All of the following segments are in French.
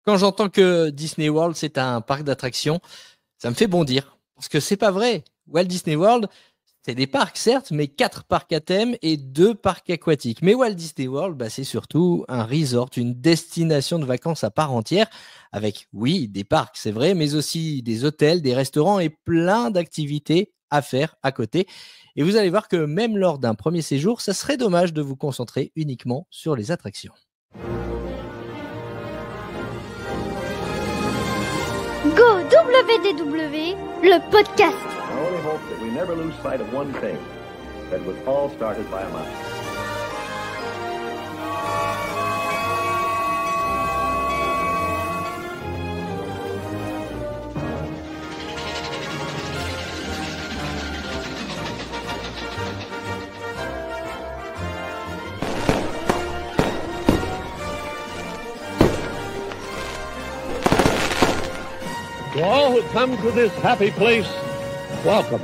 Quand j'entends que Disney World, c'est un parc d'attractions, ça me fait bondir. Parce que c'est pas vrai. Walt Disney World, c'est des parcs, certes, mais 4 parcs à thème et 2 parcs aquatiques. Mais Walt Disney World, bah, c'est surtout un resort, une destination de vacances à part entière, avec, oui, des parcs, c'est vrai, mais aussi des hôtels, des restaurants et plein d'activités à faire à côté. Et vous allez voir que même lors d'un premier séjour, ça serait dommage de vous concentrer uniquement sur les attractions. Go WDW, le podcast. I only hope that we never lose sight of one thing, that it was all started by a mouse. To all who come to this happy place, welcome.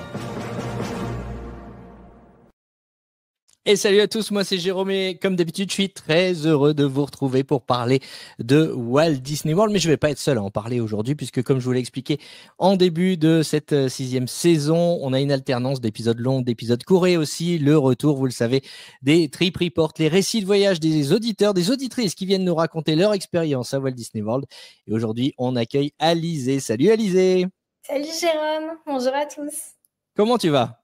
Et salut à tous, moi c'est Jérôme et comme d'habitude je suis très heureux de vous retrouver pour parler de Walt Disney World, mais je ne vais pas être seul à en parler aujourd'hui puisque comme je vous l'ai expliqué en début de cette 6e saison, on a une alternance d'épisodes longs, d'épisodes courts et aussi le retour, vous le savez, des trip reports, les récits de voyage des auditeurs, des auditrices qui viennent nous raconter leur expérience à Walt Disney World. Et aujourd'hui on accueille Alizé. Salut Alizé. Salut Jérôme, bonjour à tous. Comment tu vas?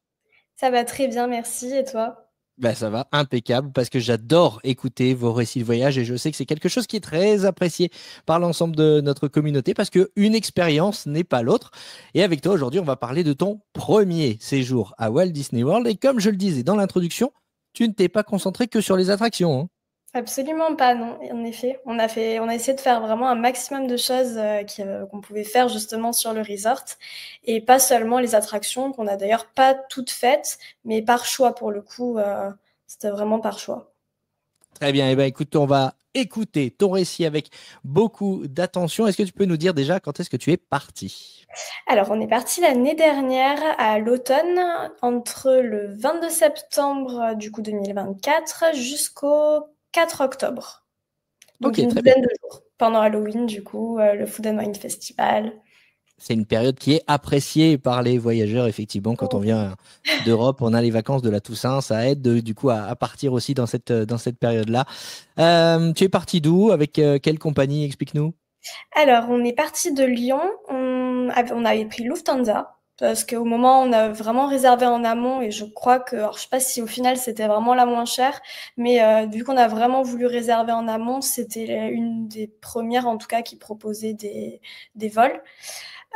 Ça va très bien, merci. Et toi? Ben, ça va, impeccable, parce que j'adore écouter vos récits de voyage et je sais que c'est quelque chose qui est très apprécié par l'ensemble de notre communauté parce qu'une expérience n'est pas l'autre. Et avec toi, aujourd'hui, on va parler de ton premier séjour à Walt Disney World. Et comme je le disais dans l'introduction, tu ne t'es pas concentré que sur les attractions, hein. Absolument pas, non. En effet, on a essayé de faire vraiment un maximum de choses qu'on pouvait faire justement sur le resort et pas seulement les attractions qu'on a d'ailleurs pas toutes faites, mais par choix pour le coup, c'était vraiment par choix. Très bien. Et ben, écoute, on va écouter ton récit avec beaucoup d'attention. Est-ce que tu peux nous dire déjà quand est-ce que tu es parti? Alors, on est parti l'année dernière à l'automne, entre le 22 septembre du coup 2024 jusqu'au 4 octobre. Donc Ok, une très bien. dizaine de jours pendant Halloween, du coup, le Food and Wine Festival. C'est une période qui est appréciée par les voyageurs, effectivement. Quand on vient d'Europe, on a les vacances de la Toussaint. Ça aide du coup à partir aussi dans cette période-là. Tu es parti d'où? Avec quelle compagnie? Explique-nous. Alors, on est parti de Lyon. On avait pris Lufthansa parce qu'au moment, on a vraiment réservé en amont et je crois que, alors je sais pas si au final c'était vraiment la moins chère, mais vu qu'on a vraiment voulu réserver en amont, c'était une des premières en tout cas qui proposait des vols.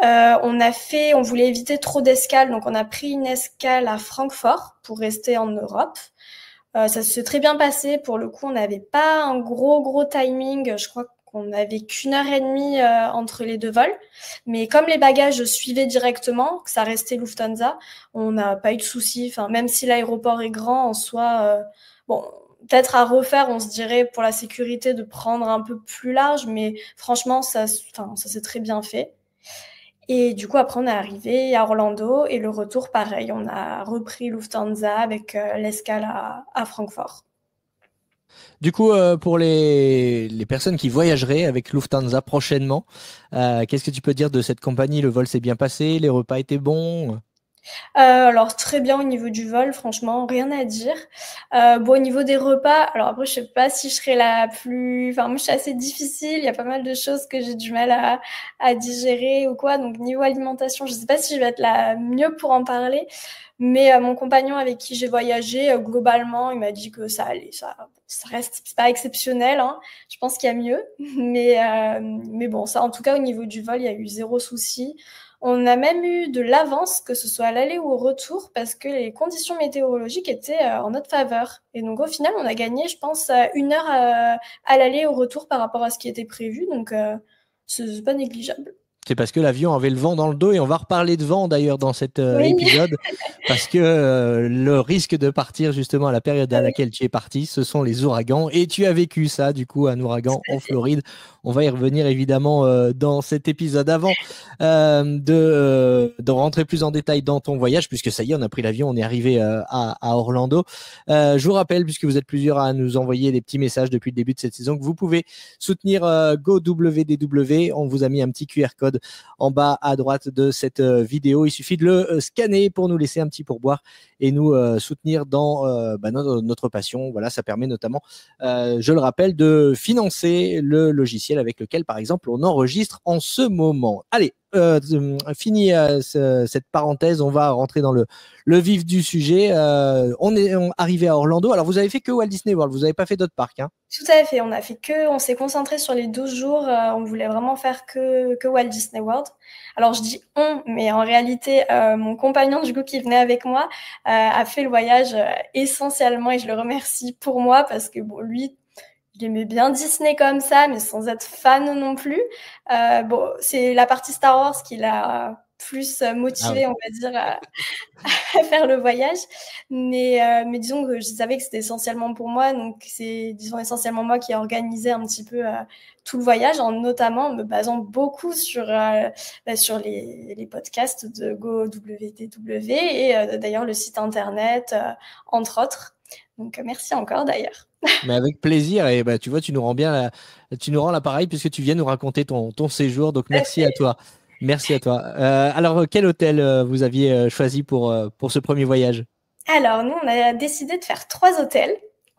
On voulait éviter trop d'escales, donc on a pris une escale à Francfort pour rester en Europe. Ça s'est très bien passé. Pour le coup, on n'avait pas un gros timing. Je crois qu'on n'avait qu'une heure et demie entre les deux vols. Mais comme les bagages suivaient directement, que ça restait Lufthansa, on n'a pas eu de soucis. Enfin, même si l'aéroport est grand en soi, bon, peut-être à refaire, on se dirait pour la sécurité de prendre un peu plus large, mais franchement, ça s'est très bien fait. Et du coup, après, on est arrivé à Orlando et le retour, pareil, on a repris Lufthansa avec l'escale à Francfort. Du coup, pour les personnes qui voyageraient avec Lufthansa prochainement, qu'est-ce que tu peux dire de cette compagnie? Le vol s'est bien passé, les repas étaient bons? Alors très bien au niveau du vol, franchement, rien à dire. Bon, au niveau des repas, alors après, je sais pas si je serai la plus... Enfin, moi, je suis assez difficile, il y a pas mal de choses que j'ai du mal à digérer ou quoi. Donc, niveau alimentation, je sais pas si je vais être la mieux pour en parler. Mais mon compagnon avec qui j'ai voyagé, globalement, il m'a dit que ça allait. Ça reste c'est pas exceptionnel, hein. Je pense qu'il y a mieux. Mais bon, ça, en tout cas, au niveau du vol, il y a eu zéro souci. On a même eu de l'avance, que ce soit à l'aller ou au retour, parce que les conditions météorologiques étaient en notre faveur. Et donc au final, on a gagné, je pense, 1 heure à l'aller et au retour par rapport à ce qui était prévu. Donc c'est pas négligeable. C'est parce que l'avion avait le vent dans le dos et on va reparler de vent d'ailleurs dans cet Oui. épisode parce que le risque de partir justement à la période à laquelle tu es parti, ce sont les ouragans et tu as vécu ça du coup, un ouragan en Floride. On va y revenir évidemment dans cet épisode. Avant de rentrer plus en détail dans ton voyage, puisque ça y est, on a pris l'avion, on est arrivé à Orlando. Je vous rappelle, puisque vous êtes plusieurs à nous envoyer des petits messages depuis le début de cette saison, que vous pouvez soutenir GoWDW. On vous a mis un petit QR code en bas à droite de cette vidéo. Il suffit de le scanner pour nous laisser un petit pourboire et nous soutenir dans notre passion. Voilà, ça permet notamment, je le rappelle, de financer le logiciel avec lequel, par exemple, on enregistre en ce moment. Allez, fini cette parenthèse, on va rentrer dans le vif du sujet. On est arrivé à Orlando. Alors, vous avez fait que Walt Disney World, vous n'avez pas fait d'autres parcs, hein? Tout à fait, on s'est concentré sur les 12 jours, on voulait vraiment faire que Walt Disney World. Alors je dis on, mais en réalité, mon compagnon du coup qui venait avec moi a fait le voyage essentiellement, et je le remercie pour moi parce que bon, lui, il aimait bien Disney comme ça, mais sans être fan non plus. Bon, c'est la partie Star Wars qui l'a plus motivé, on va dire, à faire le voyage. Mais disons que je savais que c'était essentiellement pour moi, donc c'est, disons, essentiellement moi qui organisais un petit peu tout le voyage, en notamment me basant beaucoup sur les podcasts de GoWDW et d'ailleurs le site internet, entre autres. Donc merci encore d'ailleurs. Mais avec plaisir, et tu vois, tu nous rends l'appareil puisque tu viens nous raconter ton séjour, donc merci à toi. Merci à toi. Alors, quel hôtel vous aviez choisi pour ce premier voyage? Alors, nous, on a décidé de faire 3 hôtels.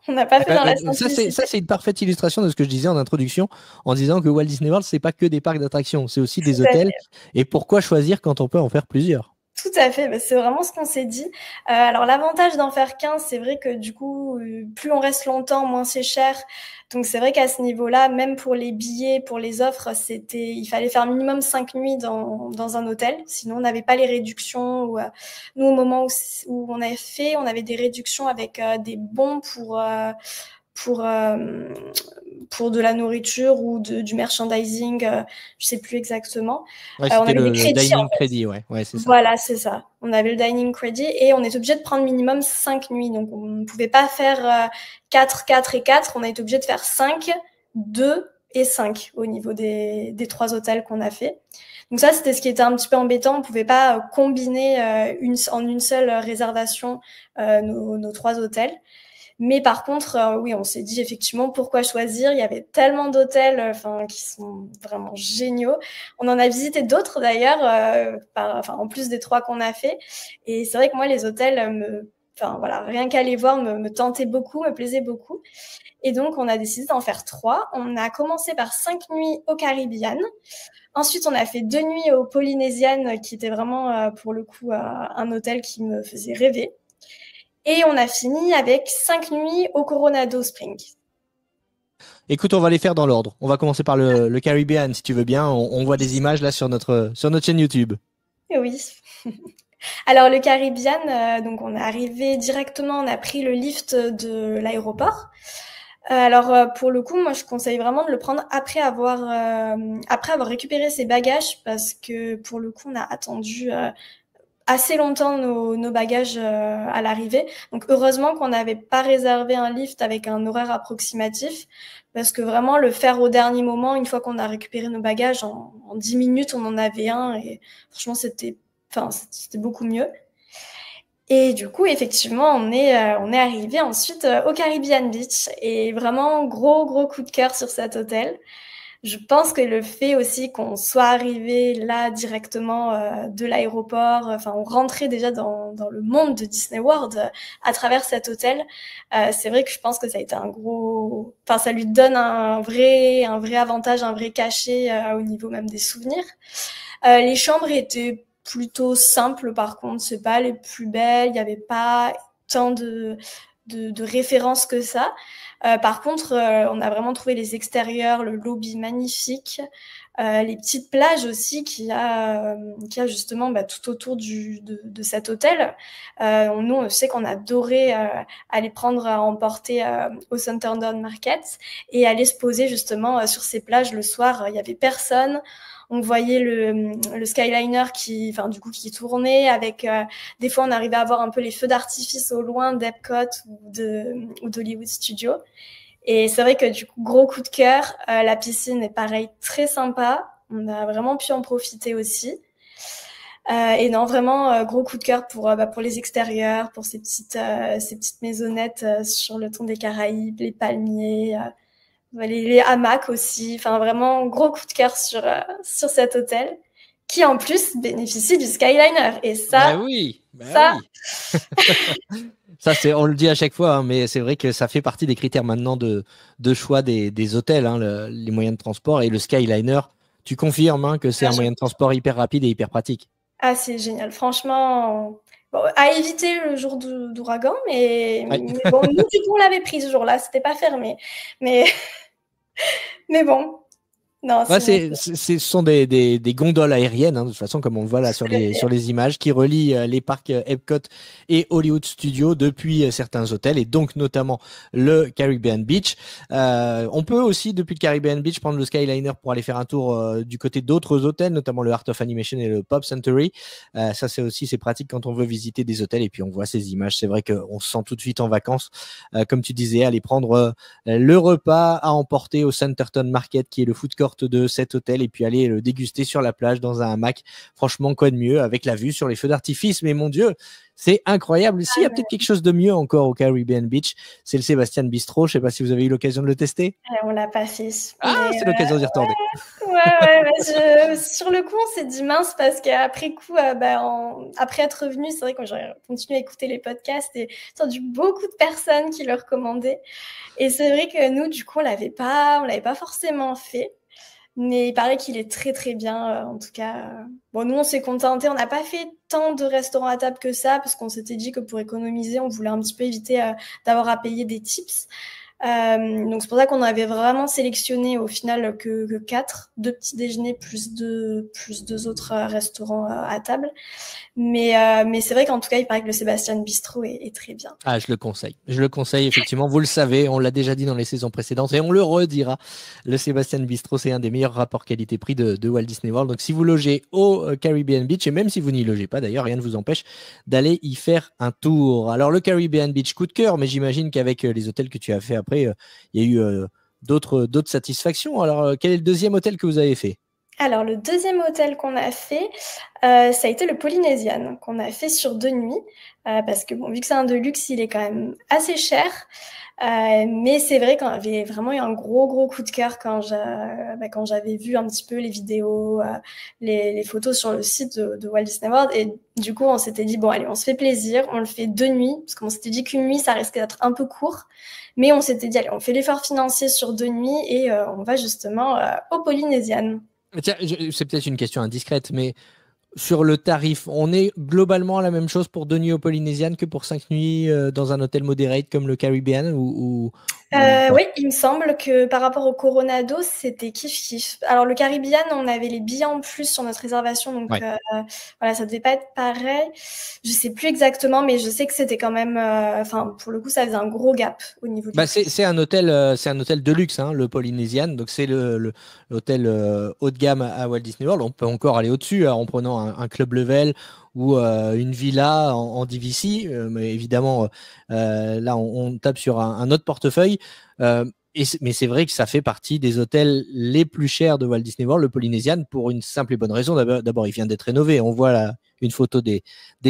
On n'a pas fait dans la simplicité. Ça, c'est une parfaite illustration de ce que je disais en introduction, en disant que Walt Disney World, c'est pas que des parcs d'attractions, c'est aussi des hôtels. Et pourquoi choisir quand on peut en faire plusieurs? Tout à fait, c'est vraiment ce qu'on s'est dit. Alors l'avantage d'en faire 15, c'est vrai que du coup, plus on reste longtemps, moins c'est cher. Donc c'est vrai qu'à ce niveau-là, même pour les billets, pour les offres, il fallait faire minimum 5 nuits dans un hôtel. Sinon, on n'avait pas les réductions. Nous, au moment où on avait des réductions avec des bons pour de la nourriture ou du merchandising, je sais plus exactement. Ouais, on c'était avait le des crédits, dining en fait. credit, ouais, c'est ça. Voilà, c'est ça. On avait le dining credit et on est obligé de prendre minimum 5 nuits. Donc, on ne pouvait pas faire 4, 4 et 4. On a été obligé de faire 5, 2 et 5 au niveau des 3 hôtels qu'on a fait. Donc ça, c'était ce qui était un petit peu embêtant. On pouvait pas combiner en une seule réservation nos 3 hôtels. Mais par contre, oui, on s'est dit effectivement pourquoi choisir. Il y avait tellement d'hôtels, qui sont vraiment géniaux. On en a visité d'autres d'ailleurs, en plus des 3 qu'on a fait. Et c'est vrai que moi, les hôtels rien qu'à les voir me tentait beaucoup, me plaisait beaucoup. Et donc, on a décidé d'en faire 3. On a commencé par 5 nuits au Caribbean. Ensuite, on a fait 2 nuits au Polynesian, qui était vraiment, pour le coup, un hôtel qui me faisait rêver. Et on a fini avec 5 nuits au Coronado Springs. Écoute, on va les faire dans l'ordre. On va commencer par le Caribbean, si tu veux bien. On voit des images là sur notre chaîne YouTube. Oui. Alors, le Caribbean, donc on est arrivé directement, on a pris le lift de l'aéroport. Alors, pour le coup, moi, je conseille vraiment de le prendre après avoir récupéré ses bagages, parce que pour le coup, on a attendu assez longtemps nos bagages à l'arrivée. Donc heureusement qu'on n'avait pas réservé un lift avec un horaire approximatif, parce que vraiment le faire au dernier moment, une fois qu'on a récupéré nos bagages, en 10 minutes on en avait un, et franchement c'était beaucoup mieux. Et du coup, effectivement, on est arrivé ensuite au Caribbean Beach, et vraiment gros coup de cœur sur cet hôtel. Je pense que le fait aussi qu'on soit arrivé là directement de l'aéroport, on rentrait déjà dans le monde de Disney World à travers cet hôtel. C'est vrai que je pense que ça a été ça lui donne un vrai avantage, un vrai cachet au niveau même des souvenirs. Les chambres étaient plutôt simples, par contre, c'est pas les plus belles, il y avait pas tant de références que ça. Par contre, on a vraiment trouvé les extérieurs, le lobby magnifique, les petites plages aussi qu'il y a justement tout autour de cet hôtel. Nous, on sait qu'on adorait aller prendre à emporter au Sunderland Market et aller se poser justement sur ces plages le soir. Il y avait personne. on voyait le Skyliner qui tournait avec, des fois on arrivait à voir un peu les feux d'artifice au loin d'Epcot ou d'Hollywood Studios. Et c'est vrai que du coup, gros coup de cœur, la piscine est pareil, très sympa. On a vraiment pu en profiter aussi. Et non, vraiment gros coup de cœur pour les extérieurs, pour ces petites maisonnettes sur le ton des Caraïbes, les palmiers, les hamacs aussi. Enfin, vraiment gros coup de cœur sur cet hôtel qui en plus bénéficie du Skyliner. Et ça, oui. Ça, on le dit à chaque fois, hein, mais c'est vrai que ça fait partie des critères maintenant de choix des hôtels, hein, les moyens de transport. Et le Skyliner, tu confirmes, hein, que c'est un moyen de transport hyper rapide et hyper pratique. Ah, c'est génial. Franchement, bon, à éviter le jour d'ouragan, mais bon, nous, du coup, on l'avait pris ce jour-là. C'était pas fermé. Mais bon. Non, ce sont des gondoles aériennes, hein, de toute façon, comme on le voit là sur les images, qui relient les parcs Epcot et Hollywood Studios depuis certains hôtels, et donc notamment le Caribbean Beach. On peut aussi, depuis le Caribbean Beach, prendre le Skyliner pour aller faire un tour du côté d'autres hôtels, notamment le Art of Animation et le Pop Century. Ça, c'est pratique quand on veut visiter des hôtels, et puis on voit ces images. C'est vrai qu'on se sent tout de suite en vacances. Comme tu disais, aller prendre le repas à emporter au Centerton Market, qui est le food court de cet hôtel, et puis aller le déguster sur la plage dans un hamac. Franchement, quoi de mieux, avec la vue sur les feux d'artifice. Mais mon Dieu, c'est incroyable. S'il y a peut-être quelque chose de mieux encore au Caribbean Beach, c'est le Sébastien Bistro. Je ne sais pas si vous avez eu l'occasion de le tester. On l'a pas fait. C'est l'occasion d'y retourner. Sur le coup, on s'est dit mince, parce qu'après coup, après être revenu, c'est vrai que j'ai continué à écouter les podcasts et j'ai entendu beaucoup de personnes qui le recommandaient. Et c'est vrai que nous, du coup, on l'avait pas forcément fait. Mais il paraît qu'il est très très bien, en tout cas. Bon, nous on s'est contenté, on n'a pas fait tant de restaurants à table que ça, parce qu'on s'était dit que pour économiser, on voulait un petit peu éviter d'avoir à payer des tips. Donc c'est pour ça qu'on avait vraiment sélectionné au final que 4, 2 petits déjeuners plus deux autres restaurants à table. Mais c'est vrai qu'en tout cas, il paraît que le Sébastien Bistro est très bien. Ah, je le conseille effectivement. Vous le savez, on l'a déjà dit dans les saisons précédentes et on le redira. Le Sébastien Bistro, c'est un des meilleurs rapports qualité-prix de Walt Disney World. Donc si vous logez au Caribbean Beach, et même si vous n'y logez pas d'ailleurs, rien ne vous empêche d'aller y faire un tour. Alors le Caribbean Beach, coup de cœur, mais j'imagine qu'avec les hôtels que tu as fait après, il y a eu d'autres satisfactions. Alors quel est le deuxième hôtel que vous avez fait ? Alors, le deuxième hôtel qu'on a fait, ça a été le Polynesian, qu'on a fait sur 2 nuits, parce que bon, vu que c'est un de luxe, il est quand même assez cher. Mais c'est vrai qu'on avait vraiment eu un gros coup de cœur quand j'avais vu un petit peu les vidéos, les photos sur le site de Walt Disney World. Et du coup, on s'était dit, bon, allez, on se fait plaisir, on le fait 2 nuits, parce qu'on s'était dit qu'une nuit, ça risquait d'être un peu court. Mais on s'était dit, allez, on fait l'effort financier sur 2 nuits et on va justement au Polynesian. Tiens, c'est peut-être une question indiscrète, mais sur le tarif, on est globalement à la même chose pour 2 nuits au Polynesian que pour 5 nuits dans un hôtel moderate comme le Caribbean oui, il me semble que par rapport au Coronado, c'était kiff-kiff. Alors, le Caribbean, on avait les billets en plus sur notre réservation, donc voilà, ça devait pas être pareil. Je sais plus exactement, mais je sais que c'était quand même, pour le coup, ça faisait un gros gap au niveau du prix. C'est un hôtel de luxe, hein, le Polynesian, donc c'est l'hôtel haut de gamme à Walt Disney World. On peut encore aller au-dessus en prenant un club level ou une villa en DVC, mais évidemment là on tape sur un autre portefeuille. Mais c'est vrai que ça fait partie des hôtels les plus chers de Walt Disney World, le Polynesian, pour une simple et bonne raison. D'abord, il vient d'être rénové. On voit là une photo des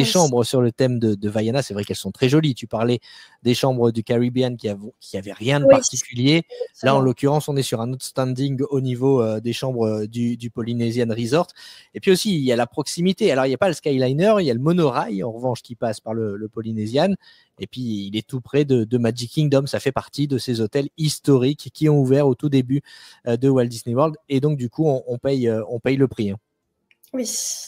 chambres sur le thème de Vaiana. C'est vrai qu'elles sont très jolies. Tu parlais des chambres du Caribbean qui avaient rien de particulier. Là, en l'occurrence, on est sur un outstanding au niveau des chambres du Polynesian Resort. Et puis aussi, il y a la proximité. Alors, il n'y a pas le Skyliner, il y a le monorail, en revanche, qui passe par le Polynesian. Et puis, il est tout près de Magic Kingdom. Ça fait partie de ces hôtels historiques qui ont ouvert au tout début de Walt Disney World. Et donc, du coup, on paye le prix. Hein. Oui,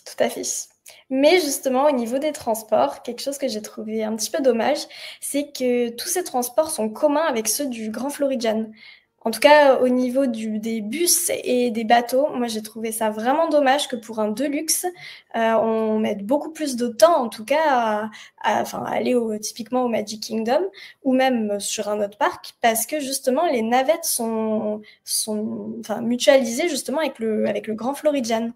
tout à fait. Mais justement, au niveau des transports, quelque chose que j'ai trouvé un petit peu dommage, c'est que tous ces transports sont communs avec ceux du Grand Floridian. En tout cas, au niveau des bus et des bateaux, moi j'ai trouvé ça vraiment dommage que pour un Deluxe, on mette beaucoup plus de temps, en tout cas, à aller typiquement au Magic Kingdom ou même sur un autre parc, parce que justement les navettes sont mutualisées justement avec le Grand Floridian.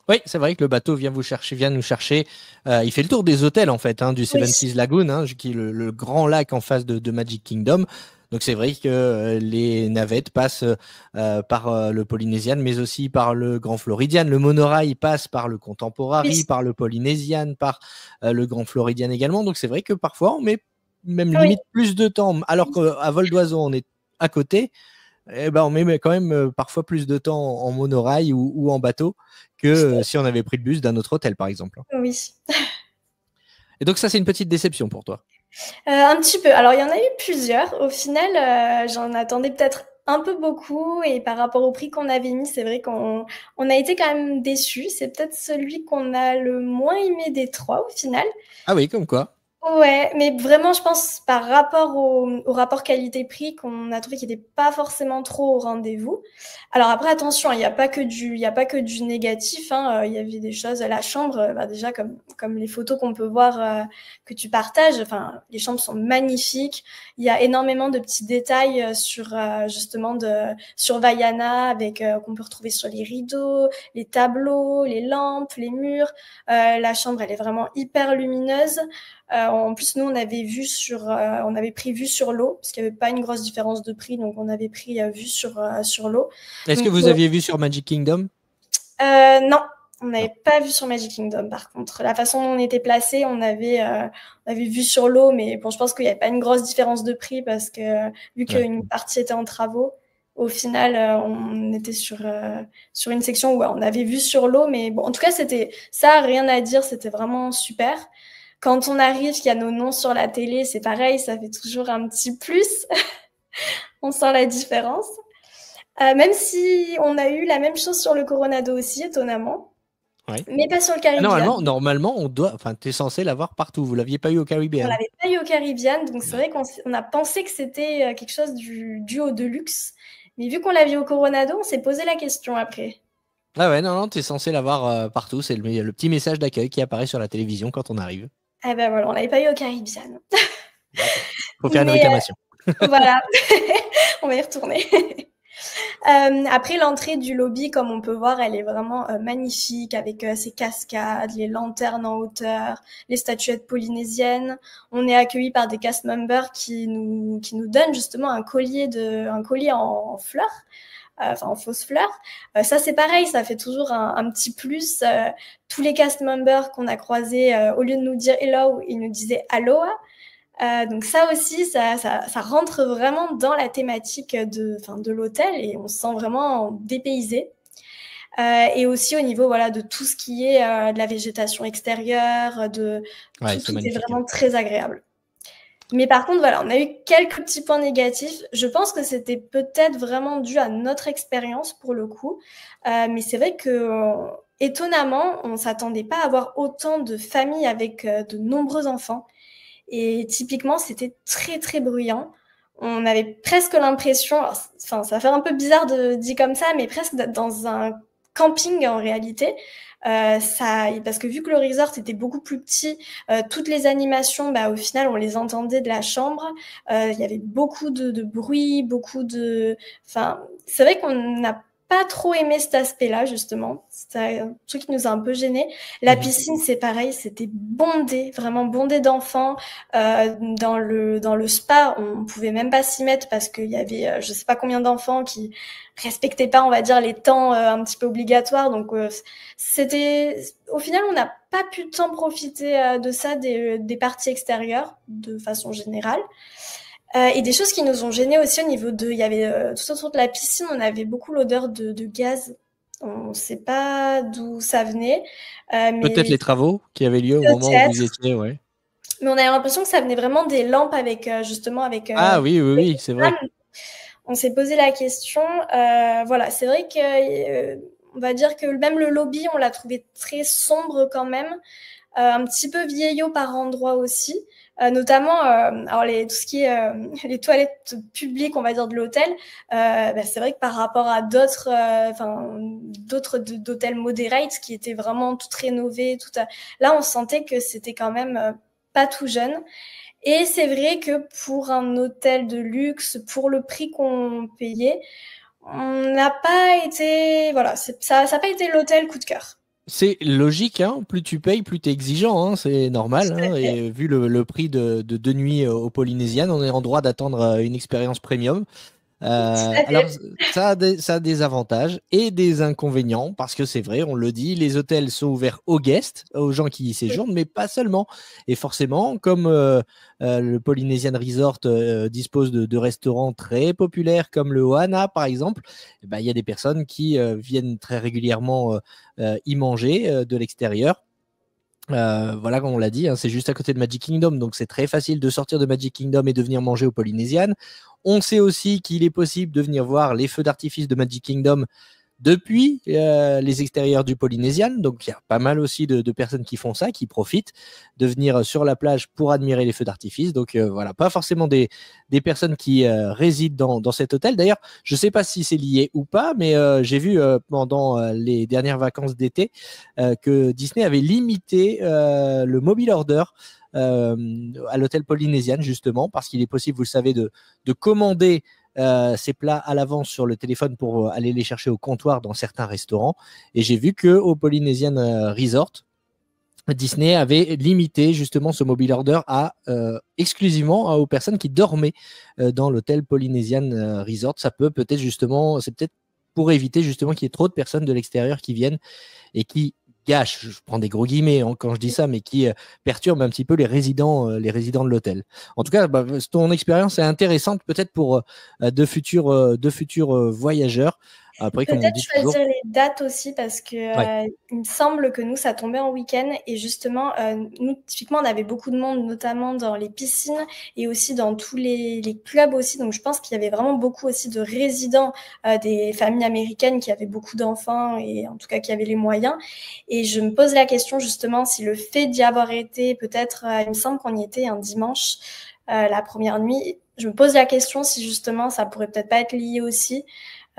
Oui, c'est vrai que le bateau vient nous chercher. Il fait le tour des hôtels en fait, du Seven Seas Lagoon, qui est le grand lac en face de Magic Kingdom. Donc c'est vrai que les navettes passent par le Polynesian, mais aussi par le Grand Floridian. Le monorail passe par le Contemporary, par le Polynesian, par le Grand Floridian également. Donc c'est vrai que parfois on met même limite plus de temps, alors qu'à vol d'oiseau on est à côté. On met quand même parfois plus de temps en monorail ou en bateau que si on avait pris le bus d'un autre hôtel, par exemple. Oui. Et donc ça, c'est une petite déception pour toi? Un petit peu. Alors, il y en a eu plusieurs. Au final, j'en attendais peut-être un peu beaucoup. Et par rapport au prix qu'on avait mis, c'est vrai qu'on a été quand même déçus. C'est peut-être celui qu'on a le moins aimé des trois, au final. Ah oui, comme quoi? Ouais, mais vraiment, je pense par rapport au rapport qualité-prix qu'on a trouvé qu'il n'était pas forcément trop au rendez-vous. Alors après, attention, il n'y a pas que du négatif. Il y avait des choses à la chambre, déjà comme les photos qu'on peut voir que tu partages. Enfin, les chambres sont magnifiques. Il y a énormément de petits détails sur Vaiana avec qu'on peut retrouver sur les rideaux, les tableaux, les lampes, les murs. La chambre, elle est vraiment hyper lumineuse. En plus, nous, on avait pris vue sur l'eau, parce qu'il n'y avait pas une grosse différence de prix, donc on avait pris vue sur l'eau. Est-ce que vous aviez vu sur Magic Kingdom? Non, on n'avait pas vu sur Magic Kingdom. Par contre, la façon dont on était placé, on avait vu sur l'eau, mais bon, je pense qu'il n'y avait pas une grosse différence de prix, parce que vu qu'une partie était en travaux, au final, on était sur une section où on avait vu sur l'eau, mais bon, en tout cas, ça, rien à dire, c'était vraiment super. Quand on arrive, qu'il y a nos noms sur la télé, c'est pareil, ça fait toujours un petit plus. On sent la différence. Même si on a eu la même chose sur le Coronado aussi, étonnamment. Ouais. Mais pas sur le Caribbean. Normalement, t'es censé l'avoir partout. Vous l'aviez pas eu au Caribbean. On l'avait pas eu au Caribbean, donc c'est vrai qu'on a pensé que c'était quelque chose du haut de luxe. Mais vu qu'on l'a vu au Coronado, on s'est posé la question après. Ah ouais, non, t'es censé l'avoir partout. C'est le petit message d'accueil qui apparaît sur la télévision quand on arrive. Ah ben voilà, on l'avait pas eu au Caribbean. Faut faire une réclamation. Voilà, on va y retourner. Après, l'entrée du lobby, comme on peut voir, elle est vraiment magnifique avec ses cascades, les lanternes en hauteur, les statuettes polynésiennes. On est accueillis par des cast members qui nous donnent justement un collier en fleurs. En fausses fleurs. Ça, c'est pareil, ça fait toujours un petit plus. Tous les cast members qu'on a croisés, au lieu de nous dire hello, ils nous disaient aloha. Donc ça aussi, ça rentre vraiment dans la thématique de l'hôtel et on se sent vraiment dépaysé. Et aussi au niveau de tout ce qui est de la végétation extérieure, tout est vraiment très agréable. Mais par contre, on a eu quelques petits points négatifs. Je pense que c'était peut-être vraiment dû à notre expérience pour le coup. Mais c'est vrai que, étonnamment, on ne s'attendait pas à avoir autant de familles avec de nombreux enfants. Et typiquement, c'était très, très bruyant. On avait presque l'impression, ça fait un peu bizarre de dire comme ça, mais presque d'être dans un camping en réalité. Parce que vu que le resort était beaucoup plus petit, toutes les animations, au final, on les entendait de la chambre. Il y avait beaucoup de bruit, c'est vrai qu'on n'a pas trop aimé cet aspect-là, justement. C'est un truc qui nous a un peu gênés. La piscine, c'est pareil, c'était bondé, vraiment bondé d'enfants. Dans le spa, on pouvait même pas s'y mettre parce qu'il y avait je sais pas combien d'enfants qui respectaient pas, on va dire, les temps un petit peu obligatoires. Donc, au final, on n'a pas pu tant profiter de ça des parties extérieures, de façon générale. Et des choses qui nous ont gênés aussi au niveau il y avait tout autour de la piscine, on avait beaucoup l'odeur de gaz. On ne sait pas d'où ça venait. Mais peut-être les travaux qui avaient lieu au moment où vous étiez, ouais. Mais on a l'impression que ça venait vraiment des lampes avec ah oui, c'est vrai. On s'est posé la question. C'est vrai que on va dire que même le lobby, on l'a trouvé très sombre quand même. un petit peu vieillot par endroits aussi. Notamment, alors tout ce qui est les toilettes publiques, on va dire, de l'hôtel, c'est vrai que par rapport à d'autres d'hôtels moderate qui étaient vraiment toutes rénovées, là on sentait que c'était quand même pas tout jeune. Et c'est vrai que pour un hôtel de luxe, pour le prix qu'on payait, on n'a pas été, ça n'a pas été l'hôtel coup de cœur. C'est logique, hein. Plus tu payes, plus tu es exigeant, hein. C'est normal, hein. Et vu le prix de 2 nuits aux Polynésiennes, on est en droit d'attendre une expérience premium. Alors, ça a des avantages et des inconvénients parce que c'est vrai, on le dit, les hôtels sont ouverts aux guests, aux gens qui y séjournent, mais pas seulement. Et forcément, comme le Polynesian Resort dispose de restaurants très populaires comme le Ohana par exemple, il y a des personnes qui viennent très régulièrement y manger de l'extérieur. Voilà, comme on l'a dit, hein, c'est juste à côté de Magic Kingdom, donc c'est très facile de sortir de Magic Kingdom et de venir manger au Polynesian. On sait aussi qu'il est possible de venir voir les feux d'artifice de Magic Kingdom depuis les extérieurs du Polynesian, donc il y a pas mal aussi de personnes qui font ça, qui profitent de venir sur la plage pour admirer les feux d'artifice. Donc voilà, pas forcément des personnes qui résident dans cet hôtel. D'ailleurs, je ne sais pas si c'est lié ou pas, mais j'ai vu pendant les dernières vacances d'été que Disney avait limité le mobile order à l'hôtel Polynesian, justement, parce qu'il est possible, vous le savez, de commander ces plats à l'avance sur le téléphone pour aller les chercher au comptoir dans certains restaurants. Et j'ai vu qu'au Polynesian Resort, Disney avait limité justement ce mobile order exclusivement aux personnes qui dormaient dans l'hôtel Polynesian Resort. Ça peut-être justement, c'est peut-être pour éviter justement qu'il y ait trop de personnes de l'extérieur qui viennent et qui gâche, je prends des gros guillemets quand je dis ça, mais qui perturbe un petit peu les résidents de l'hôtel. En tout cas, ton expérience est intéressante peut-être pour de futurs voyageurs. Après, comme on Peut-être dit choisir toujours, les dates aussi parce que il me semble que nous, ça tombait en week-end et justement, nous, typiquement, on avait beaucoup de monde, notamment dans les piscines et aussi dans tous les clubs aussi. Donc, je pense qu'il y avait vraiment beaucoup aussi de résidents des familles américaines qui avaient beaucoup d'enfants et en tout cas qui avaient les moyens. Et je me pose la question justement si le fait d'y avoir été, peut-être, il me semble qu'on y était un dimanche, la première nuit. Je me pose la question si justement ça pourrait peut-être pas être lié aussi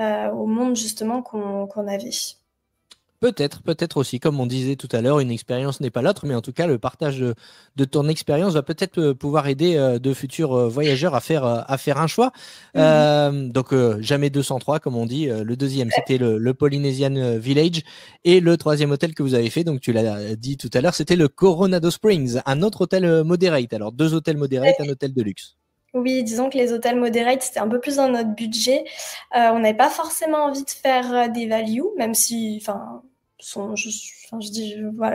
au monde justement qu'on avait. Peut-être aussi, comme on disait tout à l'heure, une expérience n'est pas l'autre, mais en tout cas, le partage de ton expérience va peut-être pouvoir aider de futurs voyageurs à faire un choix. Donc, jamais 203, comme on dit. Le deuxième, c'était le Polynesian Village. Et le troisième hôtel que vous avez fait, donc tu l'as dit tout à l'heure, c'était le Coronado Springs, un autre hôtel moderate. Alors, 2 hôtels moderate, un hôtel de luxe. Oui, disons que les hôtels moderate, c'était un peu plus dans notre budget. On n'avait pas forcément envie de faire des values, même si, je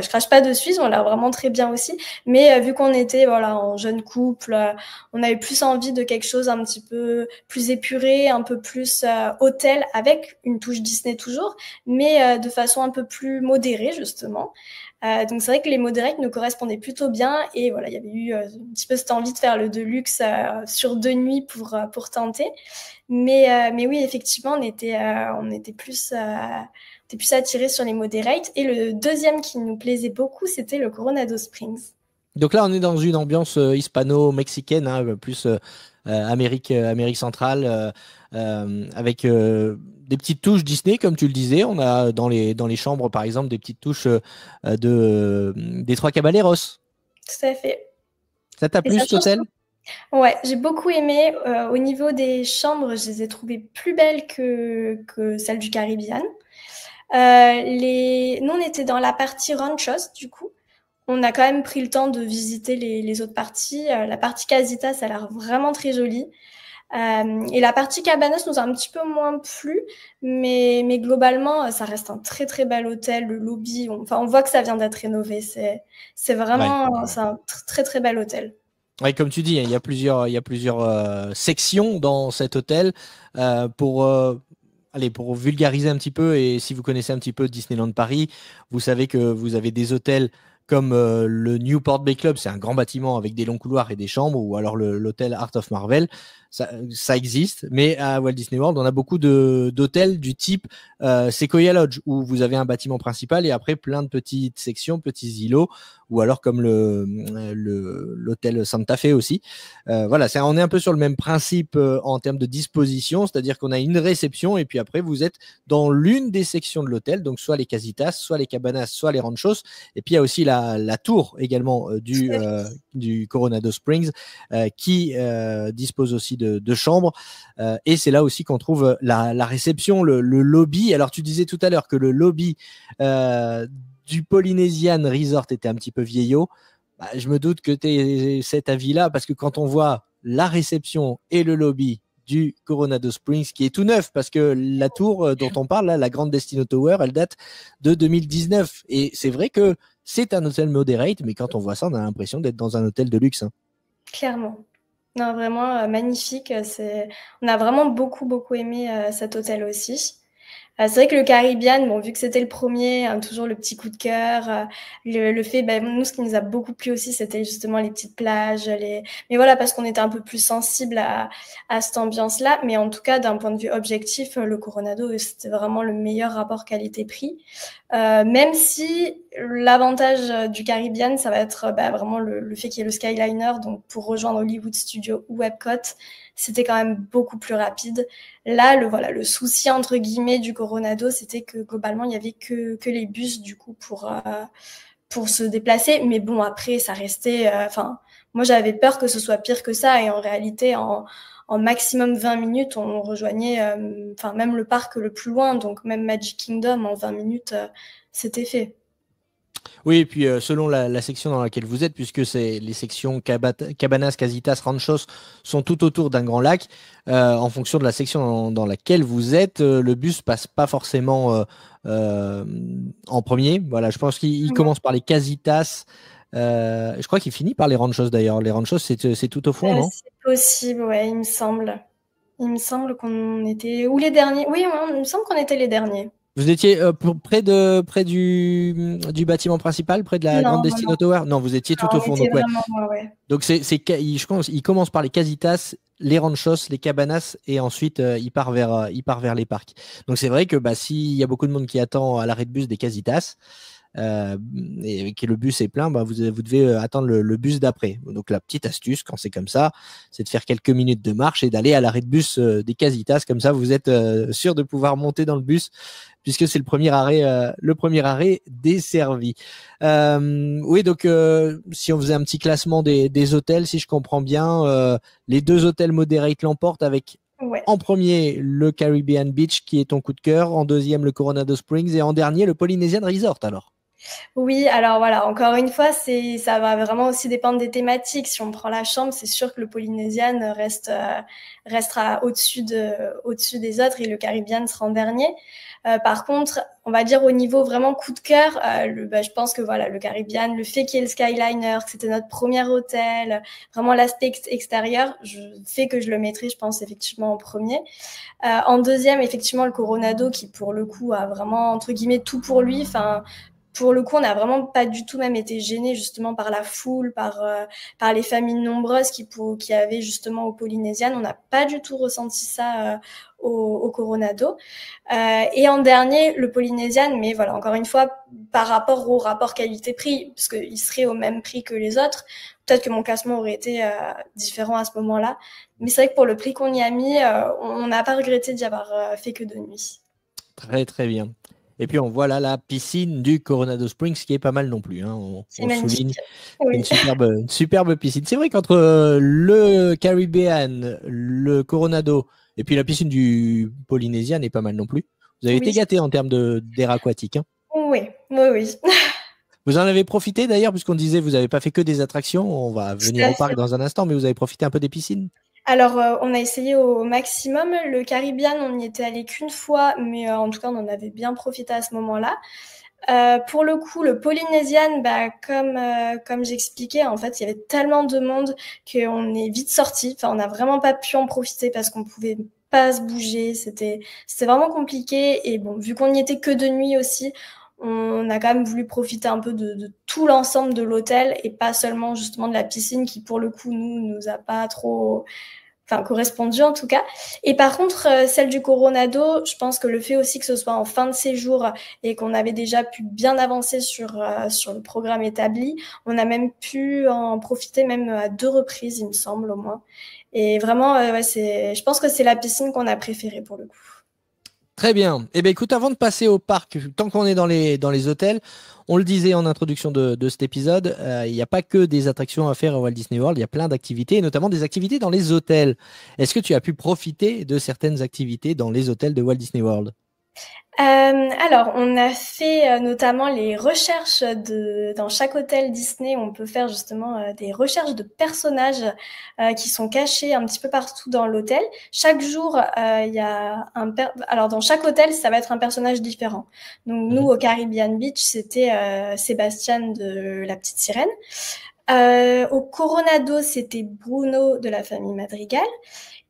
crache pas dessus, ils ont l'air vraiment très bien aussi. Mais vu qu'on était en jeune couple, on avait plus envie de quelque chose un petit peu plus épuré, un peu plus hôtel, avec une touche Disney toujours, mais de façon un peu plus modérée justement. Donc c'est vrai que les moderates nous correspondaient plutôt bien et voilà, il y avait eu un petit peu cette envie de faire le deluxe sur 2 nuits pour tenter. Mais oui, effectivement, on était plus attirés sur les moderates. Et le deuxième qui nous plaisait beaucoup, c'était le Coronado Springs. Donc là, on est dans une ambiance hispano-mexicaine, hein, plus Amérique centrale, avec des petites touches Disney, comme tu le disais. On a dans les chambres, par exemple, des petites touches des Trois Caballeros. Tout à fait. Ça t'a plu, cet hôtel ? Ouais, j'ai beaucoup aimé. Au niveau des chambres, je les ai trouvées plus belles que celles du Caribbean. Nous, on était dans la partie Ranchos, du coup. On a quand même pris le temps de visiter les autres parties. La partie Casita, ça a l'air vraiment très joli. Et la partie Cabanos nous a un petit peu moins plu, mais globalement, ça reste un très très bel hôtel. Le lobby, on voit que ça vient d'être rénové. C'est vraiment c'est un très très bel hôtel. Oui, comme tu dis, il y a plusieurs sections dans cet hôtel pour vulgariser un petit peu. Et si vous connaissez un petit peu Disneyland Paris, vous savez que vous avez des hôtels comme le Newport Bay Club, c'est un grand bâtiment avec des longs couloirs et des chambres, ou alors l'hôtel Art of Marvel, ça existe. Mais à Walt Disney World, on a beaucoup d'hôtels du type Sequoia Lodge, où vous avez un bâtiment principal et après plein de petites sections, petits îlots, ou alors comme l'hôtel Santa Fe aussi. Voilà, on est un peu sur le même principe en termes de disposition, c'est-à-dire qu'on a une réception et puis après vous êtes dans l'une des sections de l'hôtel, donc soit les casitas, soit les cabanas, soit les ranchos, et puis il y a aussi la tour également du Coronado Springs qui dispose aussi de chambres, et c'est là aussi qu'on trouve la réception, le lobby. Alors tu disais tout à l'heure que le lobby du Polynesian Resort était un petit peu vieillot. Bah, je me doute que tu es cet avis-là, parce que quand on voit la réception et le lobby du Coronado Springs, qui est tout neuf, parce que la tour dont on parle, là, la Grande Destino Tower, elle date de 2019. Et c'est vrai que c'est un hôtel moderate, mais quand on voit ça, on a l'impression d'être dans un hôtel de luxe. Hein. Clairement. Non, vraiment magnifique. On a vraiment beaucoup, beaucoup aimé cet hôtel aussi. C'est vrai que le Caribbean, bon, vu que c'était le premier, toujours le petit coup de cœur, le fait, nous, ce qui nous a beaucoup plu aussi, c'était justement les petites plages, mais voilà, parce qu'on était un peu plus sensible à cette ambiance-là. Mais en tout cas, d'un point de vue objectif, le Coronado, c'était vraiment le meilleur rapport qualité-prix. Même si l'avantage du Caribbean, ça va être vraiment le fait qu'il y ait le Skyliner, donc pour rejoindre Hollywood Studios ou Epcot, c'était quand même beaucoup plus rapide. Là, le souci entre guillemets du Coronado, c'était que globalement, il y avait que les bus du coup pour se déplacer. Mais bon, après, ça restait. Moi, j'avais peur que ce soit pire que ça, et en réalité, en maximum 20 minutes, on rejoignait, même le parc le plus loin, donc même Magic Kingdom, en 20 minutes, c'était fait. Oui, et puis selon la section dans laquelle vous êtes, puisque c'est les sections Cabanas, Casitas, Ranchos sont tout autour d'un grand lac, en fonction de la section dans laquelle vous êtes, le bus passe pas forcément en premier. Voilà, je pense qu'il commence par les Casitas. Je crois qu'il finit par les Ranchos d'ailleurs. Les Ranchos, c'est tout au fond, non? C'est possible, ouais, il me semble. Il me semble qu'on était ou les derniers. Oui, il me semble qu'on était les derniers. Vous étiez près du bâtiment principal, près de la Grande Destino Tower? Non, vous étiez tout au fond. Donc, ouais. Donc je pense, il commence par les Casitas, les Ranchos, les Cabanas, et ensuite il part vers les parcs. Donc c'est vrai que s'il y a beaucoup de monde qui attend à l'arrêt de bus des Casitas, et que le bus est plein, vous devez attendre le bus d'après. Donc la petite astuce, quand c'est comme ça, c'est de faire quelques minutes de marche et d'aller à l'arrêt de bus des Casitas. Comme ça, vous êtes sûr de pouvoir monter dans le bus, puisque c'est le premier arrêt desservi. Oui, donc si on faisait un petit classement des hôtels, si je comprends bien, les deux hôtels moderate l'emportent avec en premier le Caribbean Beach, qui est ton coup de cœur, en deuxième le Coronado Springs, et en dernier le Polynesian Resort alors. Oui, alors voilà, encore une fois, ça va vraiment aussi dépendre des thématiques. Si on prend la chambre, c'est sûr que le Polynesian restera au-dessus des autres, et le Caribbean sera en dernier. Par contre, on va dire au niveau vraiment coup de cœur, je pense que voilà, le Caribbean, le fait qu'il y ait le Skyliner, que c'était notre premier hôtel, vraiment l'aspect extérieur, fait que je le mettrai, je pense, effectivement en premier. En deuxième, effectivement, le Coronado, qui pour le coup a vraiment, entre guillemets, tout pour lui. Pour le coup, on n'a vraiment pas du tout même été gênés justement par la foule, par les familles nombreuses qui avaient justement au Polynesian. On n'a pas du tout ressenti ça au Coronado. Et en dernier, le Polynesian, mais voilà, encore une fois, par rapport au rapport qualité-prix, parce qu'il serait au même prix que les autres, peut-être que mon classement aurait été différent à ce moment-là. Mais c'est vrai que pour le prix qu'on y a mis, on n'a pas regretté d'y avoir fait que 2 nuits. Très, très bien. Et puis on voit là la piscine du Coronado Springs, qui est pas mal non plus. Hein. On souligne une superbe piscine. C'est vrai qu'entre le Caribbean, le Coronado et puis la piscine du Polynesian n'est pas mal non plus. Vous avez été gâtés en termes d'air aquatique. Hein. Oui. Vous en avez profité d'ailleurs, puisqu'on disait vous n'avez pas fait que des attractions. On va venir au parc dans un instant, mais vous avez profité un peu des piscines? Alors, on a essayé au maximum. Le Caribbean, on n'y était allé qu'une fois, mais en tout cas, on en avait bien profité à ce moment-là. Pour le coup, le Polynesian, comme j'expliquais, en fait, il y avait tellement de monde qu'on est vite sorti. Enfin, on n'a vraiment pas pu en profiter parce qu'on pouvait pas se bouger. C'était vraiment compliqué. Et bon, vu qu'on n'y était que de nuit aussi, on a quand même voulu profiter un peu de tout l'ensemble de l'hôtel et pas seulement justement de la piscine qui, pour le coup, nous a pas trop... correspondu en tout cas. Et par contre, celle du Coronado, je pense que le fait aussi que ce soit en fin de séjour et qu'on avait déjà pu bien avancer sur le programme établi, on a même pu en profiter même à 2 reprises, il me semble au moins. Et vraiment, je pense que c'est la piscine qu'on a préférée pour le coup. Très bien. Eh bien, écoute, avant de passer au parc, tant qu'on est dans les hôtels, on le disait en introduction de cet épisode, il n'y a pas que des attractions à faire à Walt Disney World, il y a plein d'activités, et notamment des activités dans les hôtels. Est-ce que tu as pu profiter de certaines activités dans les hôtels de Walt Disney World? Alors, on a fait notamment les recherches dans chaque hôtel Disney. On peut faire justement des recherches de personnages qui sont cachés un petit peu partout dans l'hôtel. Chaque jour, il y a alors dans chaque hôtel, ça va être un personnage différent. Donc nous, au Caribbean Beach, c'était Sébastien de La Petite Sirène. Au Coronado, c'était Bruno de la famille Madrigal.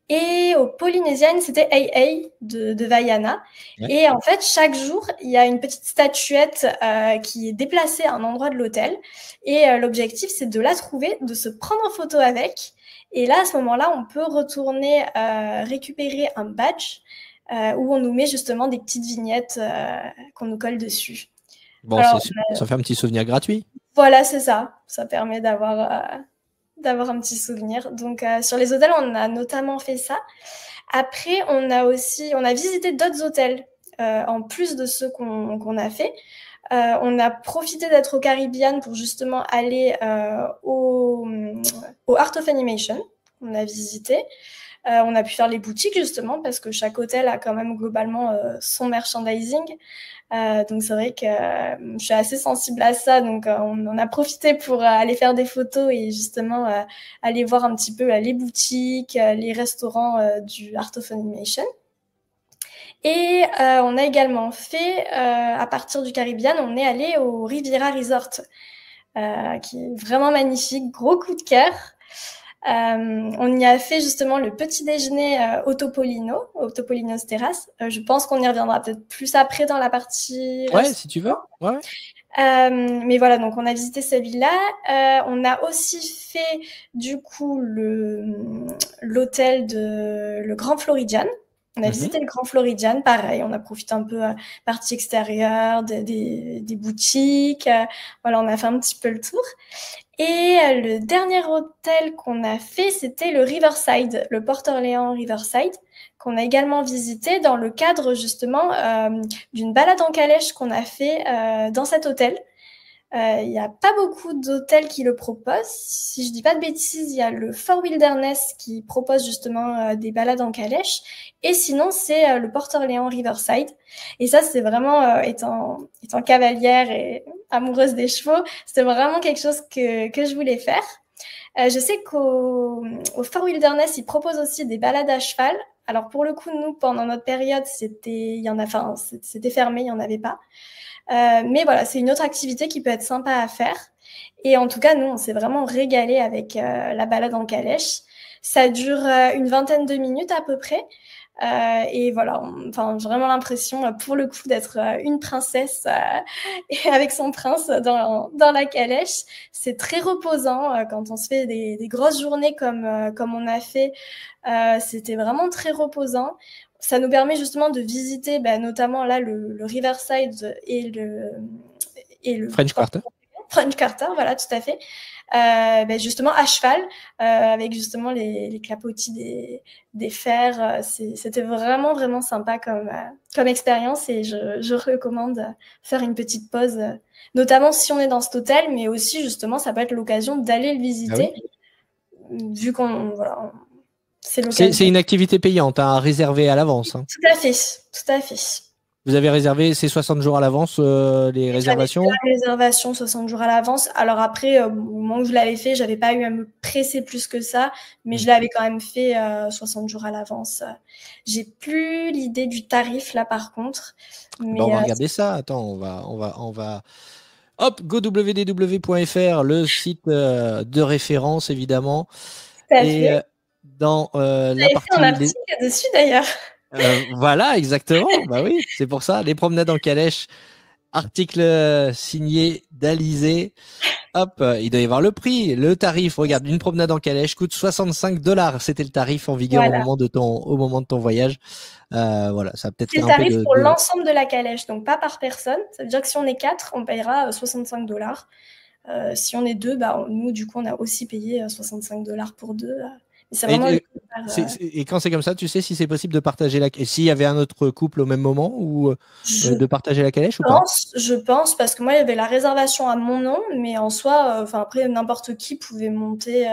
Et au Polynesian, c'était Ei de Vaiana. Ouais. Et en fait, chaque jour, il y a une petite statuette qui est déplacée à un endroit de l'hôtel. Et l'objectif, c'est de la trouver, de se prendre en photo avec. Et là, à ce moment-là, on peut retourner récupérer un badge où on nous met justement des petites vignettes qu'on nous colle dessus. Bon, alors, ça fait un petit souvenir gratuit. Voilà, c'est ça. Ça permet d'avoir un petit souvenir. Donc, sur les hôtels, on a notamment fait ça. Après, on a visité d'autres hôtels, en plus de ceux qu'on a fait. On a profité d'être au Caribbean pour justement aller au Art of Animation. On a visité. On a pu faire les boutiques, justement, parce que chaque hôtel a quand même globalement son merchandising. Donc c'est vrai que je suis assez sensible à ça, donc on en a profité pour aller faire des photos et justement aller voir un petit peu les boutiques, les restaurants du Art of Animation. Et on a également fait, à partir du Caribbean, on est allé au Riviera Resort, qui est vraiment magnifique, gros coup de cœur. On y a fait justement le petit déjeuner au Topolino's Terrace. Je pense qu'on y reviendra peut-être plus après dans la partie. Ouais, si tu veux. Ouais. Mais voilà, donc on a visité celui-là. On a aussi fait du coup l'hôtel le Grand Floridian. On a visité le Grand Floridian, pareil, on a profité un peu partie extérieure, des boutiques, voilà, on a fait un petit peu le tour. Et le dernier hôtel qu'on a fait, c'était le Riverside, le Port Orleans Riverside, qu'on a également visité dans le cadre justement d'une balade en calèche qu'on a fait dans cet hôtel. Il n'y a pas beaucoup d'hôtels qui le proposent. Si je dis pas de bêtises, il y a le Fort Wilderness qui propose justement des balades en calèche. Et sinon, c'est le Port Orleans Riverside. Et ça, c'est vraiment, étant cavalière et amoureuse des chevaux, c'était vraiment quelque chose que je voulais faire. Je sais qu'au Fort Wilderness, ils proposent aussi des balades à cheval. Alors pour le coup, nous, pendant notre période, c'était fermé, il n'y en avait pas. Mais voilà, c'est une autre activité qui peut être sympa à faire. Et en tout cas, nous, on s'est vraiment régalé avec la balade en calèche. Ça dure une vingtaine de minutes à peu près. Et voilà, j'ai vraiment l'impression, pour le coup, d'être une princesse et avec son prince dans la calèche. C'est très reposant quand on se fait des grosses journées comme on a fait. C'était vraiment très reposant. Ça nous permet justement de visiter notamment là le Riverside et le French Quarter. French Quarter, voilà, tout à fait. Justement à cheval, avec justement les clapotis des fers. C'était vraiment, vraiment sympa comme expérience et je recommande faire une petite pause, notamment si on est dans cet hôtel, mais aussi justement, ça peut être l'occasion d'aller le visiter, vu qu'on... Voilà, c'est une activité payante à réserver à l'avance. Hein. Tout à fait. Vous avez réservé ces 60 jours à l'avance, les réservations? La réservation 60 jours à l'avance. Alors après, au moment où je l'avais fait, j'avais pas eu à me presser plus que ça, mais je l'avais quand même fait 60 jours à l'avance. J'ai plus l'idée du tarif là par contre. Mais, on va regarder ça. Attends, on va. Hop, gowdw.fr, le site de référence évidemment. Tout à fait. Dans la partie. On a un article dessus d'ailleurs. Voilà, exactement. Bah oui, c'est pour ça. Les promenades en calèche Article signé d'Alizé. Hop, il doit y avoir le prix, le tarif. Regarde, une promenade en calèche coûte $65. C'était le tarif en vigueur Voilà. au moment de ton voyage. Voilà, ça a peut-être C'est fait le un peu tarif pour l'ensemble de la calèche, donc pas par personne. Ça veut dire que si on est 4, on payera $65. Si on est 2, bah, nous, du coup, on a aussi payé $65 pour 2. C'est vraiment Et quand c'est comme ça, tu sais si c'est possible de partager et s'il y avait un autre couple au même moment ou de partager la calèche ou pas? Je pense, parce que moi, il y avait la réservation à mon nom, mais en soi, après, n'importe qui pouvait monter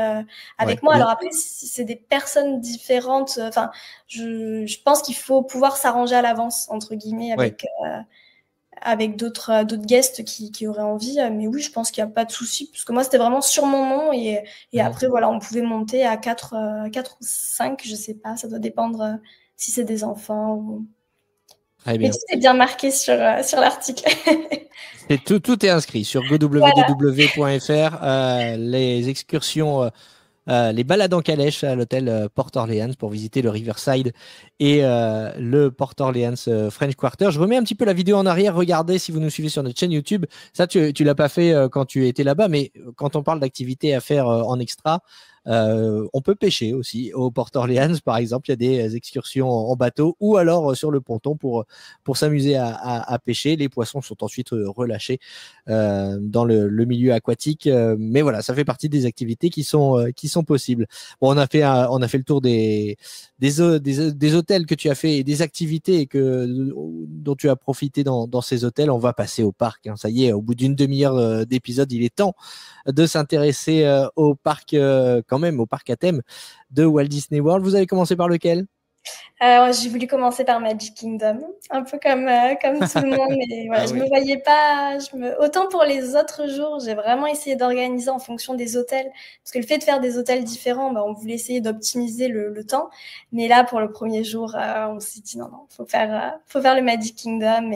avec moi. Alors après, si c'est des personnes différentes, je pense qu'il faut pouvoir s'arranger à l'avance, entre guillemets, avec d'autres guests qui auraient envie. Mais oui, je pense qu'il n'y a pas de souci, parce que moi, c'était vraiment sur mon nom. Et après, voilà, on pouvait monter à 4 ou 5, je sais pas. Ça doit dépendre si c'est des enfants ou... Très bien. Mais tout est bien marqué sur l'article. Tout est inscrit sur go-w-d-w.fr. Les excursions, les balades en calèche à l'hôtel Port Orleans pour visiter le Riverside et le Port Orleans French Quarter. Je remets un petit peu la vidéo en arrière. Regardez si vous nous suivez sur notre chaîne YouTube. Ça, tu l'as pas fait quand tu étais là-bas, mais quand on parle d'activités à faire en extra, on peut pêcher aussi au Port Orleans, par exemple. Il y a des excursions en bateau ou alors sur le ponton pour s'amuser à pêcher. Les poissons sont ensuite relâchés dans le milieu aquatique. Mais voilà, ça fait partie des activités qui sont possibles. Bon, on a fait le tour des hôtels que tu as fait et des activités dont tu as profité dans ces hôtels. On va passer au parc. Hein. Ça y est, au bout d'une demi-heure d'épisode, il est temps de s'intéresser au parc, quand même, au parc à thème de Walt Disney World. Vous avez commencé par lequel? J'ai voulu commencer par Magic Kingdom, un peu comme tout le monde, mais voilà, je me voyais pas. Autant pour les autres jours, j'ai vraiment essayé d'organiser en fonction des hôtels, parce que le fait de faire des hôtels différents, on voulait essayer d'optimiser le temps. Mais là, pour le premier jour, on s'est dit non, faut faire le Magic Kingdom,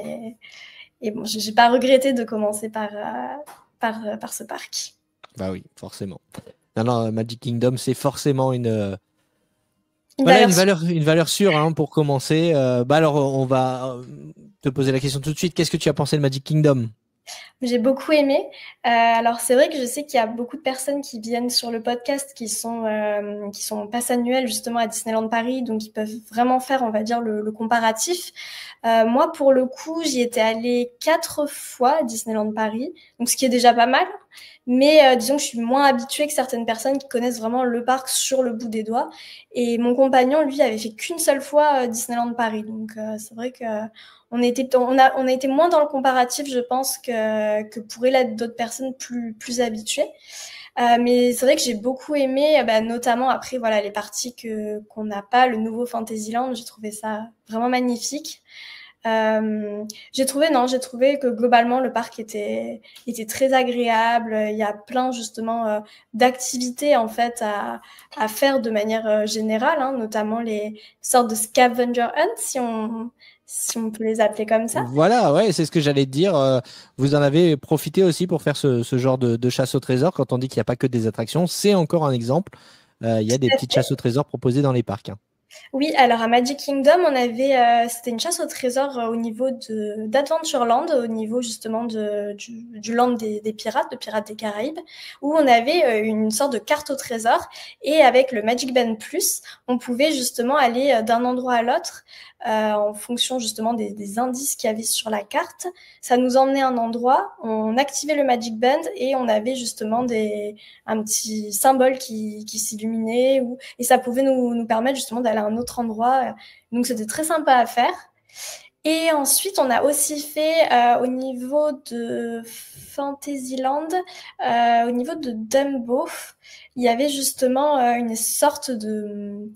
et bon, j'ai pas regretté de commencer par ce parc. Bah oui, forcément. Non, Magic Kingdom, c'est forcément une valeur sûre, hein, pour commencer. Alors, on va te poser la question tout de suite. Qu'est-ce que tu as pensé de Magic Kingdom? J'ai beaucoup aimé. Alors c'est vrai que je sais qu'il y a beaucoup de personnes qui viennent sur le podcast qui sont pass annuels justement à Disneyland Paris, donc ils peuvent vraiment faire, on va dire, le comparatif. Moi, pour le coup, j'y étais allée 4 fois à Disneyland Paris, donc ce qui est déjà pas mal. Mais disons que je suis moins habituée que certaines personnes qui connaissent vraiment le parc sur le bout des doigts. Et mon compagnon, lui, avait fait qu'une seule fois Disneyland Paris, donc c'est vrai que on a été moins dans le comparatif, je pense, que pourraient l'être d'autres personnes plus habituées. Mais c'est vrai que j'ai beaucoup aimé, notamment après, voilà, les parties qu'on n'a pas, le nouveau Fantasyland. J'ai trouvé ça vraiment magnifique. J'ai trouvé que globalement le parc était très agréable. Il y a plein justement d'activités en fait à faire de manière générale, hein, notamment les sortes de scavenger hunt, si on peut les appeler comme ça. Voilà, ouais, c'est ce que j'allais te dire. Vous en avez profité aussi pour faire ce genre de chasse au trésor. Quand on dit qu'il n'y a pas que des attractions, c'est encore un exemple. Il y a des petites chasses au trésor proposées dans les parcs. Hein. Oui, alors à Magic Kingdom, on avait, c'était une chasse au trésor au niveau d'Adventureland, au niveau justement du land des pirates, de Pirates des Caraïbes, où on avait une sorte de carte au trésor. Et avec le Magic Band Plus, on pouvait justement aller d'un endroit à l'autre en fonction justement des indices qu'il y avait sur la carte. Ça nous emmenait à un endroit, on activait le Magic Band et on avait justement un petit symbole qui s'illuminait, et ça pouvait nous permettre justement d'aller à un autre endroit. Donc c'était très sympa à faire. Et ensuite, on a aussi fait au niveau de Fantasyland, au niveau de Dumbo, il y avait justement une sorte de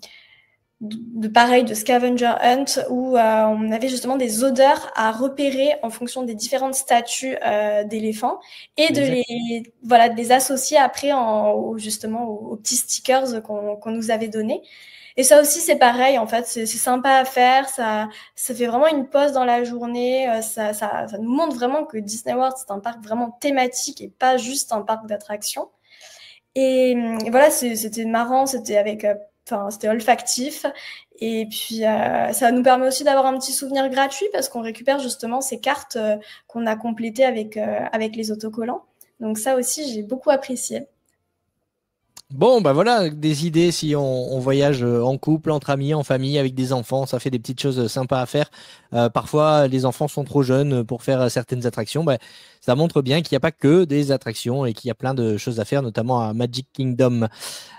pareil, de scavenger hunt, où on avait justement des odeurs à repérer en fonction des différentes statues d'éléphants, et de les associer après justement aux petits stickers qu'on nous avait donnés. Et ça aussi, c'est pareil, en fait, c'est sympa à faire, ça fait vraiment une pause dans la journée, ça nous montre vraiment que Disney World, c'est un parc vraiment thématique et pas juste un parc d'attractions. Et voilà, c'était marrant, c'était olfactif, Et puis, ça nous permet aussi d'avoir un petit souvenir gratuit parce qu'on récupère justement ces cartes qu'on a complétées avec les autocollants. Donc ça aussi, j'ai beaucoup apprécié. Bon, bah voilà, des idées si on voyage en couple, entre amis, en famille, avec des enfants, ça fait des petites choses sympas à faire. Parfois, les enfants sont trop jeunes pour faire certaines attractions. Bah, ça montre bien qu'il n'y a pas que des attractions et qu'il y a plein de choses à faire, notamment à Magic Kingdom.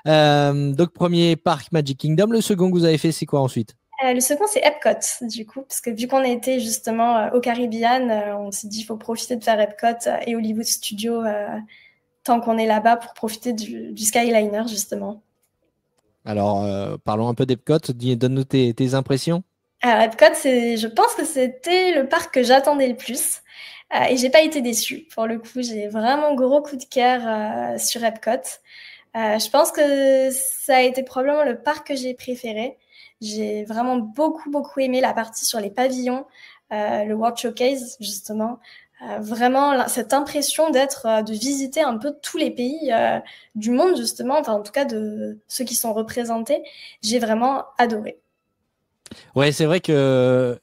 Donc, premier parc Magic Kingdom. Le second que vous avez fait, c'est quoi ensuite? Le second, c'est Epcot, du coup, parce que vu qu'on était justement au Caribbean, on s'est dit qu'il faut profiter de faire Epcot et Hollywood Studios tant qu'on est là-bas pour profiter du Skyliner, justement. Alors, parlons un peu d'Epcot. Donne-nous tes impressions. Alors, Epcot, je pense que c'était le parc que j'attendais le plus et j'ai pas été déçue. Pour le coup, j'ai vraiment gros coup de cœur sur Epcot. Je pense que ça a été probablement le parc que j'ai préféré. J'ai vraiment beaucoup, beaucoup aimé la partie sur les pavillons, le World Showcase, justement. Vraiment, cette impression de visiter un peu tous les pays du monde, justement, enfin, en tout cas, de ceux qui sont représentés. J'ai vraiment adoré. Ouais, c'est vrai que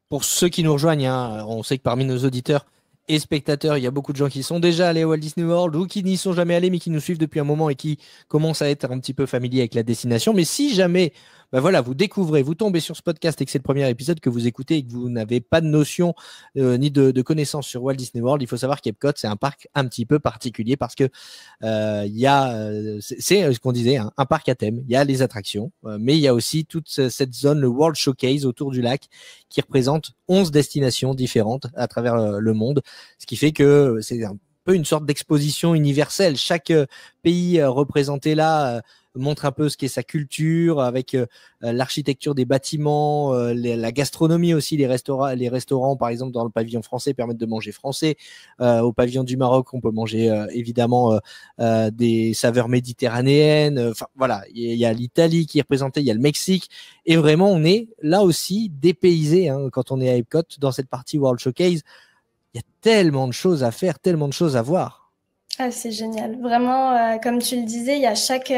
pour ceux qui nous rejoignent, hein, on sait que parmi nos auditeurs et spectateurs, il y a beaucoup de gens qui sont déjà allés à Walt Disney World ou qui n'y sont jamais allés mais qui nous suivent depuis un moment et qui commencent à être un petit peu familiers avec la destination. Mais si jamais voilà, vous découvrez, vous tombez sur ce podcast et que c'est le premier épisode que vous écoutez et que vous n'avez pas de notion ni de connaissances sur Walt Disney World, il faut savoir qu'Epcot, c'est un parc un petit peu particulier parce que c'est ce qu'on disait, hein, un parc à thème. Il y a les attractions, mais il y a aussi toute cette zone, le World Showcase autour du lac, qui représente 11 destinations différentes à travers le monde, ce qui fait que c'est un peu une sorte d'exposition universelle. Chaque pays représenté là montre un peu ce qu'est sa culture, avec l'architecture des bâtiments, la gastronomie aussi, les restaurants par exemple dans le pavillon français permettent de manger français, au pavillon du Maroc on peut manger évidemment des saveurs méditerranéennes, enfin voilà, il y a l'Italie qui est représentée, il y a le Mexique, et vraiment on est là aussi dépaysé hein, quand on est à Epcot dans cette partie World Showcase. Il y a tellement de choses à faire, tellement de choses à voir. Ah, c'est génial. Vraiment, comme tu le disais, il y a chaque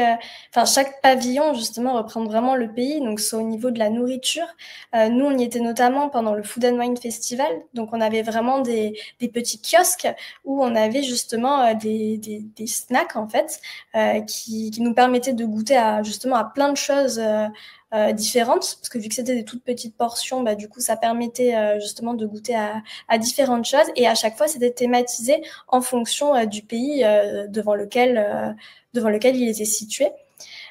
pavillon, justement, reprend vraiment le pays. Donc, c'est au niveau de la nourriture. Nous, on y était notamment pendant le Food and Wine Festival. Donc, on avait vraiment des petits kiosques où on avait justement des snacks, en fait, qui nous permettaient de goûter justement à plein de choses différentes, parce que vu que c'était des toutes petites portions, du coup ça permettait justement de goûter à différentes choses, et à chaque fois c'était thématisé en fonction du pays devant lequel il était situé.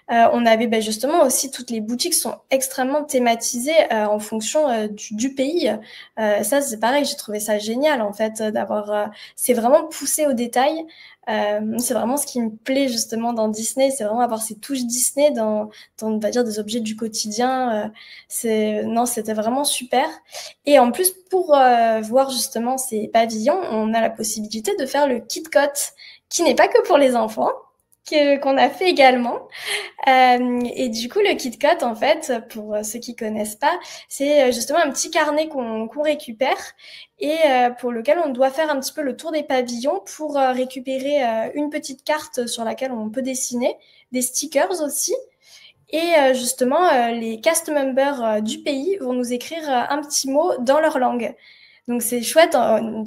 On avait justement aussi toutes les boutiques sont extrêmement thématisées en fonction du pays. Ça c'est pareil, j'ai trouvé ça génial en fait d'avoir. C'est vraiment poussé au détail. C'est vraiment ce qui me plaît justement dans Disney, c'est vraiment avoir ces touches Disney dans on va dire des objets du quotidien. C'était vraiment super. Et en plus pour voir justement ces pavillons, on a la possibilité de faire le KitKat, qui n'est pas que pour les enfants. Qu'on a fait également. Et du coup, le KitKat, en fait, pour ceux qui connaissent pas, c'est justement un petit carnet qu'on récupère et pour lequel on doit faire un petit peu le tour des pavillons pour récupérer une petite carte sur laquelle on peut dessiner, des stickers aussi. Et justement, les cast members du pays vont nous écrire un petit mot dans leur langue. Donc c'est chouette,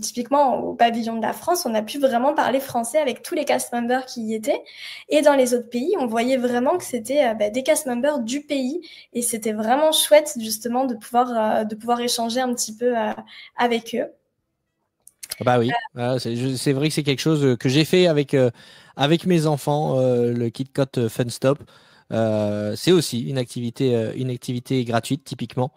typiquement au pavillon de la France, on a pu vraiment parler français avec tous les cast members qui y étaient. Et dans les autres pays, on voyait vraiment que c'était des cast members du pays. Et c'était vraiment chouette justement de pouvoir échanger un petit peu avec eux. Bah oui, c'est vrai que c'est quelque chose que j'ai fait avec mes enfants, le KitKat Fun Stop. C'est aussi une activité gratuite typiquement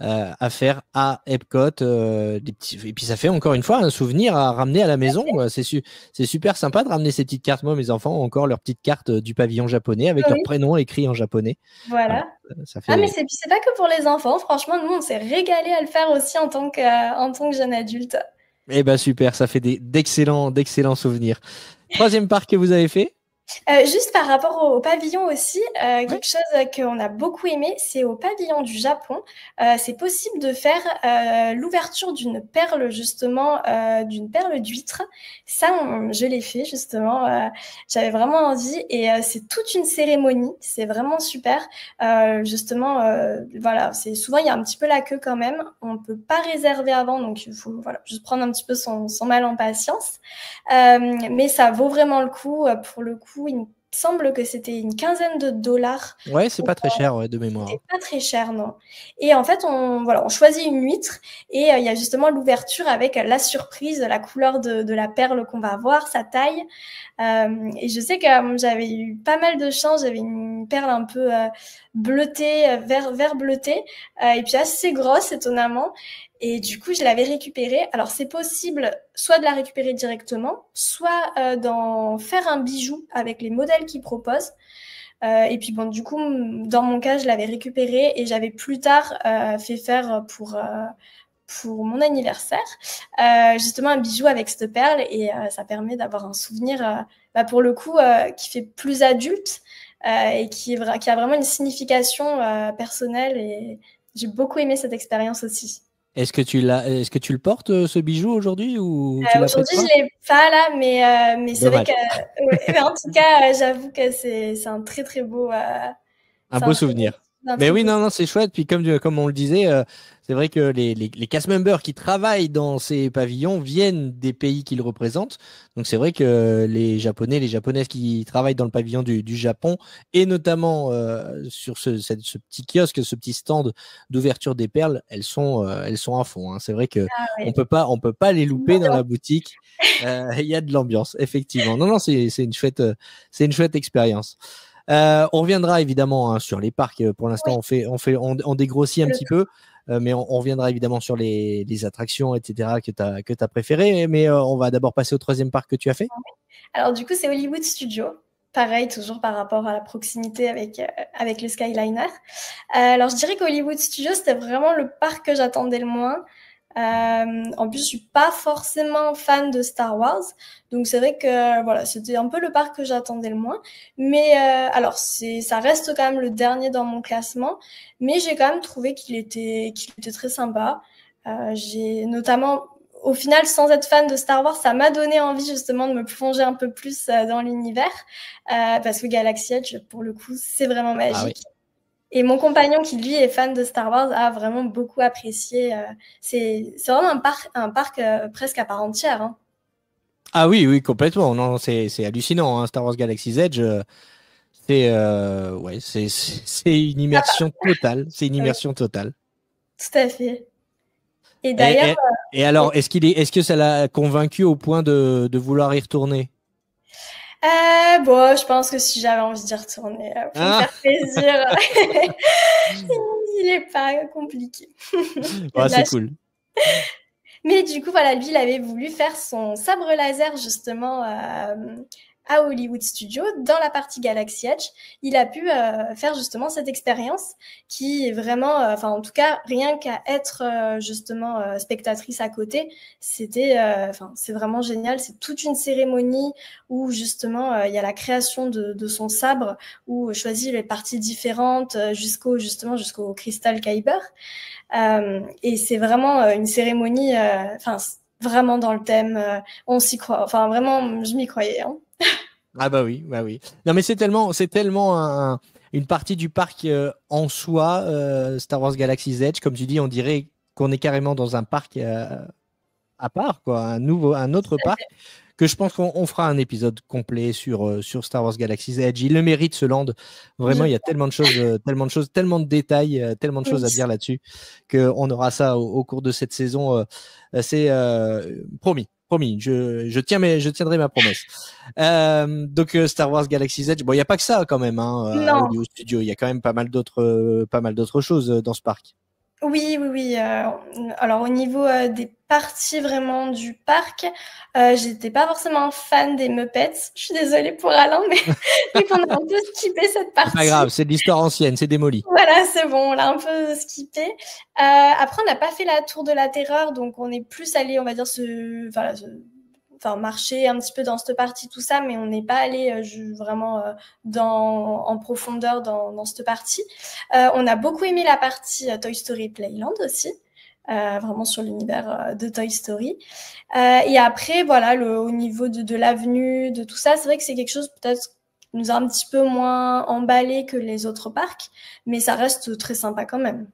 à faire à Epcot, et puis ça fait encore une fois un souvenir à ramener à la maison. C'est super sympa de ramener ces petites cartes. Moi mes enfants ont encore leur petite carte du pavillon japonais avec leur prénom écrit en japonais. Voilà. Ça fait... Ah mais c'est pas que pour les enfants, franchement nous on s'est régalé à le faire aussi en tant que jeune adulte. Eh ben super, ça fait d'excellents souvenirs. Troisième parc que vous avez fait? Juste par rapport au pavillon aussi, Ouais. quelque chose qu'on a beaucoup aimé, c'est au pavillon du Japon. C'est possible de faire l'ouverture d'une perle, justement, d'une perle d'huître. Ça, je l'ai fait, justement. J'avais vraiment envie et c'est toute une cérémonie. C'est vraiment super. Justement, voilà, c'est souvent, il y a un petit peu la queue quand même. On ne peut pas réserver avant, donc il faut voilà, juste prendre un petit peu son mal en patience. Mais ça vaut vraiment le coup. Pour le coup, il me semble que c'était une quinzaine de dollars. Ouais, c'est pas très cher, ouais, de mémoire. C'était pas très cher, non. Et en fait, on choisit une huître et il y a justement l'ouverture avec la surprise, la couleur de la perle qu'on va avoir, sa taille. Et je sais que j'avais eu pas mal de chance. J'avais une perle un peu bleutée, vert bleuté, et puis assez grosse, étonnamment. Et du coup, je l'avais récupérée. Alors, c'est possible soit de la récupérer directement, soit d'en faire un bijou avec les modèles qu'ils proposent. Et puis bon, du coup, dans mon cas, je l'avais récupérée et j'avais plus tard fait faire pour mon anniversaire, justement un bijou avec cette perle et ça permet d'avoir un souvenir, pour le coup, qui fait plus adulte et qui a vraiment une signification personnelle et j'ai beaucoup aimé cette expérience aussi. Est-ce que tu le portes, ce bijou aujourd'hui ou tu l'as Aujourd'hui, pas? je l'ai pas là, mais c'est vrai Dommage. que, ouais, mais en tout cas, j'avoue que c'est un très très beau, Un c'est beau souvenir. un Mais très oui, beau. non, c'est chouette. Puis comme on le disait, c'est vrai que les cast members qui travaillent dans ces pavillons viennent des pays qu'ils représentent. Donc c'est vrai que les Japonais, les Japonaises qui travaillent dans le pavillon du Japon, et notamment sur ce petit kiosque, ce petit stand d'ouverture des perles, elles sont à fond, hein. C'est vrai que Ah ouais. on peut pas les louper dans la L'ambiance. boutique. Il y a de l'ambiance, effectivement. Non, non, c'est une chouette expérience. On reviendra évidemment, hein, sur les parcs. Pour l'instant, Oui, on dégrossit un le petit peu, mais on reviendra évidemment sur les attractions, etc., que tu as préférées. Mais on va d'abord passer au troisième parc que tu as fait. Alors du coup, c'est Hollywood Studios. Pareil, toujours par rapport à la proximité avec le Skyliner. Alors je dirais qu'Hollywood Studios, c'était vraiment le parc que j'attendais le moins. En plus, je suis pas forcément fan de Star Wars, donc c'est vrai que voilà, c'était un peu le parc que j'attendais le moins. Mais alors, ça reste quand même le dernier dans mon classement, mais j'ai quand même trouvé qu'il était très sympa. J'ai notamment, au final, sans être fan de Star Wars, ça m'a donné envie justement de me plonger un peu plus dans l'univers, parce que Galaxy Edge, pour le coup, c'est vraiment Ah oui. magique. Et mon compagnon, qui lui est fan de Star Wars, a vraiment beaucoup apprécié. C'est vraiment un parc presque à part entière, hein. Ah oui, oui, complètement. Non, c'est hallucinant, hein. Star Wars Galaxy's Edge, ouais, c'est une immersion totale. C'est une Oui, immersion totale. tout à fait. Et d'ailleurs, Et, et, et oui. alors, est-ce que ça l'a convaincu au point de vouloir y retourner? Bon, je pense que si j'avais envie d'y retourner pour me Ah, faire plaisir, il est pas compliqué. Il y a ouais, de la c'est chance. cool. Mais du coup, voilà, lui, il avait voulu faire son sabre laser justement à Hollywood Studios, dans la partie Galaxy Edge. Il a pu faire justement cette expérience qui est vraiment, enfin en tout cas, rien qu'à être justement spectatrice à côté, enfin c'est vraiment génial. C'est toute une cérémonie où justement il y a la création de son sabre, où choisit les parties différentes jusqu'au Crystal Kyber. Et c'est vraiment une cérémonie, enfin vraiment dans le thème. On s'y croit. Enfin vraiment, je m'y croyais, hein. Ah bah oui, bah oui. Non mais c'est tellement une partie du parc en soi, Star Wars Galaxy's Edge, comme tu dis, on dirait qu'on est carrément dans un parc à part, quoi, un autre parc, que je pense qu'on fera un épisode complet sur Star Wars Galaxy's Edge. Il le mérite, ce land. Vraiment, Je... il y a tellement de choses, tellement de détails, tellement de choses Oui. à dire là-dessus, qu'on aura ça au cours de cette saison. C'est promis. Promis, je tiendrai ma promesse. Donc Star Wars Galaxy's Edge, bon, il n'y a pas que ça quand même, hein, à Non. Hollywood Studio. Il y a quand même pas mal d'autres choses dans ce parc. Oui, oui, oui. Alors au niveau des parties vraiment du parc, j'étais pas forcément fan des Muppets. Je suis désolée pour Alain, mais vu qu'on a un peu skippé cette C'est pas partie, grave, c'est de l'histoire ancienne, c'est démoli. voilà, c'est bon, on l'a un peu skippé. Après, on n'a pas fait la tour de la terreur, donc on est plus allé, on va dire, marché un petit peu dans cette partie, tout ça, mais on n'est pas allé vraiment en profondeur dans cette partie. On a beaucoup aimé la partie Toy Story Playland aussi. Vraiment sur l'univers de Toy Story. Et après, voilà, au niveau de l'avenue, de tout ça, c'est vrai que c'est quelque chose peut-être qui nous a un petit peu moins emballé que les autres parcs, mais ça reste très sympa quand même.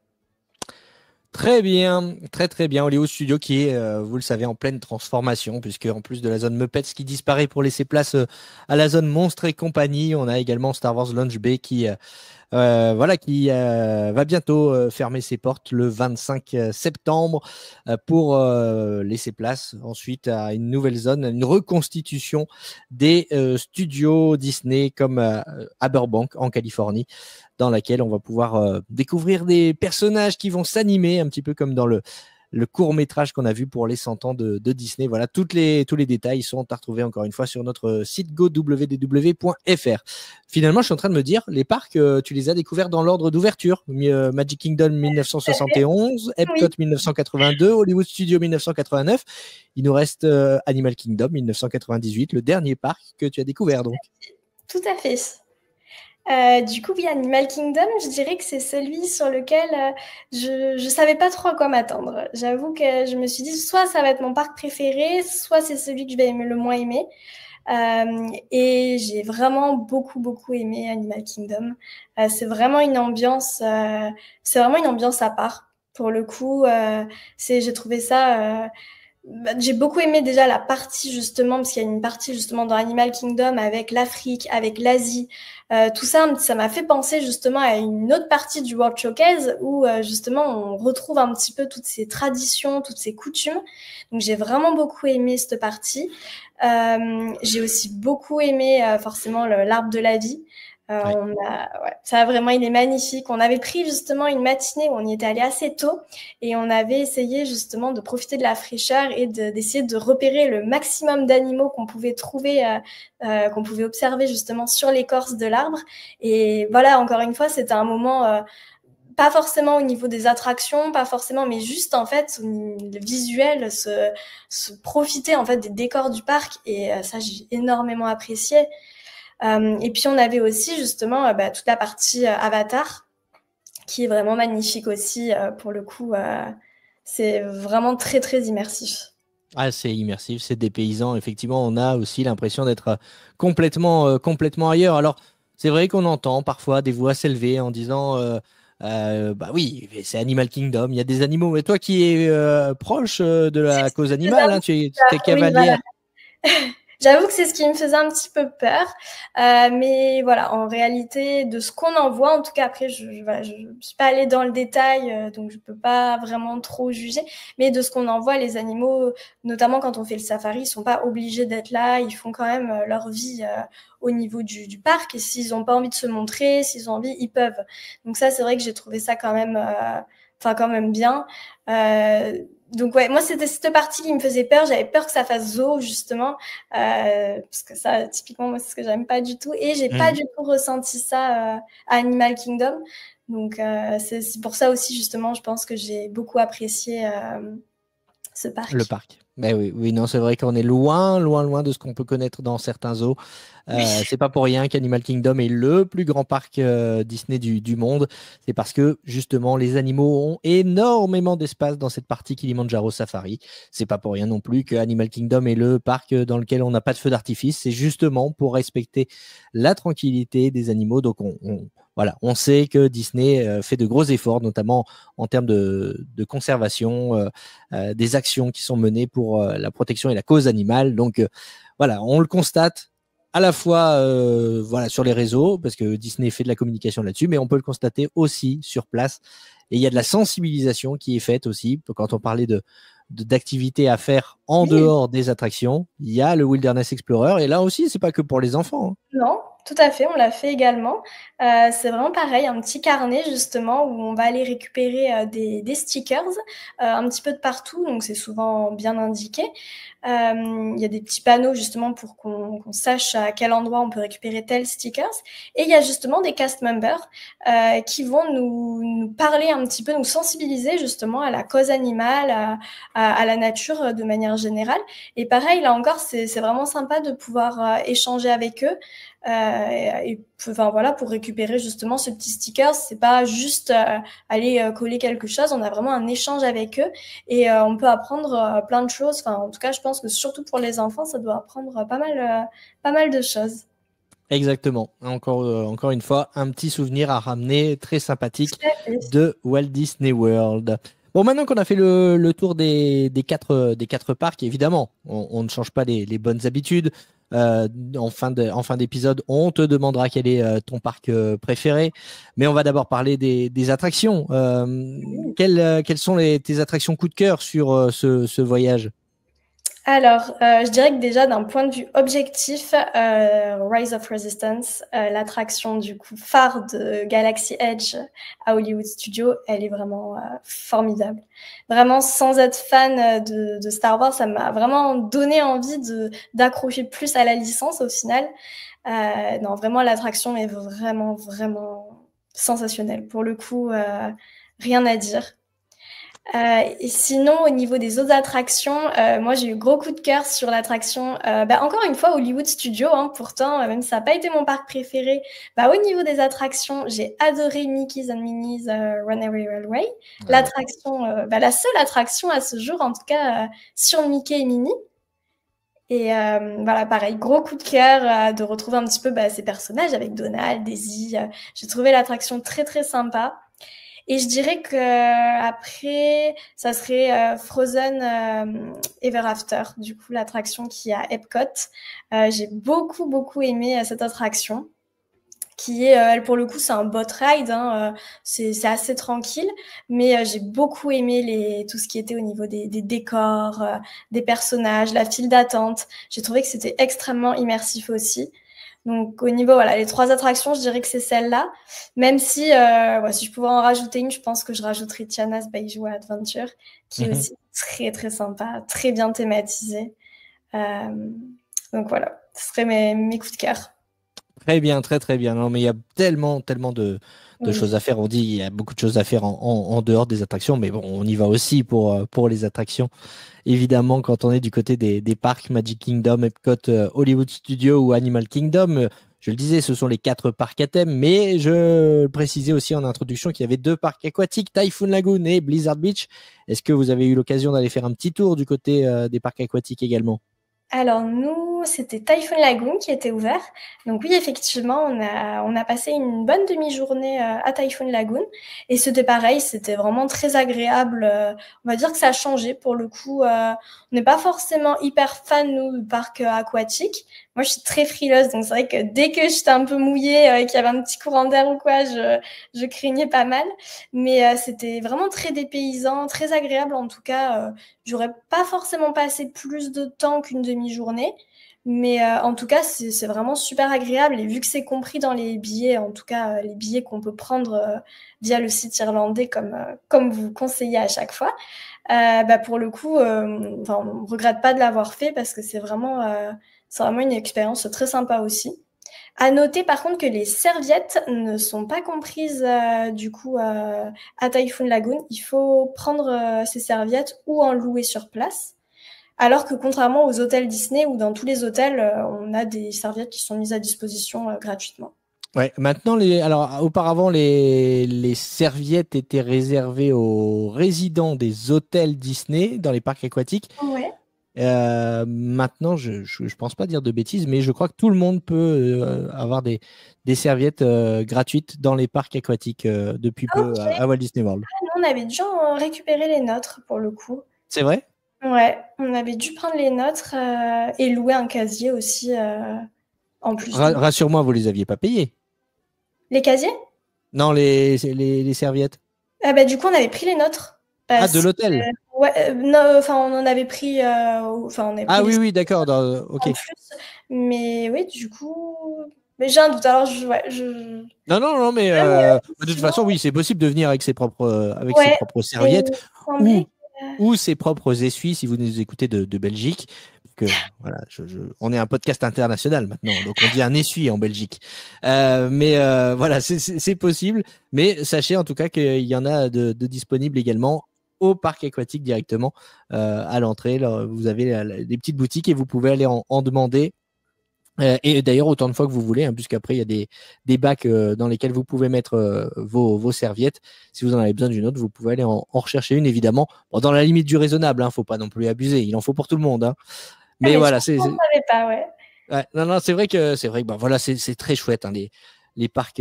Très bien, très très bien. Hollywood Studios qui est, vous le savez, en pleine transformation, puisque en plus de la zone Muppets qui disparaît pour laisser place à la zone Monstres et compagnie, on a également Star Wars Launch Bay qui va bientôt fermer ses portes le 25 septembre pour laisser place ensuite à une nouvelle zone, une reconstitution des studios Disney comme à Burbank en Californie, dans laquelle on va pouvoir découvrir des personnages qui vont s'animer un petit peu comme dans le court-métrage qu'on a vu pour les 100 ans de Disney. Voilà, tous les détails sont à retrouver encore une fois sur notre site go.wdw.fr. Finalement, je suis en train de me dire, les parcs, tu les as découverts dans l'ordre d'ouverture. Magic Kingdom 1971, Epcot 1982, Hollywood Studios 1989. Il nous reste Animal Kingdom 1998, le dernier parc que tu as découvert donc. Tout à fait. Du coup, oui, Animal Kingdom, je dirais que c'est celui sur lequel je savais pas trop à quoi m'attendre. J'avoue que je me suis dit, soit ça va être mon parc préféré, soit c'est celui que je vais le moins aimer. Et j'ai vraiment beaucoup aimé Animal Kingdom. C'est vraiment une ambiance à part. Pour le coup, j'ai trouvé ça. J'ai beaucoup aimé déjà la partie justement, parce qu'il y a une partie justement dans Animal Kingdom avec l'Afrique, avec l'Asie. Tout ça, ça m'a fait penser justement à une autre partie du World Showcase où justement on retrouve un petit peu toutes ces traditions, toutes ces coutumes. Donc j'ai vraiment beaucoup aimé cette partie. J'ai aussi beaucoup aimé forcément l'arbre de la vie. Ça vraiment, il est magnifique. On avait pris justement une matinée où on y était allé assez tôt et on avait essayé justement de profiter de la fraîcheur et d'essayer de repérer le maximum d'animaux qu'on pouvait trouver, qu'on pouvait observer justement sur l'écorce de l'arbre. Et voilà, encore une fois, c'était un moment pas forcément au niveau des attractions, pas forcément, mais juste en fait le visuel, se profiter en fait des décors du parc et ça j'ai énormément apprécié. Et puis on avait aussi justement toute la partie Avatar qui est vraiment magnifique aussi pour le coup. C'est vraiment très très immersif. Ah, c'est immersif, c'est dépaysant. Effectivement, on a aussi l'impression d'être complètement ailleurs. Alors, c'est vrai qu'on entend parfois des voix s'élever en disant bah oui, c'est Animal Kingdom, il y a des animaux. Mais toi qui es proche de la cause animale, hein, tu es cavalière. Oui, voilà. J'avoue que c'est ce qui me faisait un petit peu peur, mais voilà, en réalité, de ce qu'on en voit, en tout cas après, je suis pas allée dans le détail, donc je peux pas vraiment trop juger, mais de ce qu'on en voit, les animaux, notamment quand on fait le safari, ils sont pas obligés d'être là, ils font quand même leur vie au niveau du parc, et s'ils ont pas envie de se montrer, s'ils ont envie, ils peuvent. Donc ça, c'est vrai que j'ai trouvé ça quand même bien. Donc ouais, moi c'était cette partie qui me faisait peur. J'avais peur que ça fasse zoo justement, parce que ça typiquement moi c'est ce que j'aime pas du tout. Et j'ai pas du tout ressenti ça à Animal Kingdom. Donc c'est pour ça aussi justement, je pense que j'ai beaucoup apprécié ce parc. Le parc. Mais oui, non, c'est vrai qu'on est loin de ce qu'on peut connaître dans certains zoos. C'est pas pour rien qu'Animal Kingdom est le plus grand parc Disney du monde. C'est parce que justement les animaux ont énormément d'espace dans cette partie Kilimanjaro Safari. C'est pas pour rien non plus que Animal Kingdom est le parc dans lequel on n'a pas de feu d'artifice. C'est justement pour respecter la tranquillité des animaux. Donc on sait que Disney fait de gros efforts, notamment en termes de conservation, des actions qui sont menées pour la protection et la cause animale. Donc voilà, on le constate à la fois sur les réseaux, parce que Disney fait de la communication là-dessus, mais on peut le constater aussi sur place. Et il y a de la sensibilisation qui est faite aussi. Quand on parlait d'activités à faire en dehors des attractions, il y a le Wilderness Explorer. Et là aussi, c'est pas que pour les enfants. Non, tout à fait, on l'a fait également. C'est vraiment pareil, un petit carnet justement où on va aller récupérer des stickers un petit peu de partout, donc c'est souvent bien indiqué. Il y a des petits panneaux justement pour qu'on sache à quel endroit on peut récupérer tel stickers. Et il y a justement des cast members qui vont nous parler un petit peu, nous sensibiliser justement à la cause animale, à la nature de manière générale. Et pareil, là encore, c'est vraiment sympa de pouvoir échanger avec eux. Enfin voilà, pour récupérer justement ce petit sticker, c'est pas juste aller coller quelque chose, on a vraiment un échange avec eux et on peut apprendre plein de choses. Enfin, en tout cas, je pense que surtout pour les enfants, ça doit apprendre pas mal de choses. Exactement. Encore une fois, un petit souvenir à ramener très sympathique de Walt Disney World. Bon, maintenant qu'on a fait le tour des quatre parcs, évidemment, on ne change pas les bonnes habitudes. En fin d'épisode, on te demandera quel est ton parc préféré. Mais on va d'abord parler des attractions. Quelles sont tes attractions coup de cœur sur ce voyage? Alors, je dirais que déjà d'un point de vue objectif, Rise of Resistance, l'attraction du coup phare de Galaxy Edge à Hollywood Studios, elle est vraiment formidable. Vraiment, sans être fan de Star Wars, ça m'a vraiment donné envie d'accrocher plus à la licence au final. Non, vraiment, l'attraction est vraiment sensationnelle. Pour le coup, rien à dire. Et sinon, au niveau des autres attractions, moi j'ai eu gros coup de cœur sur l'attraction, encore une fois Hollywood Studios, hein, pourtant, même si ça n'a pas été mon parc préféré, au niveau des attractions, j'ai adoré Mickey's and Minnie's Runaway Railway. Ouais. L'attraction, la seule attraction à ce jour, en tout cas, sur Mickey et Minnie. Et voilà, pareil, gros coup de cœur de retrouver un petit peu ces personnages avec Donald, Daisy. J'ai trouvé l'attraction très très sympa. Et je dirais que après, ça serait Frozen Ever After, du coup l'attraction qui est à Epcot. J'ai beaucoup aimé cette attraction, qui est, elle pour le coup, c'est un boat ride, hein, c'est assez tranquille, mais j'ai beaucoup aimé tout ce qui était au niveau des décors, des personnages, la file d'attente. J'ai trouvé que c'était extrêmement immersif aussi. Donc au niveau, voilà, les 3 attractions, je dirais que c'est celle-là. Même si, si je pouvais en rajouter une, je pense que je rajouterais Tiana's Bayou Adventure, qui est aussi très très sympa, très bien thématisée. Donc voilà, ce seraient mes coups de cœur. Très bien, très bien. Non, mais il y a tellement de choses à faire. On dit il y a beaucoup de choses à faire en dehors des attractions, mais bon, on y va aussi pour les attractions. Évidemment, quand on est du côté des parcs Magic Kingdom, Epcot, Hollywood Studios ou Animal Kingdom, je le disais, ce sont les 4 parcs à thème, mais je précisais aussi en introduction qu'il y avait 2 parcs aquatiques, Typhoon Lagoon et Blizzard Beach. Est-ce que vous avez eu l'occasion d'aller faire un petit tour du côté des parcs aquatiques également? Alors nous, c'était Typhoon Lagoon qui était ouvert. Donc oui, effectivement, on a passé une bonne demi-journée à Typhoon Lagoon. Et c'était pareil, c'était vraiment très agréable. On va dire que ça a changé pour le coup. On n'est pas forcément hyper fan, nous, du parc aquatique. Moi, je suis très frileuse, donc c'est vrai que dès que j'étais un peu mouillée, qu'il y avait un petit courant d'air ou quoi, je craignais pas mal. Mais c'était vraiment très dépaysant, très agréable en tout cas. J'aurais pas forcément passé plus de temps qu'une demi-journée, mais en tout cas, c'est vraiment super agréable. Et vu que c'est compris dans les billets, en tout cas les billets qu'on peut prendre via le site irlandais, comme vous conseillez à chaque fois, pour le coup, on ne regrette pas de l'avoir fait parce que c'est vraiment une expérience très sympa aussi. À noter par contre que les serviettes ne sont pas comprises du coup à Typhoon Lagoon. Il faut prendre ces serviettes ou en louer sur place. Alors que contrairement aux hôtels Disney où dans tous les hôtels, on a des serviettes qui sont mises à disposition gratuitement. Ouais, maintenant, auparavant, les serviettes étaient réservées aux résidents des hôtels Disney dans les parcs aquatiques. Ouais. Maintenant, je pense pas dire de bêtises, mais je crois que tout le monde peut avoir des serviettes gratuites dans les parcs aquatiques depuis peu à Walt Disney World. Nous, on avait dû en récupérer les nôtres pour le coup. C'est vrai? Ouais, on avait dû prendre les nôtres et louer un casier aussi en plus. Rassure-moi, vous les aviez pas payés? Les casiers? Non, les serviettes. Du coup, on avait pris les nôtres. De l'hôtel? Ouais, non, on en avait pris. On avait pris oui, d'accord. Ok. en plus, mais oui, du coup, Mais j'ai un doute. Alors, Non, mais Ah, mais, de toute sinon, façon, oui, c'est possible de venir avec ses ouais. propres Et il serviettes me ou, semblait ou ses propres essuies si vous nous écoutez de Belgique. Que, voilà, on est un podcast international maintenant, donc on dit un essuie en Belgique. Mais voilà, c'est possible. Mais sachez en tout cas qu'il y en a de disponibles également au parc aquatique directement à l'entrée. Là, vous avez des petites boutiques et vous pouvez aller en demander. Et d'ailleurs, autant de fois que vous voulez, hein, puisqu'après, il y a des bacs dans lesquels vous pouvez mettre vos serviettes. Si vous en avez besoin d'une autre, vous pouvez aller en rechercher une, évidemment. Bon, dans la limite du raisonnable, hein, faut pas non plus abuser. Il en faut pour tout le monde. Hein. Ah, Mais mais ça, voilà, je ne savais pas, ouais. ouais, non, c'est vrai que bah, voilà, c'est très chouette, hein, les parcs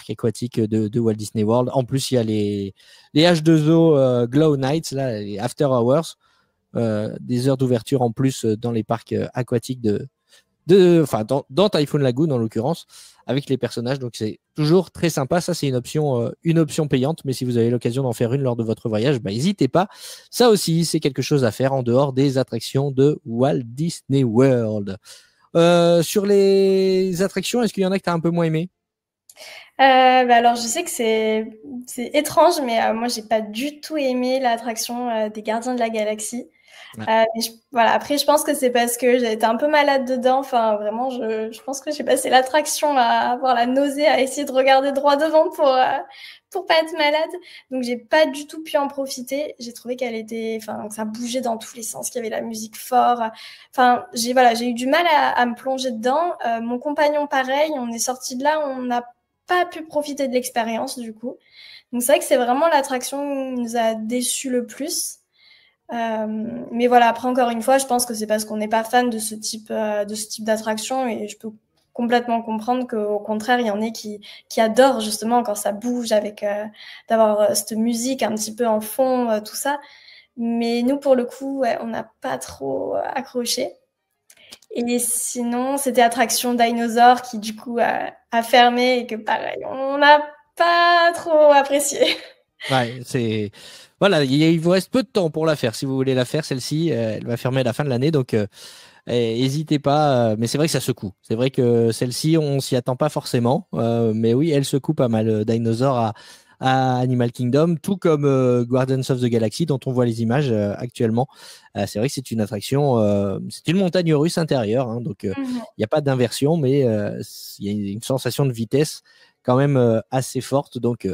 aquatiques de Walt Disney World. En plus, il y a les H2O Glow Nights, là, les After Hours, des heures d'ouverture en plus dans les parcs aquatiques enfin dans Typhoon Lagoon en l'occurrence, avec les personnages. Donc c'est toujours très sympa. Ça, c'est une option payante, mais si vous avez l'occasion d'en faire une lors de votre voyage, bah, n'hésitez pas. Ça aussi, c'est quelque chose à faire en dehors des attractions de Walt Disney World. Sur les attractions, est-ce qu'il y en a que tu as un peu moins aimé? Bah alors, je sais que c'est étrange, mais moi, j'ai pas du tout aimé l'attraction des Gardiens de la Galaxie. Ouais. Mais voilà. Après, je pense que c'est parce que j'ai été un peu malade dedans. Enfin, vraiment, je pense que j'ai passé l'attraction à avoir la nausée, à essayer de regarder droit devant pour pas être malade. Donc, j'ai pas du tout pu en profiter. J'ai trouvé que ça bougeait dans tous les sens, qu'il y avait la musique fort. Enfin, j'ai eu du mal à me plonger dedans. Mon compagnon, pareil, on est sorti de là, on n'a pas pu profiter de l'expérience, du coup. Donc, c'est vrai que c'est vraiment l'attraction qui nous a déçus le plus. Mais voilà, après encore une fois, je pense que c'est parce qu'on n'est pas fan de ce type d'attraction, et je peux complètement comprendre qu'au contraire, il y en a qui adorent justement quand ça bouge, avec d'avoir cette musique un petit peu en fond, tout ça. Mais nous, pour le coup, ouais, on n'a pas trop accroché. Et sinon, c'était attraction dinosaure qui du coup a fermé, et que pareil, on n'a pas trop apprécié. Ouais, voilà, il vous reste peu de temps pour la faire. Si vous voulez la faire, celle-ci, elle va fermer à la fin de l'année, donc n'hésitez pas. Mais c'est vrai que ça secoue. C'est vrai que celle-ci, on s'y attend pas forcément, mais oui, elle secoue pas mal. Dinosaur à Animal Kingdom, tout comme Guardians of the Galaxy, dont on voit les images actuellement. C'est vrai que c'est une attraction, c'est une montagne russe intérieure, hein, donc il n'y a pas d'inversion, mais il y a une sensation de vitesse quand même assez forte. Donc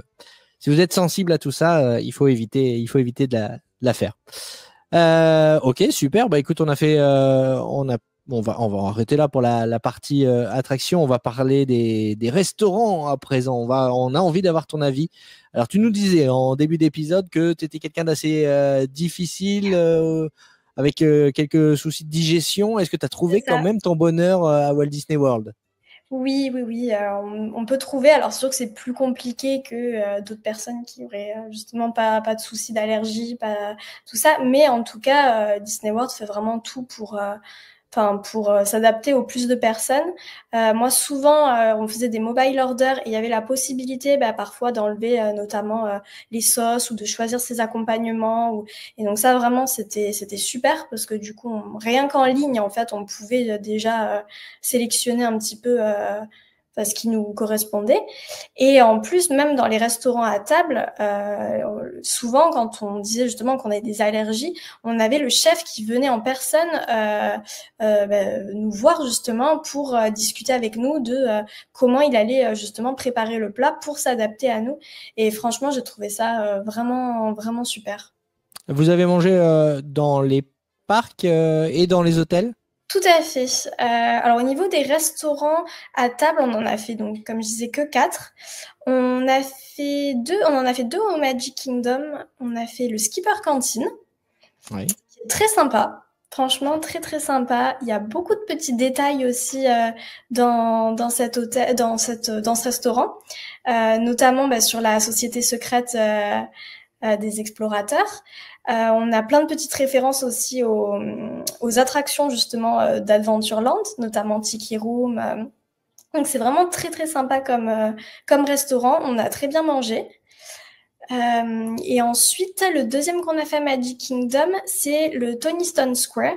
si vous êtes sensible à tout ça, il faut éviter de la faire. Ok, super. Bah écoute, on va arrêter là pour la partie attraction. On va parler des restaurants à présent. On a envie d'avoir ton avis. Alors, tu nous disais en début d'épisode que tu étais quelqu'un d'assez difficile, avec quelques soucis de digestion. Est-ce que tu as trouvé C'est quand ça. même ton bonheur à Walt Disney World? Oui, oui, oui, on peut trouver. Alors, c'est sûr que c'est plus compliqué que d'autres personnes qui auraient justement pas de soucis d'allergie, pas tout ça. Mais en tout cas, Disney World fait vraiment tout pour s'adapter au plus de personnes. Moi, souvent, on faisait des mobile orders, et il y avait la possibilité parfois d'enlever notamment les sauces, ou de choisir ses accompagnements. Et donc ça, vraiment, c'était super, parce que du coup, rien qu'en ligne, en fait, on pouvait déjà sélectionner un petit peu ce qui nous correspondait. Et en plus, même dans les restaurants à table, souvent, quand on disait justement qu'on avait des allergies, on avait le chef qui venait en personne nous voir justement pour discuter avec nous de comment il allait justement préparer le plat pour s'adapter à nous. Et franchement, j'ai trouvé ça vraiment, vraiment super. Vous avez mangé dans les parcs et dans les hôtels? Tout à fait. Alors au niveau des restaurants à table, on en a fait, donc comme je disais, que 4. On en a fait 2 au Magic Kingdom. On a fait le Skipper Canteen, Oui. qui est très sympa. Franchement, très très sympa. Il y a beaucoup de petits détails aussi dans cet hôtel, dans ce restaurant, notamment sur la société secrète des explorateurs. On a plein de petites références aussi aux attractions justement d'Adventureland, notamment Tiki Room. Donc c'est vraiment très très sympa comme restaurant. On a très bien mangé. Et ensuite, le deuxième qu'on a fait à Magic Kingdom, c'est le Tony Stone Square.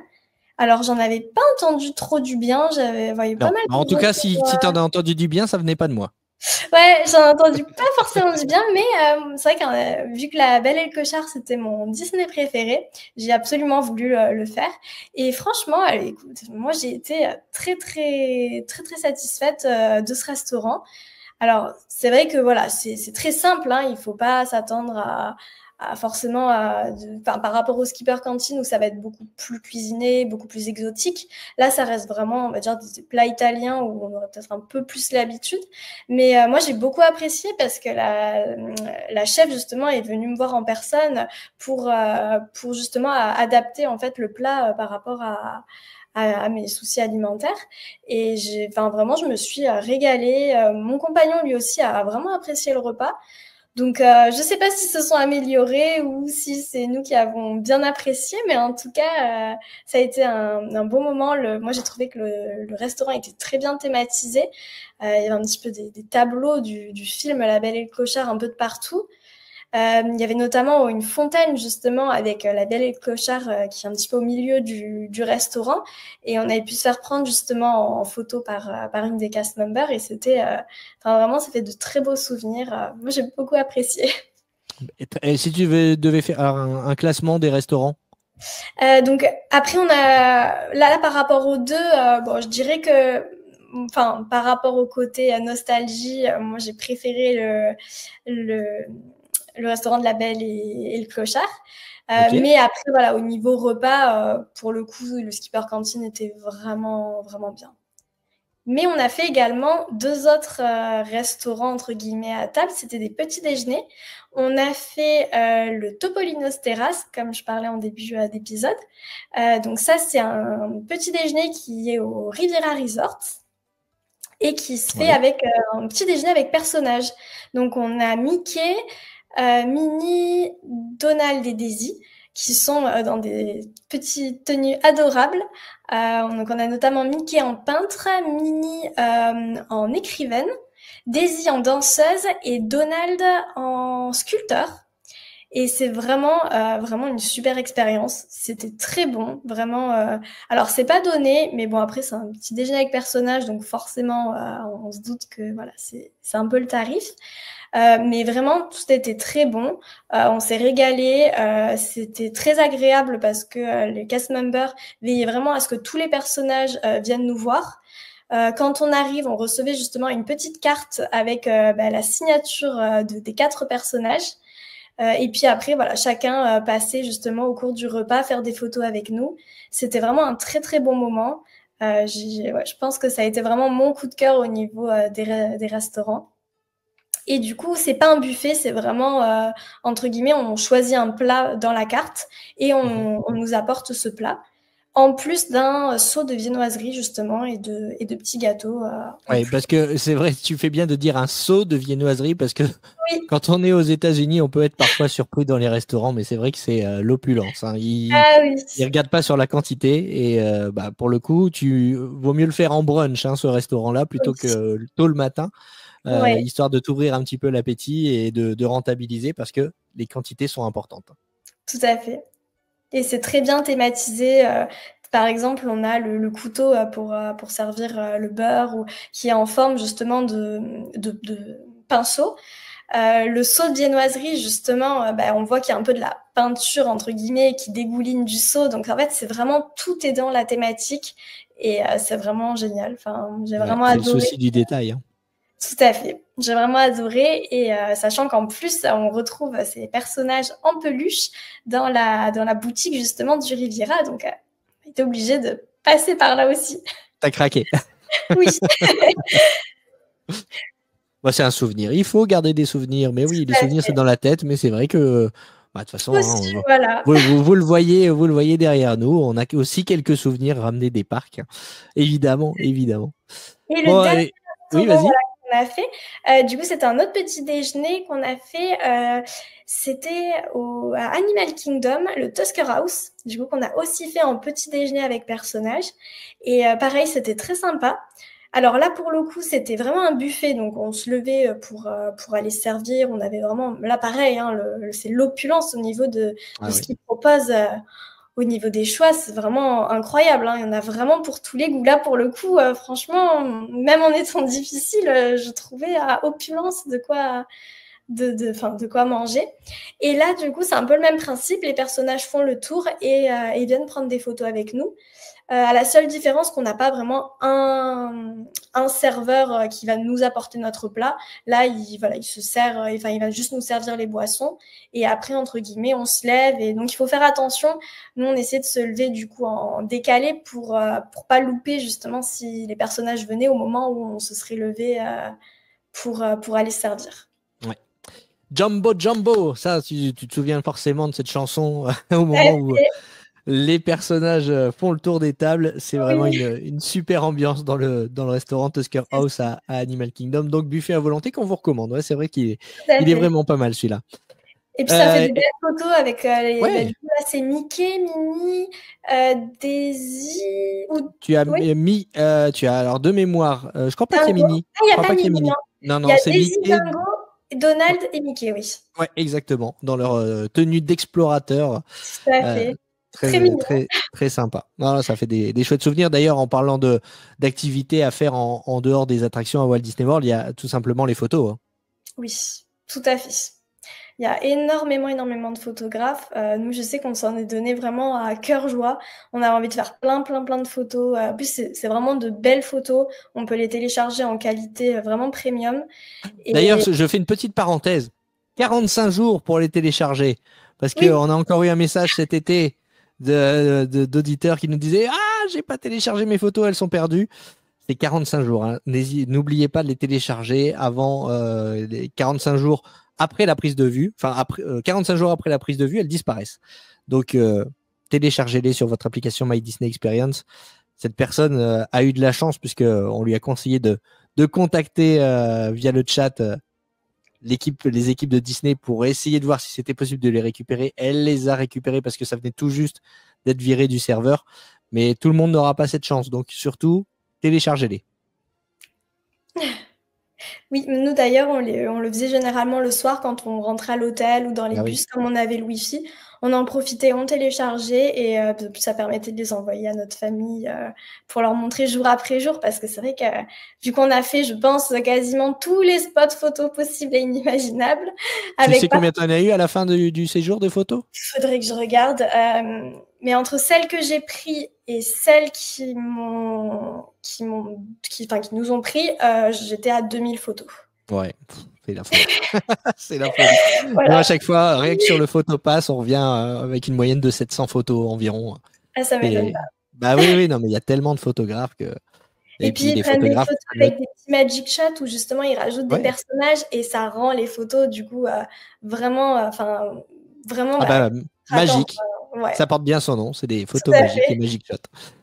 Alors, j'en avais pas entendu trop du bien. J'avais voyé pas Non. mal de En tout cas, si retours, tu en as entendu du bien, ça venait pas de moi. Ouais, j'en ai entendu pas forcément du bien, mais c'est vrai que vu que La Belle et le Clochard, c'était mon Disney préféré, j'ai absolument voulu le faire. Et franchement, écoute, moi, j'ai été très, très, très, très satisfaite de ce restaurant. Alors, c'est vrai que voilà, c'est très simple, hein, il faut pas s'attendre à forcément par rapport au Skipper Canteen où ça va être beaucoup plus cuisiné, beaucoup plus exotique. Là, ça reste vraiment, on va dire, des plats italiens où on aurait peut-être un peu plus l'habitude. Mais moi, j'ai beaucoup apprécié parce que la chef, justement, est venue me voir en personne pour justement adapter en fait le plat par rapport à mes soucis alimentaires. Et vraiment, je me suis régalée. Mon compagnon, lui aussi, a vraiment apprécié le repas. Donc, je sais pas s'ils se sont améliorés ou si c'est nous qui avons bien apprécié, mais en tout cas, ça a été un bon moment. Moi, j'ai trouvé que le restaurant était très bien thématisé. Il y avait un petit peu des tableaux du film La Belle et le Clochard un peu de partout. Il y avait notamment une fontaine justement avec La Belle et le Clochard qui est un petit peu au milieu du restaurant et on avait pu se faire prendre justement en photo par une des cast members et c'était vraiment ça fait de très beaux souvenirs. Moi j'ai beaucoup apprécié. Et si tu devais faire un classement des restaurants? Donc après on a là par rapport aux deux, bon je dirais que par rapport au côté nostalgie, moi j'ai préféré le restaurant de La Belle et le Clochard. Okay. Mais après, voilà, au niveau repas, pour le coup, le Skipper Canteen était vraiment, vraiment bien. Mais on a fait également 2 autres restaurants, entre guillemets, à table. C'était des petits déjeuners. On a fait le Topolino's Terrace, comme je parlais en début d'épisode. Donc ça, c'est un petit déjeuner qui est au Riviera Resort et qui se fait avec un petit déjeuner avec personnages. Donc on a Mickey, Minnie, Donald et Daisy, qui sont dans des petites tenues adorables. Donc on a notamment Mickey en peintre, Minnie en écrivaine, Daisy en danseuse et Donald en sculpteur. Et c'est vraiment une super expérience. C'était très bon, vraiment. Alors c'est pas donné, mais bon après c'est un petit déjeuner avec personnage, donc forcément on se doute que voilà c'est un peu le tarif. Mais vraiment, tout était très bon. On s'est régalé. C'était très agréable parce que les cast members veillaient vraiment à ce que tous les personnages viennent nous voir. Quand on arrive, on recevait justement une petite carte avec la signature des 4 personnages. Et puis après, voilà, chacun passait justement au cours du repas faire des photos avec nous. C'était vraiment un très très bon moment. Je pense que ça a été vraiment mon coup de cœur au niveau des restaurants. Et du coup, c'est pas un buffet, c'est vraiment, entre guillemets, on choisit un plat dans la carte et on nous apporte ce plat. En plus d'un seau de viennoiserie, justement, et de petits gâteaux. Oui, parce que c'est vrai, tu fais bien de dire un seau de viennoiserie, parce que oui. Quand on est aux États-Unis, on peut être parfois surpris dans les restaurants, mais c'est vrai que c'est l'opulence. Hein. Ils regardent pas sur la quantité et pour le coup, vaut mieux le faire en brunch, ce restaurant-là, plutôt que tôt le matin. Histoire de t'ouvrir un petit peu l'appétit et de rentabiliser parce que les quantités sont importantes. Tout à fait. Et c'est très bien thématisé. Par exemple, on a le couteau pour servir le beurre qui est en forme justement de pinceau. Le seau de viennoiserie, justement, on voit qu'il y a un peu de la peinture, entre guillemets, qui dégouline du seau. Donc, en fait, c'est vraiment tout est dans la thématique et c'est vraiment génial. Enfin, j'ai vraiment adoré. C'est le souci du détail. Hein. Tout à fait. J'ai vraiment adoré et sachant qu'en plus, on retrouve ces personnages en peluche dans la boutique justement du Riviera. Donc, on était obligé de passer par là aussi. T'as craqué. Oui. C'est un souvenir. Il faut garder des souvenirs. Mais oui, les souvenirs, c'est dans la tête. Mais c'est vrai que, de toute façon, aussi, voilà. vous le voyez derrière nous. On a aussi quelques souvenirs ramenés des parcs. Évidemment. Et le dernier oui, vas-y. Qu'on a fait, du coup, c'était un autre petit déjeuner qu'on a fait. C'était à Animal Kingdom, le Tusker House. Du coup, qu'on a aussi fait en petit déjeuner avec personnages. Et pareil, c'était très sympa. Alors là, pour le coup, c'était vraiment un buffet, donc on se levait pour aller servir. On avait vraiment, là pareil, c'est l'opulence au niveau de ce qu'ils proposent. au niveau des choix, c'est vraiment incroyable, hein. Il y en a vraiment pour tous les goûts. Là, pour le coup, franchement, même en étant difficile, je trouvais à opulence de quoi manger. Et là, du coup, c'est un peu le même principe. Les personnages font le tour et ils viennent prendre des photos avec nous. À la seule différence qu'on n'a pas vraiment un serveur qui va nous apporter notre plat. Là, il se sert, il va juste nous servir les boissons. Et après, entre guillemets, on se lève. Et donc, il faut faire attention. Nous, on essaie de se lever du coup en décalé pour pas louper justement si les personnages venaient au moment où on se serait levé pour aller se servir. Ouais. Jumbo Jumbo, ça, tu te souviens forcément de cette chanson au moment où les personnages font le tour des tables. C'est vraiment une super ambiance dans le restaurant Tusker House à Animal Kingdom. Donc, buffet à volonté qu'on vous recommande. Ouais, c'est vrai qu'il est vraiment pas mal celui-là. Et puis ça fait des belles photos avec du coup, là, c'est Mickey, Minnie, Daisy. Tu as mis, tu as alors de mémoire. Je crois pas qu'il y ait Minnie. Il n'y a pas Minnie. Non, il y a c'est Daisy, Mickey. Dingo, Donald et Mickey, oui. Ouais, exactement. Dans leur tenue d'explorateur. Tout à fait. Très sympa. Non, ça fait des chouettes souvenirs. D'ailleurs, en parlant d'activités à faire en dehors des attractions à Walt Disney World, il y a tout simplement les photos. Hein. Oui, tout à fait. Il y a énormément de photographes. Nous, je sais qu'on s'en est donné vraiment à cœur joie. On a envie de faire plein de photos. En plus, c'est vraiment de belles photos. On peut les télécharger en qualité vraiment premium. D'ailleurs, je fais une petite parenthèse. 45 jours pour les télécharger. Parce qu'on a encore eu un message cet été d'auditeurs qui nous disaient « Ah, j'ai pas téléchargé mes photos, elles sont perdues ». C'est 45 jours. Hein. N'oubliez pas de les télécharger avant les 45 jours après la prise de vue. Enfin, 45 jours après la prise de vue, elles disparaissent. Donc, téléchargez-les sur votre application My Disney Experience. Cette personne a eu de la chance puisqu'on lui a conseillé de contacter via le chat les équipes de Disney pour essayer de voir si c'était possible de les récupérer. Elle les a récupérés parce que ça venait tout juste d'être viré du serveur. Mais tout le monde n'aura pas cette chance. Donc, surtout, téléchargez-les. Oui, nous d'ailleurs, on le faisait généralement le soir quand on rentrait à l'hôtel ou dans les bus, comme on avait le Wi-Fi. On en profitait, on téléchargeait et ça permettait de les envoyer à notre famille pour leur montrer jour après jour parce que c'est vrai que vu qu'on a fait, je pense, quasiment tous les spots photos possibles et inimaginables. Tu sais combien tu en as eu à la fin du séjour de photos? Il faudrait que je regarde. Mais entre celles que j'ai prises et celles qui nous ont pris, j'étais à 2000 photos. Ouais, c'est la folie. C'est la folie. Voilà. Moi, à chaque fois, rien que sur le photopass, on revient avec une moyenne de 700 photos environ. Ah, ça m'étonne pas. Bah oui, non, mais il y a tellement de photographes que. Et puis ils prennent des photos avec des petits magic shots où justement ils rajoutent des personnages et ça rend les photos du coup vraiment, magique. Ça porte bien son nom, c'est des photos magiques et magic shots.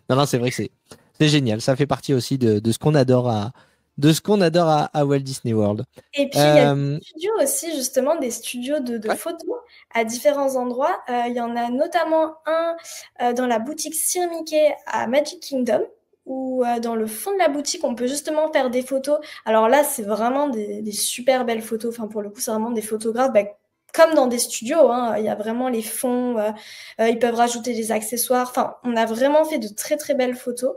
Non, c'est vrai que c'est génial. Ça fait partie aussi de ce qu'on adore à Walt Disney World. Et puis, il y a des studios aussi, justement, des studios de photos à différents endroits. Il y en a notamment un dans la boutique Sir Mickey à Magic Kingdom, où dans le fond de la boutique, on peut justement faire des photos. Alors là, c'est vraiment des super belles photos. Enfin, pour le coup, c'est vraiment des photographes comme dans des studios. Hein. Il y a vraiment les fonds. Ils peuvent rajouter des accessoires. Enfin, on a vraiment fait de très, très belles photos.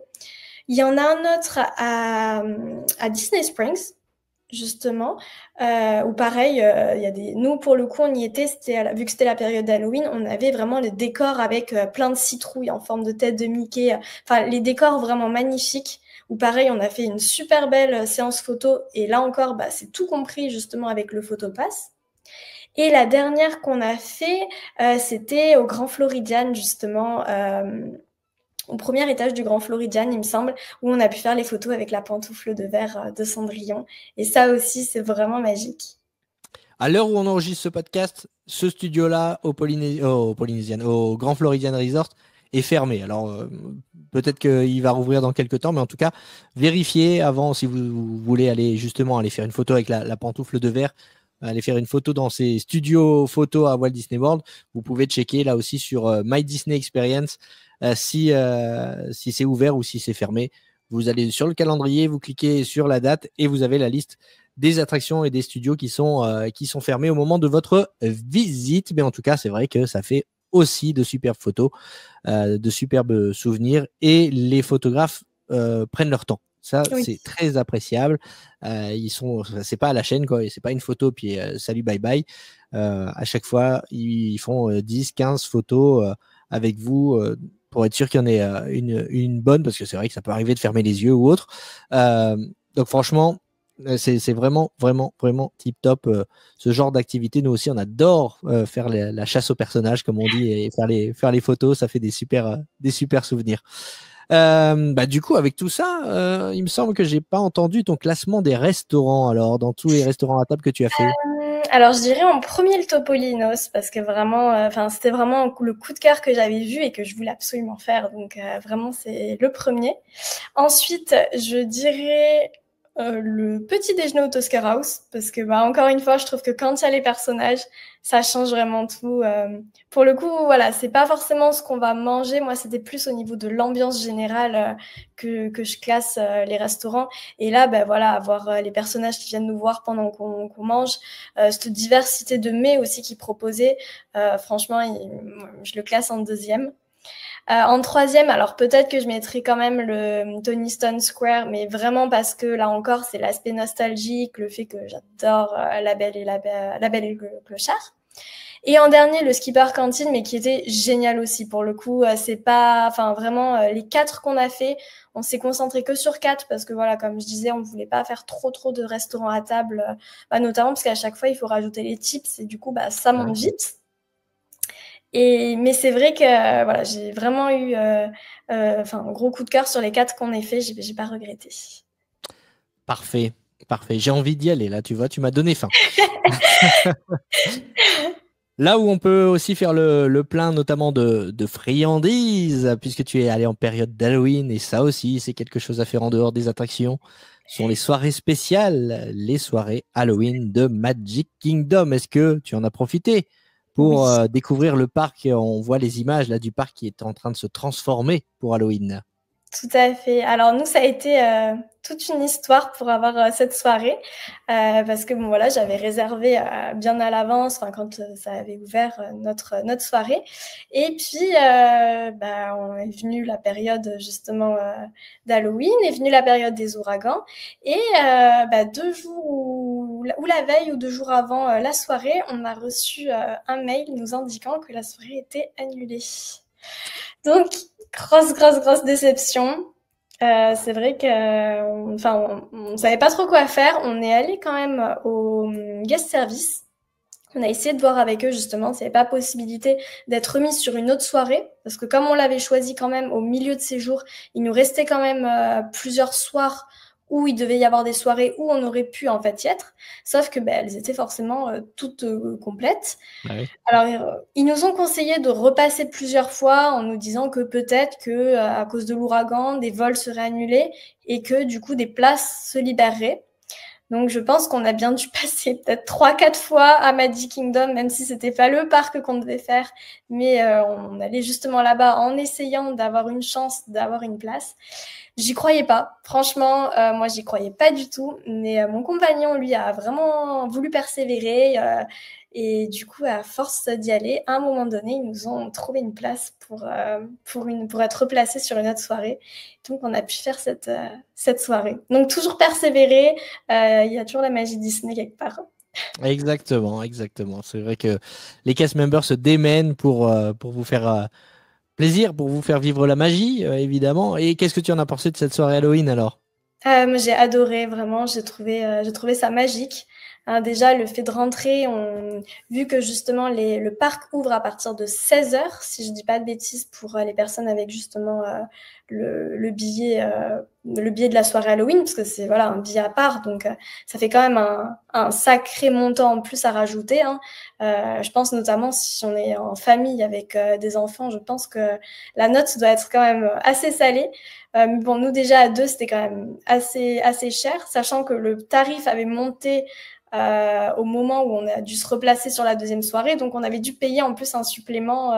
Il y en a un autre à Disney Springs, justement, où pareil, il y a nous, pour le coup, on y était, vu que c'était la période d'Halloween, on avait vraiment les décors avec plein de citrouilles en forme de tête de Mickey. Enfin, les décors vraiment magnifiques, où pareil, on a fait une super belle séance photo. Et là encore, c'est tout compris, justement, avec le photopass. Et la dernière qu'on a fait, c'était au Grand Floridian, justement, au premier étage du Grand Floridian, il me semble, où on a pu faire les photos avec la pantoufle de verre de Cendrillon. Et ça aussi, c'est vraiment magique. À l'heure où on enregistre ce podcast, ce studio-là au Grand Floridian Resort est fermé. Alors, peut-être qu'il va rouvrir dans quelques temps, mais en tout cas, vérifiez avant, si vous voulez aller faire une photo avec la pantoufle de verre, aller faire une photo dans ces studios photos à Walt Disney World. Vous pouvez checker là aussi sur My Disney Experience si c'est ouvert ou si c'est fermé. Vous allez sur le calendrier, vous cliquez sur la date et vous avez la liste des attractions et des studios qui sont fermés au moment de votre visite. Mais en tout cas, c'est vrai que ça fait aussi de superbes photos, de superbes souvenirs, et les photographes prennent leur temps. Ça, c'est très appréciable. C'est pas à la chaîne, quoi. C'est pas une photo, puis salut, bye bye. À chaque fois, ils font 10, 15 photos avec vous pour être sûr qu'il y en ait une bonne, parce que c'est vrai que ça peut arriver de fermer les yeux ou autre. Donc, franchement, c'est vraiment, vraiment, vraiment tip top. Ce genre d'activité, nous aussi, on adore faire la chasse aux personnages, comme on dit, et faire les photos. Ça fait des super souvenirs. Du coup, avec tout ça, il me semble que j'ai pas entendu ton classement des restaurants. Alors, dans tous les restaurants à table que tu as fait. Alors, je dirais en premier le Topolinos, parce que vraiment, c'était vraiment le coup de cœur que j'avais vu et que je voulais absolument faire. Donc, vraiment, c'est le premier. Ensuite, je dirais le petit déjeuner au Tosca House, parce que encore une fois, je trouve que quand il y a les personnages, ça change vraiment tout. Pour le coup, voilà, c'est pas forcément ce qu'on va manger. Moi, c'était plus au niveau de l'ambiance générale que je classe les restaurants. Et là, voilà, avoir les personnages qui viennent nous voir pendant qu'on mange, cette diversité de mets aussi qu'ils proposaient, franchement, je le classe en deuxième. En troisième, alors peut-être que je mettrais quand même le Tony Stone Square, mais vraiment parce que là encore, c'est l'aspect nostalgique, le fait que j'adore La Belle et le Clochard. Et en dernier, le Skipper Canteen, mais qui était génial aussi. Pour le coup, c'est pas, vraiment, les 4 qu'on a fait, on s'est concentré que sur 4 parce que voilà, comme je disais, on voulait pas faire trop de restaurants à table, notamment parce qu'à chaque fois, il faut rajouter les tips et du coup, ça monte vite. Mais c'est vrai que voilà, j'ai vraiment eu un gros coup de cœur sur les 4 qu'on a fait, j'ai pas regretté. Parfait. J'ai envie d'y aller là, tu vois, tu m'as donné faim. Là où on peut aussi faire le plein, notamment de friandises, puisque tu es allé en période d'Halloween, et ça aussi, c'est quelque chose à faire en dehors des attractions, sont les soirées spéciales, les soirées Halloween de Magic Kingdom. Est-ce que tu en as profité pour découvrir le parc? On voit les images là du parc qui est en train de se transformer pour Halloween. Tout à fait. Alors nous, ça a été toute une histoire pour avoir cette soirée, parce que voilà, j'avais réservé bien à l'avance, quand ça avait ouvert notre soirée. Et puis, on est venu la période justement d'Halloween, est venue la période des ouragans, et 2 jours ou la veille ou 2 jours avant la soirée, on a reçu un mail nous indiquant que la soirée était annulée. Donc, grosse déception. C'est vrai que, on savait pas trop quoi faire. On est allé quand même au guest service. On a essayé de voir avec eux justement s'il n'y avait pas possibilité d'être remis sur une autre soirée, parce que comme on l'avait choisi quand même au milieu de séjour, il nous restait quand même plusieurs soirs où il devait y avoir des soirées où on aurait pu en fait y être, sauf que elles étaient forcément toutes complètes. Ouais. Alors, ils nous ont conseillé de repasser plusieurs fois en nous disant que peut-être que à cause de l'ouragan, des vols seraient annulés et que du coup des places se libéreraient. Donc, je pense qu'on a bien dû passer peut-être 3-4 fois à Magic Kingdom, même si c'était pas le parc qu'on devait faire, mais on allait justement là-bas en essayant d'avoir une chance d'avoir une place. J'y croyais pas. Franchement, moi, j'y croyais pas du tout. Mais mon compagnon, lui, a vraiment voulu persévérer. Et du coup, à force d'y aller, à un moment donné, ils nous ont trouvé une place pour être replacés sur une autre soirée. Donc, on a pu faire cette soirée. Donc, toujours persévérer. Il y a toujours la magie Disney quelque part. Exactement. C'est vrai que les cast members se démènent pour vous faire plaisir, pour vous faire vivre la magie, évidemment. Et qu'est-ce que tu en as pensé de cette soirée Halloween alors? Moi, j'ai adoré, vraiment. J'ai trouvé ça magique. Déjà, le fait de rentrer, vu que justement le parc ouvre à partir de 16h, si je dis pas de bêtises, pour les personnes avec justement le billet de la soirée Halloween, parce que c'est voilà un billet à part, donc ça fait quand même un sacré montant en plus à rajouter. Je pense notamment si on est en famille avec des enfants, je pense que la note doit être quand même assez salée. Bon, nous déjà à 2, c'était quand même assez cher, sachant que le tarif avait monté au moment où on a dû se replacer sur la deuxième soirée, donc on avait dû payer en plus un supplément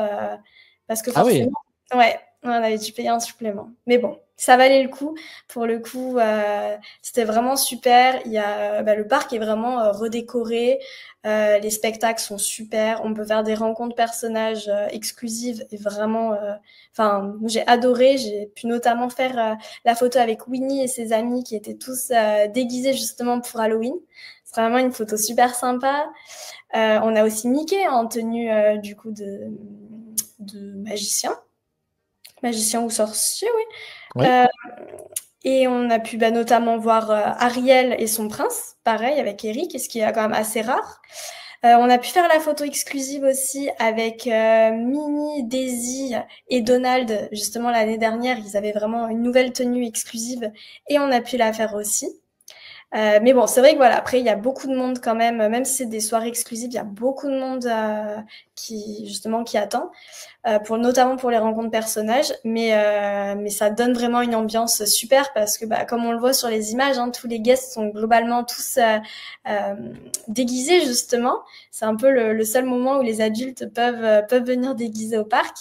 parce que forcément, ouais, on avait dû payer un supplément. Mais bon, ça valait le coup. Pour le coup, c'était vraiment super. Il y a, le parc est vraiment redécoré. Les spectacles sont super. On peut faire des rencontres personnages exclusives et vraiment. J'ai adoré. J'ai pu notamment faire la photo avec Winnie et ses amis qui étaient tous déguisés justement pour Halloween. C'est vraiment une photo super sympa. On a aussi Mickey en tenue du coup de magicien ou sorcier, oui. Oui. Et on a pu notamment voir Ariel et son prince, pareil, avec Eric, ce qui est quand même assez rare. On a pu faire la photo exclusive aussi avec Minnie, Daisy et Donald. Justement, l'année dernière, ils avaient vraiment une nouvelle tenue exclusive et on a pu la faire aussi. Mais bon, c'est vrai que voilà, après, il y a beaucoup de monde quand même si c'est des soirées exclusives, il y a beaucoup de monde qui attend, notamment pour les rencontres personnages. Mais ça donne vraiment une ambiance super parce que, comme on le voit sur les images, hein, tous les guests sont globalement tous déguisés, justement. C'est un peu le seul moment où les adultes peuvent venir déguiser au parc.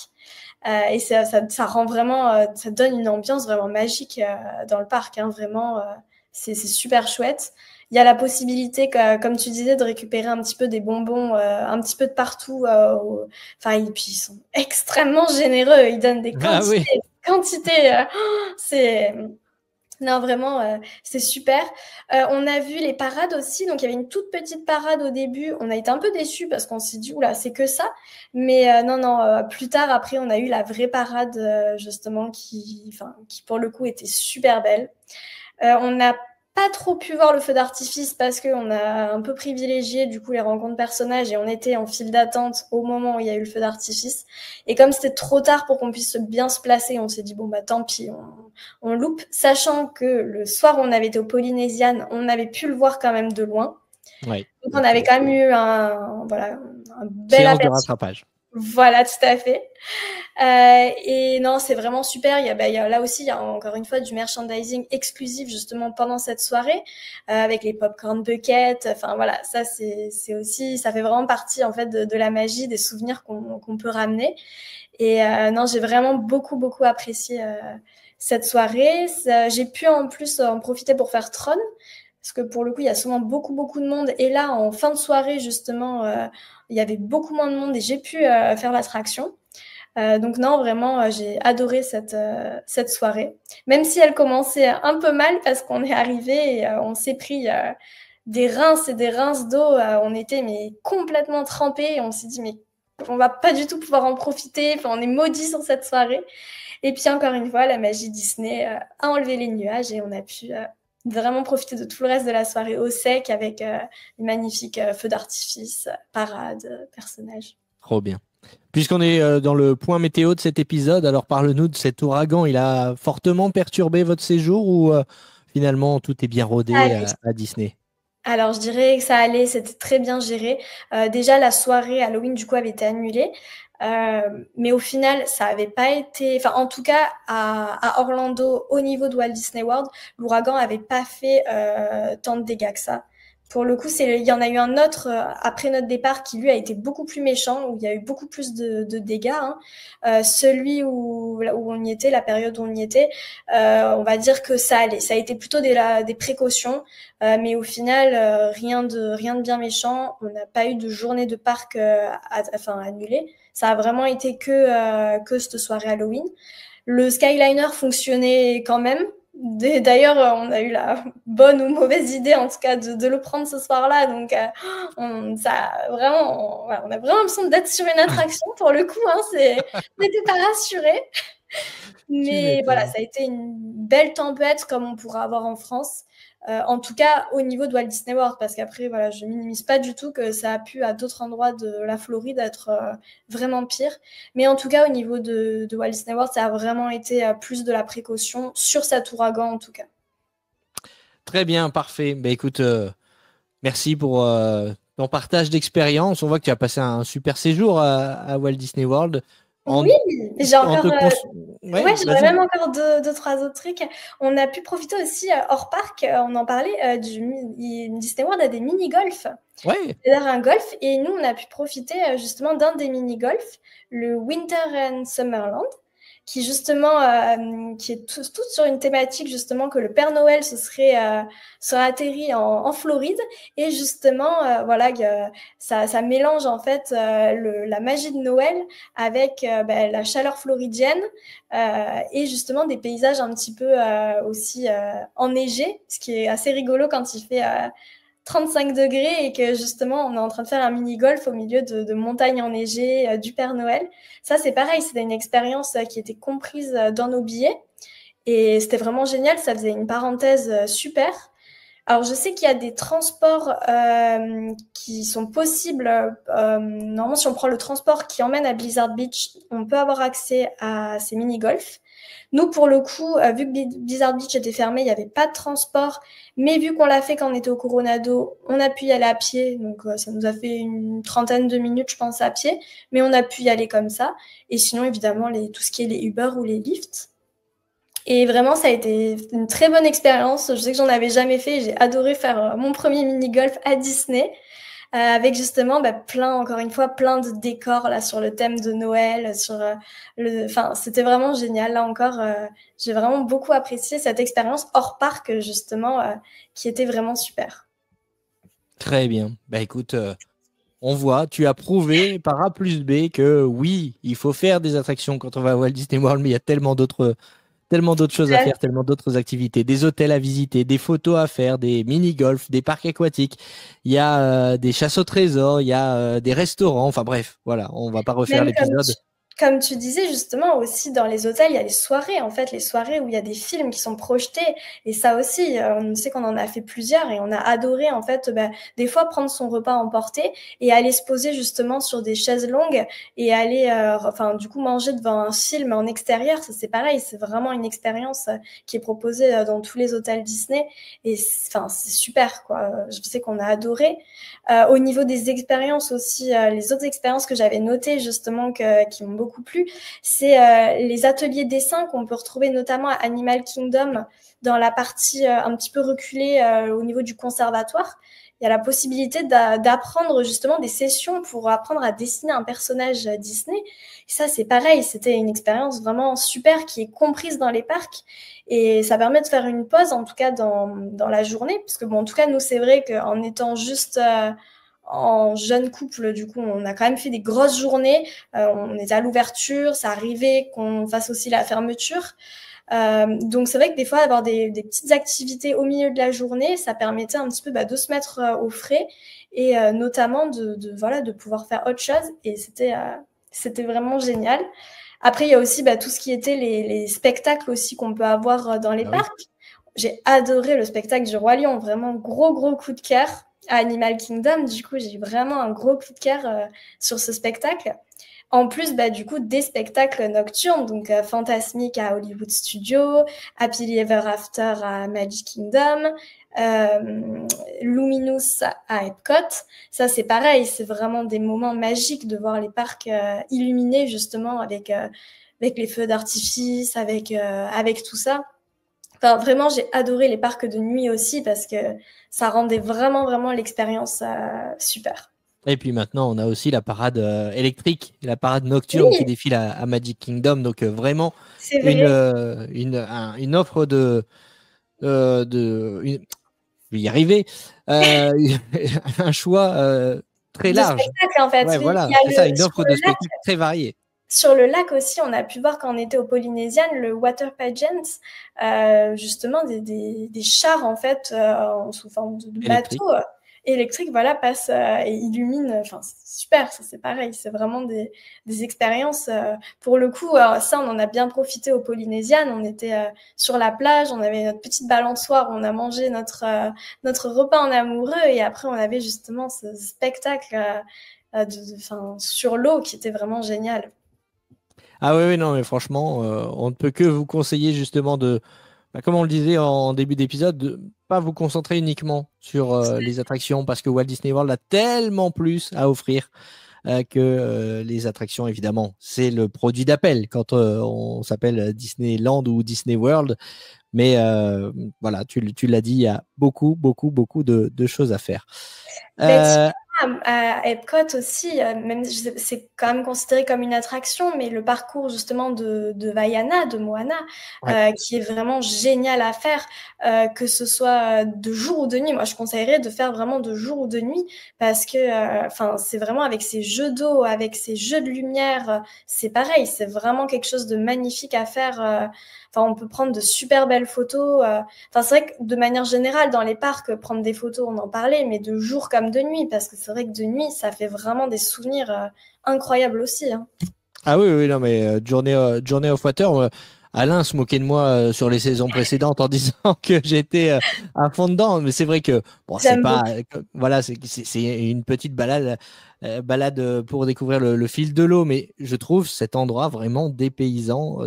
Et ça rend vraiment, ça donne une ambiance vraiment magique dans le parc, hein, vraiment. C'est super chouette. Il y a la possibilité, comme tu disais, de récupérer un petit peu des bonbons, un petit peu de partout. Et puis ils sont extrêmement généreux. Ils donnent des quantités. Non, vraiment, c'est super. On a vu les parades aussi. Donc, il y avait une toute petite parade au début. On a été un peu déçus parce qu'on s'est dit, oula, c'est que ça. Mais non, plus tard, après, on a eu la vraie parade, justement, qui, pour le coup, était super belle. On n'a pas trop pu voir le feu d'artifice parce qu'on a un peu privilégié du coup les rencontres personnages et on était en file d'attente au moment où il y a eu le feu d'artifice. Et comme c'était trop tard pour qu'on puisse bien se placer, on s'est dit bon tant pis, on loupe. Sachant que le soir où on avait été au Polynesian, on avait pu le voir quand même de loin. Ouais. Donc on avait quand même eu un bel séance aperçu. de rattrapage. Voilà, tout à fait. Et non, c'est vraiment super. Il y a là aussi, il y a encore une fois du merchandising exclusif justement pendant cette soirée avec les popcorn buckets. Enfin voilà, ça c'est aussi, ça fait vraiment partie en fait de la magie, des souvenirs qu'on peut ramener. Et non, j'ai vraiment beaucoup apprécié cette soirée. J'ai pu en plus en profiter pour faire Tron. Parce que pour le coup, il y a souvent beaucoup de monde. Et là, en fin de soirée, justement, il y avait beaucoup moins de monde et j'ai pu faire l'attraction. Donc non, vraiment, j'ai adoré cette soirée. Même si elle commençait un peu mal parce qu'on est arrivé et on s'est pris des rinces et des rinces d'eau. On était complètement trempés et on s'est dit mais on va pas du tout pouvoir en profiter. Enfin, on est maudits sur cette soirée. Et puis encore une fois, la magie Disney a enlevé les nuages et on a pu vraiment profiter de tout le reste de la soirée au sec avec les magnifiques feux d'artifice, parades, personnages. Trop bien. Puisqu'on est dans le point météo de cet épisode, alors parle-nous de cet ouragan. Il a fortement perturbé votre séjour ou finalement tout est bien rodé à Disney? Alors, je dirais que ça allait, c'était très bien géré. Déjà, la soirée Halloween, du coup, avait été annulée. Mais au final, ça avait pas été... Enfin, en tout cas, à Orlando, au niveau de Walt Disney World, l'ouragan avait pas fait tant de dégâts que ça. Pour le coup, il y en a eu un autre après notre départ qui, lui, a été beaucoup plus méchant, où il y a eu beaucoup plus de dégâts. Hein. Celui où on y était, la période où on y était, on va dire que ça allait. Ça a été plutôt des précautions, mais au final, rien de bien méchant. On n'a pas eu de journée de parc annulée. Ça a vraiment été que cette soirée Halloween. Le Skyliner fonctionnait quand même. D'ailleurs, on a eu la bonne ou mauvaise idée, en tout cas, de le prendre ce soir-là. Donc, on a vraiment l'impression d'être sur une attraction pour le coup. Hein, on n'était pas rassurés. Mais voilà, ça a été une belle tempête comme on pourra avoir en France. En tout cas, au niveau de Walt Disney World, parce qu'après, voilà, je minimise pas du tout que ça a pu, à d'autres endroits de la Floride, être vraiment pire. Mais en tout cas, au niveau de Walt Disney World, ça a vraiment été plus de la précaution sur cet ouragan, en tout cas. Très bien, parfait. Ben, écoute, merci pour ton partage d'expérience. On voit que tu as passé un super séjour à Walt Disney World. Oui, j'ai encore. J'aurais même encore deux, trois autres trucs. On a pu profiter aussi hors parc. On en parlait. Disney World a des mini-golf. Ouais. C'est-à-dire un golf. Et nous, on a pu profiter justement d'un des mini-golf, le Winter and Summerland. qui justement, qui est toute sur une thématique justement que le Père Noël serait atterri en Floride et justement, voilà, ça mélange en fait la magie de Noël avec la chaleur floridienne et justement des paysages un petit peu aussi enneigés, ce qui est assez rigolo quand il fait 35 degrés et que justement on est en train de faire un mini-golf au milieu de montagnes enneigées du Père Noël. Ça c'est pareil, c'était une expérience qui était comprise dans nos billets et c'était vraiment génial, ça faisait une parenthèse super. Alors je sais qu'il y a des transports qui sont possibles, normalement si on prend le transport qui emmène à Blizzard Beach, on peut avoir accès à ces mini-golfs. Nous, pour le coup, vu que Blizzard Beach était fermé, il n'y avait pas de transport. Mais vu qu'on l'a fait quand on était au Coronado, on a pu y aller à pied. Donc, ça nous a fait une trentaine de minutes, je pense, à pied. Mais on a pu y aller comme ça. Et sinon, évidemment, tout ce qui est les Uber ou les Lyft. Et vraiment, ça a été une très bonne expérience. Je sais que j'en avais jamais fait. J'ai adoré faire mon premier mini-golf à Disney. Avec justement encore une fois plein de décors là sur le thème de Noël, c'était vraiment génial. Là encore, j'ai vraiment beaucoup apprécié cette expérience hors parc justement, qui était vraiment super. Très bien. Bah écoute, on voit, tu as prouvé par A plus B que oui, il faut faire des attractions quand on va à Walt Disney World, mais il y a tellement d'autres choses à faire, tellement d'autres activités, des hôtels à visiter, des photos à faire, des mini-golf, des parcs aquatiques. Il y a des chasses au trésor, il y a des restaurants. Enfin bref, voilà, on va pas refaire l'épisode. Comme tu disais justement aussi dans les hôtels, il y a les soirées en fait, les soirées où il y a des films qui sont projetés et ça aussi, on sait qu'on en a fait plusieurs et on a adoré en fait des fois prendre son repas emporté et aller se poser justement sur des chaises longues et aller du coup manger devant un film en extérieur. Ça c'est pareil, c'est vraiment une expérience qui est proposée dans tous les hôtels Disney et c'est super quoi. Je sais qu'on a adoré. Au niveau des expériences aussi, les autres expériences que j'avais notées justement qui m'ont beaucoup plu, c'est les ateliers dessin qu'on peut retrouver notamment à Animal Kingdom dans la partie un petit peu reculée au niveau du conservatoire. Il y a la possibilité d'apprendre justement des sessions pour apprendre à dessiner un personnage Disney. Et ça, c'est pareil, c'était une expérience vraiment super qui est comprise dans les parcs. Et ça permet de faire une pause, en tout cas dans la journée. Parce que, bon, en tout cas, nous, c'est vrai qu'en étant juste en jeune couple, du coup, on a quand même fait des grosses journées. On était à l'ouverture, ça arrivait qu'on fasse aussi la fermeture. Donc c'est vrai que des fois avoir des petites activités au milieu de la journée, ça permettait un petit peu de se mettre au frais et notamment de pouvoir faire autre chose et c'était vraiment génial. Après il y a aussi tout ce qui était les spectacles aussi qu'on peut avoir dans les parcs. J'ai adoré le spectacle du Roi Lion, vraiment gros coup de cœur à Animal Kingdom. Du coup j'ai eu vraiment un gros coup de cœur sur ce spectacle. En plus, du coup, des spectacles nocturnes, donc Fantasmic à Hollywood Studios, Happily Ever After à Magic Kingdom, Luminous à Epcot. Ça, c'est pareil, c'est vraiment des moments magiques de voir les parcs illuminés, justement, avec les feux d'artifice, avec tout ça. Enfin, vraiment, j'ai adoré les parcs de nuit aussi parce que ça rendait vraiment l'expérience super. Et puis maintenant, on a aussi la parade électrique, la parade nocturne qui défile à Magic Kingdom. Donc vraiment une offre je vais y arriver, un choix très large. Spectacle, en fait. Ouais, voilà, c'est ça, une offre de spectacle très variée. Sur le lac aussi, on a pu voir quand on était au Polynesian, le Water Pageant, justement des chars en fait sous forme de bateau électrique, voilà, passe et illumine. Enfin, c'est super, ça c'est pareil, c'est vraiment des expériences. Pour le coup, ça on en a bien profité au Polynesian. On était sur la plage, on avait notre petite balançoire, on a mangé notre repas en amoureux et après on avait justement ce spectacle sur l'eau qui était vraiment génial. Ah oui, non, mais franchement, on ne peut que vous conseiller justement comme on le disait en début d'épisode, de pas vous concentrer uniquement sur les attractions parce que Walt Disney World a tellement plus à offrir que les attractions, évidemment. C'est le produit d'appel quand on s'appelle Disneyland ou Disney World. Mais voilà, tu l'as dit, il y a beaucoup de choses à faire. À Epcot aussi, même c'est quand même considéré comme une attraction, mais le parcours justement de Vaiana, de Moana, qui est vraiment génial à faire, que ce soit de jour ou de nuit. Moi, je conseillerais de faire vraiment de jour ou de nuit parce que, enfin, c'est vraiment avec ces jeux d'eau, avec ces jeux de lumière, c'est pareil, c'est vraiment quelque chose de magnifique à faire. Enfin, on peut prendre de super belles photos. Enfin, c'est vrai que de manière générale, dans les parcs, prendre des photos, on en parlait, mais de jour comme de nuit, parce que c'est vrai que de nuit, ça fait vraiment des souvenirs incroyables aussi. Hein. Ah oui, oui, non, mais Journey of Water, Alain se moquait de moi sur les saisons précédentes en disant que j'étais à fond dedans. Mais c'est vrai que bon, c'est J'aime pas, beaucoup. voilà, c'est une petite balade pour découvrir le fil de l'eau. Mais je trouve cet endroit vraiment dépaysant.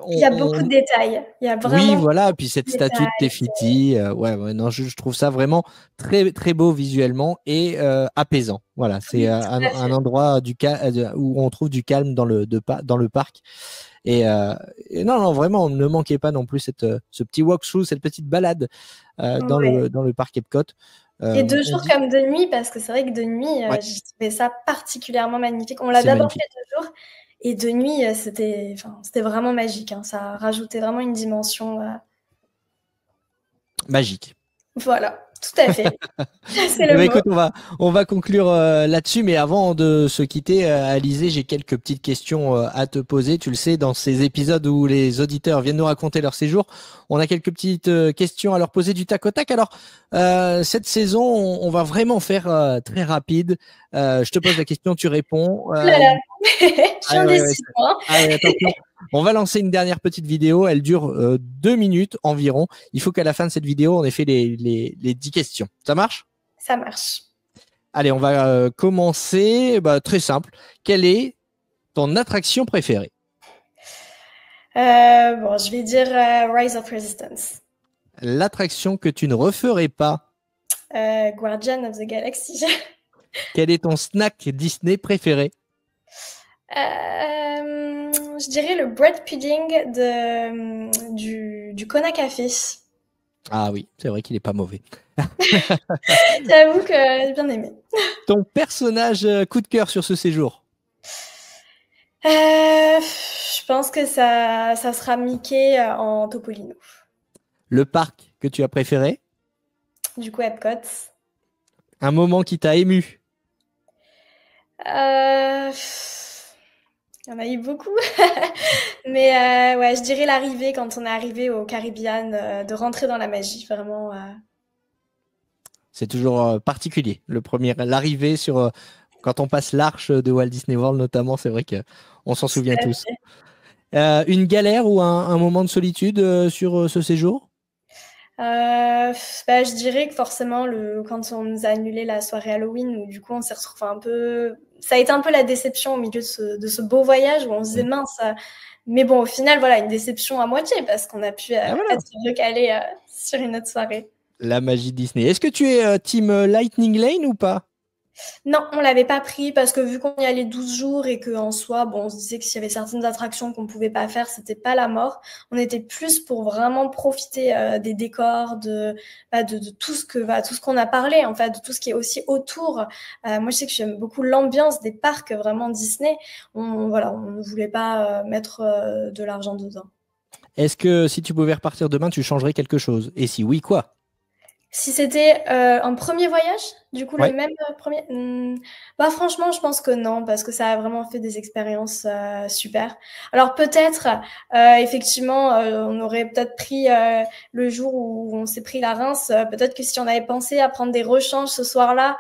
Il y a beaucoup de détails. Il y a Oui, vraiment voilà. beaucoup Puis cette de statue de détails. Tefiti, ouais, non, je trouve ça vraiment très, très beau visuellement et apaisant. Voilà, c'est Oui, tout à un fait. endroit où on trouve du calme dans le parc. Et non, non, vraiment, ne manquez pas non plus ce petit walkthrough, cette petite balade Ouais. dans le parc Epcot. Et de On jour dit, comme de nuit, parce que c'est vrai que de nuit, ouais, j'ai trouvé ça particulièrement magnifique. On l'a c'est d'abord magnifique, fait de jour, et de nuit, c'était vraiment magique. Hein. Ça rajoutait vraiment une dimension. magique. Voilà, tout à fait. C'est Eh le ben, mot. écoute, on va conclure là-dessus, mais avant de se quitter, Alizé, j'ai quelques petites questions à te poser. Tu le sais, dans ces épisodes où les auditeurs viennent nous raconter leur séjour, on a quelques petites questions à leur poser du tac au tac. Alors, cette saison, on va vraiment faire très rapide. Je te pose la question, tu réponds. Ouh là là, je suis Ah ouais, ouais, indécise, moi. ah ouais, attention. On va lancer une dernière petite vidéo. Elle dure 2 minutes environ. Il faut qu'à la fin de cette vidéo, on ait fait les 10 questions. Ça marche? Ça marche. Allez, on va commencer. Bah, très simple. Quelle est ton attraction préférée? Bon, je vais dire Rise of Resistance. L'attraction que tu ne referais pas? Guardian of the Galaxy. Quel est ton snack Disney préféré? Je dirais le bread pudding du Kona Café. Ah oui, c'est vrai qu'il est pas mauvais. J'avoue que j'ai bien aimé. Ton personnage coup de cœur sur ce séjour? Je pense que ça sera Mickey en Topolino. Le parc que tu as préféré? Du coup, Epcot. Un moment qui t'a ému? Euh, Il y en a eu beaucoup. Mais ouais, je dirais l'arrivée, quand on est arrivé au Caribbean, de rentrer dans la magie, vraiment. C'est toujours particulier. L'arrivée sur quand on passe l'arche de Walt Disney World notamment, c'est vrai que on s'en souvient tous. Une galère ou un moment de solitude sur ce séjour? Bah, je dirais que forcément, quand on nous a annulé la soirée Halloween, où du coup on s'est retrouvé un peu. Ça a été un peu la déception au milieu de ce beau voyage où on se disait Mm. mince. Mais bon, au final, voilà, une déception à moitié parce qu'on a pu Ah, voilà, être recalé sur une autre soirée. la magie Disney. Est-ce que tu es team Lightning Lane ou pas? Non, on l'avait pas pris parce que vu qu'on y allait 12 jours et qu'en soi, bon, on se disait que s'il y avait certaines attractions qu'on pouvait pas faire, c'était pas la mort. On était plus pour vraiment profiter des décors, de tout ce qu'on a parlé, en fait, de tout ce qui est aussi autour. Moi, je sais que j'aime beaucoup l'ambiance des parcs vraiment Disney. Voilà, on ne voulait pas mettre de l'argent dedans. Est-ce que si tu pouvais repartir demain, tu changerais quelque chose? Et si oui, quoi? Si c'était un premier voyage, du coup le Ouais. même premier, bah franchement je pense que non parce que ça a vraiment fait des expériences super. Alors peut-être effectivement on aurait peut-être pris le jour où on s'est pris la rince, peut-être que si on avait pensé à prendre des rechanges ce soir-là,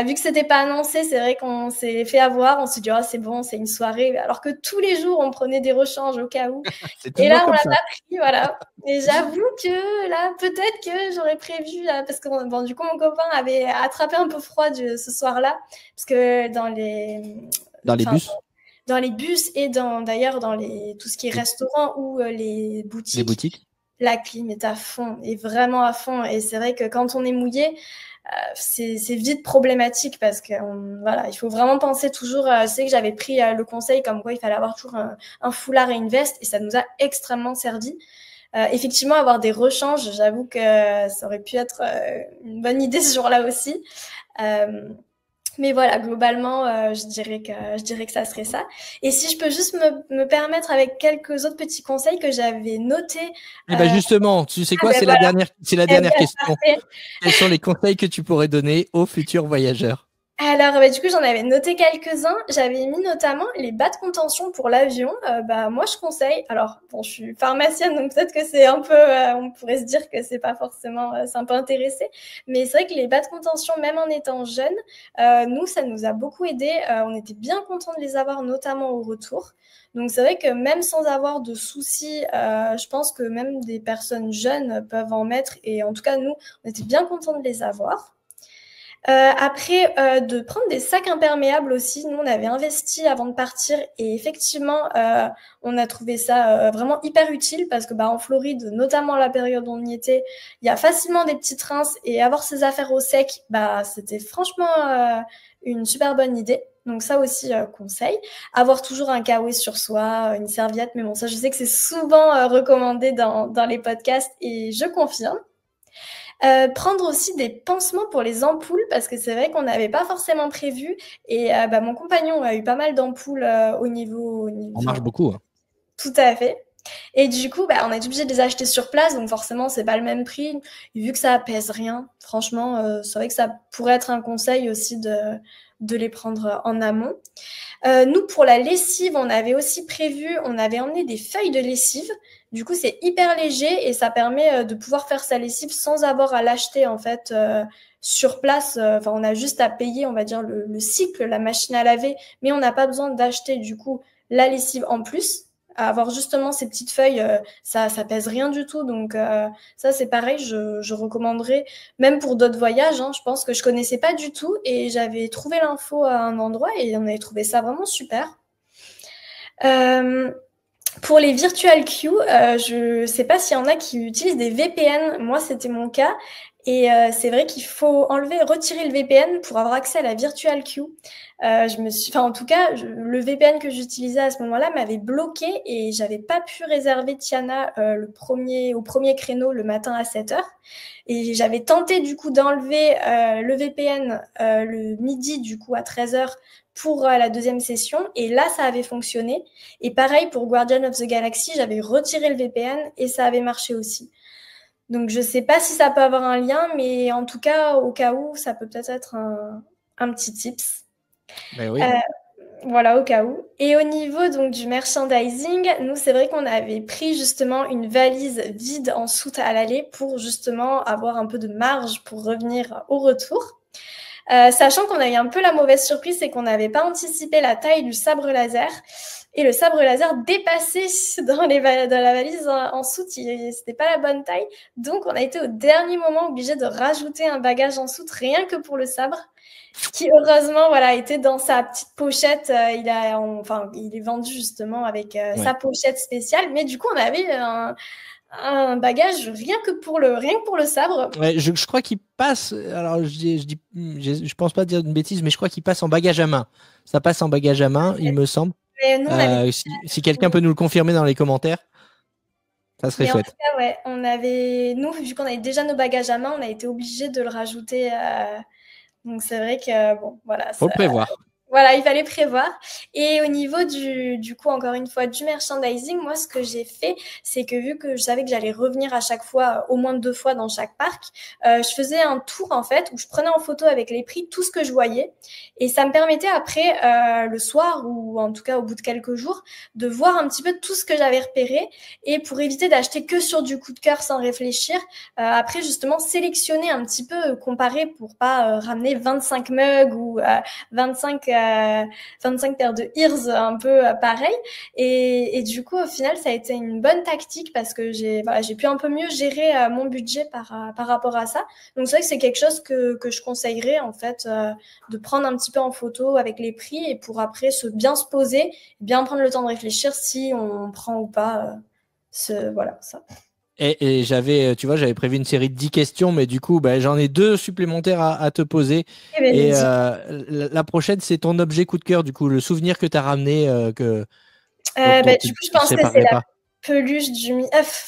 vu que c'était pas annoncé, c'est vrai qu'on s'est fait avoir, on s'est dit ah c'est bon c'est une soirée, alors que tous les jours on prenait des rechanges au cas où. C'est Et toujours là on comme l'a ça. pas pris, voilà. Et j'avoue que là, peut-être que j'aurais prévu, parce que bon, du coup, mon copain avait attrapé un peu froid ce soir-là, parce que Dans les enfin, bus, dans les bus et d'ailleurs dans tout ce qui est les, restaurant ou les les boutiques, boutiques. la clim est à fond, et vraiment à fond. Et c'est vrai que quand on est mouillé, c'est vite problématique parce que voilà, il faut vraiment penser toujours. Je sais que j'avais pris le conseil comme quoi il fallait avoir toujours un foulard et une veste, et ça nous a extrêmement servi. Effectivement, avoir des rechanges, j'avoue que ça aurait pu être une bonne idée ce jour-là aussi. Mais voilà, globalement, je dirais que ça serait ça. Et si je peux juste me permettre avec quelques autres petits conseils que j'avais notés. Et ben justement, tu sais quoi, c'est voilà. la dernière question. Parfait. Quels sont les conseils que tu pourrais donner aux futurs voyageurs? Alors, du coup, j'en avais noté quelques-uns. J'avais mis notamment les bas de contention pour l'avion. Moi, je conseille. Alors, bon, je suis pharmacienne, donc peut-être que c'est un peu, on pourrait se dire que c'est pas forcément, c'est un peu intéressé. Mais c'est vrai que les bas de contention, même en étant jeune, nous, ça nous a beaucoup aidé. On était bien contents de les avoir, notamment au retour. Donc, c'est vrai que même sans avoir de soucis, je pense que même des personnes jeunes peuvent en mettre. Et en tout cas, nous, on était bien contents de les avoir. Après, de prendre des sacs imperméables aussi. Nous, on avait investi avant de partir et effectivement, on a trouvé ça vraiment hyper utile parce que en Floride, notamment la période où on y était, il y a facilement des petites rinces et avoir ses affaires au sec, c'était franchement une super bonne idée. Donc ça aussi, conseil. Avoir toujours un kawaii sur soi, une serviette, mais bon, ça, je sais que c'est souvent recommandé dans les podcasts et je confirme. Prendre aussi des pansements pour les ampoules parce que c'est vrai qu'on n'avait pas forcément prévu et mon compagnon a eu pas mal d'ampoules au niveau. On marche beaucoup. Hein. Tout à fait. Et du coup, on est obligé de les acheter sur place, donc forcément, c'est pas le même prix. Et vu que ça pèse rien, franchement, c'est vrai que ça pourrait être un conseil aussi de les prendre en amont. Nous, pour la lessive, on avait aussi prévu, on avait emmené des feuilles de lessive. Du coup, c'est hyper léger et ça permet de pouvoir faire sa lessive sans avoir à l'acheter en fait sur place. On a juste à payer, on va dire, le cycle, la machine à laver, mais on n'a pas besoin d'acheter du coup la lessive en plus. À avoir justement ces petites feuilles, ça pèse rien du tout. Donc ça, c'est pareil, je recommanderais, même pour d'autres voyages. Je pense que je connaissais pas du tout et j'avais trouvé l'info à un endroit et on avait trouvé ça vraiment super. Pour les virtual queues, je sais pas s'il y en a qui utilisent des VPN. Moi, c'était mon cas. Et c'est vrai qu'il faut retirer le VPN pour avoir accès à la virtual queue. En tout cas, le VPN que j'utilisais à ce moment-là m'avait bloqué et j'avais pas pu réserver Tiana au premier créneau le matin à 7h. Et j'avais tenté du coup d'enlever le VPN le midi du coup à 13h pour la deuxième session et là ça avait fonctionné. Et pareil pour Guardian of the Galaxy, j'avais retiré le VPN et ça avait marché aussi. Donc, je ne sais pas si ça peut avoir un lien, mais en tout cas, au cas où, ça peut peut-être être un petit tips. Oui. Voilà, au cas où. Et au niveau donc du merchandising, nous, c'est vrai qu'on avait pris justement une valise vide en soute à l'aller pour justement avoir un peu de marge pour revenir au retour. Sachant qu'on a eu un peu la mauvaise surprise, c'est qu'on n'avait pas anticipé la taille du sabre laser. Et le sabre laser dépassait dans la valise en soute, c'était pas la bonne taille. Donc, on a été au dernier moment obligé de rajouter un bagage en soute rien que pour le sabre, qui heureusement était dans sa petite pochette. Il est vendu justement avec sa pochette spéciale. Mais du coup, on avait un bagage rien que pour le sabre. Ouais, je crois qu'il passe. Alors, je pense pas dire une bêtise, mais je crois qu'il passe en bagage à main. Ça passe en bagage à main, il me semble. Nous, si quelqu'un peut nous le confirmer dans les commentaires, ça serait chouette. En tout cas, nous, vu qu'on avait déjà nos bagages à main, on a été obligé de le rajouter. Donc, c'est vrai que, faut le prévoir. Voilà, il fallait prévoir. Et au niveau du coup, encore une fois, du merchandising, moi, ce que j'ai fait, c'est que vu que je savais que j'allais revenir à chaque fois, au moins 2 fois dans chaque parc, je faisais un tour, en fait, où je prenais en photo avec les prix tout ce que je voyais. Et ça me permettait après, le soir, ou en tout cas au bout de quelques jours, de voir un petit peu tout ce que j'avais repéré. Et pour éviter d'acheter que sur du coup de cœur sans réfléchir, après, justement, sélectionner un petit peu, comparer pour pas ramener 25 mugs ou 25 paires de ears un peu pareil et du coup au final ça a été une bonne tactique parce que j'ai pu un peu mieux gérer mon budget par rapport à ça. Donc c'est vrai que c'est quelque chose que je conseillerais en fait de prendre un petit peu en photo avec les prix et pour après bien se poser, bien prendre le temps de réfléchir si on prend ou pas ça. Et j'avais prévu une série de 10 questions, mais du coup, j'en ai 2 supplémentaires à te poser. Et la prochaine, c'est ton objet coup de cœur, du coup, le souvenir que tu as ramené. Du coup, je pense que c'est peluche du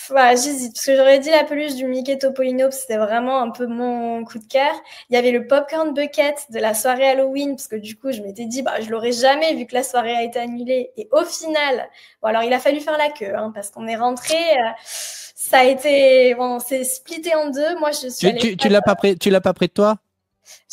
voilà, j'hésite parce que j'aurais dit la peluche du Mickey Topolino, c'était vraiment un peu mon coup de cœur. Il y avait le popcorn bucket de la soirée Halloween parce que du coup, je m'étais dit je l'aurais jamais vu que la soirée a été annulée. Et au final, bon alors il a fallu faire la queue parce qu'on est rentré. Ça a été on s'est splitté en deux. Moi, je suis allée. Tu l'as pas près de toi?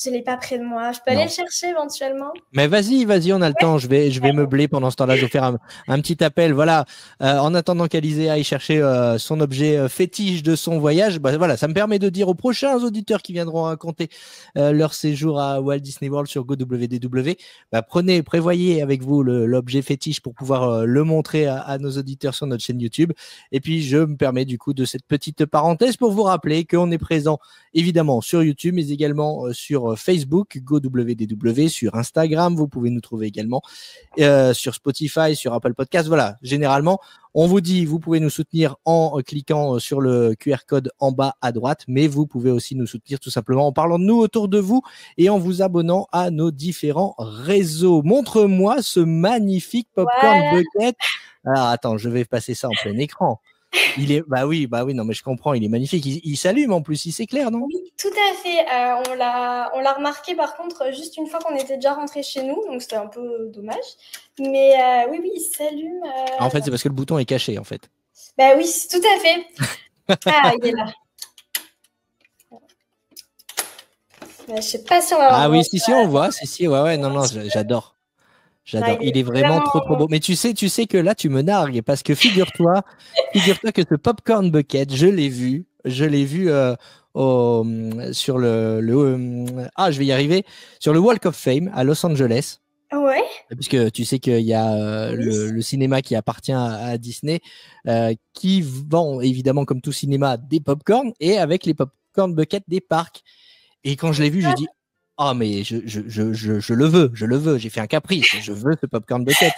Je l'ai pas près de moi. Je peux aller le chercher éventuellement. Mais vas-y, on a le temps. Je vais meubler pendant ce temps-là. Je vais faire un petit appel. Voilà. En attendant qu'Alizé aille chercher son objet fétiche de son voyage, voilà, ça me permet de dire aux prochains auditeurs qui viendront raconter leur séjour à Walt Disney World sur GoWDW, prévoyez avec vous l'objet fétiche pour pouvoir le montrer à nos auditeurs sur notre chaîne YouTube. Et puis, je me permets du coup de cette petite parenthèse pour vous rappeler qu'on est présent évidemment sur YouTube, mais également sur Facebook, GoWDW, sur Instagram, vous pouvez nous trouver également sur Spotify, sur Apple Podcast. Voilà, généralement, on vous dit, vous pouvez nous soutenir en cliquant sur le QR code en bas à droite, mais vous pouvez aussi nous soutenir tout simplement en parlant de nous autour de vous et en vous abonnant à nos différents réseaux. Montre-moi ce magnifique popcorn bucket. Alors attends, je vais passer ça en plein écran. Il est, oui, non, mais je comprends, il est magnifique. Il s'allume en plus, il s'éclaire, non? Oui, tout à fait. On l'a remarqué par contre juste une fois qu'on était déjà rentré chez nous, donc c'était un peu dommage. Mais oui, il s'allume. En fait, c'est parce que le bouton est caché, en fait. Oui, tout à fait. Ah, il est là. Je sais pas si on va voir. Ah oui, si, on voit. Si, ouais, non, j'adore. J'adore. Il est vraiment trop beau. Mais tu sais que là, tu me nargues parce que figure-toi que ce popcorn bucket, je l'ai vu sur je vais y arriver, sur le Walk of Fame à Los Angeles. Ouais. Puisque tu sais qu'il y a le cinéma qui appartient à Disney, qui vend évidemment comme tout cinéma des popcorns et avec les popcorn buckets des parcs. Et quand je l'ai vu, j'ai dit mais je le veux, j'ai fait un caprice, je veux ce popcorn bucket.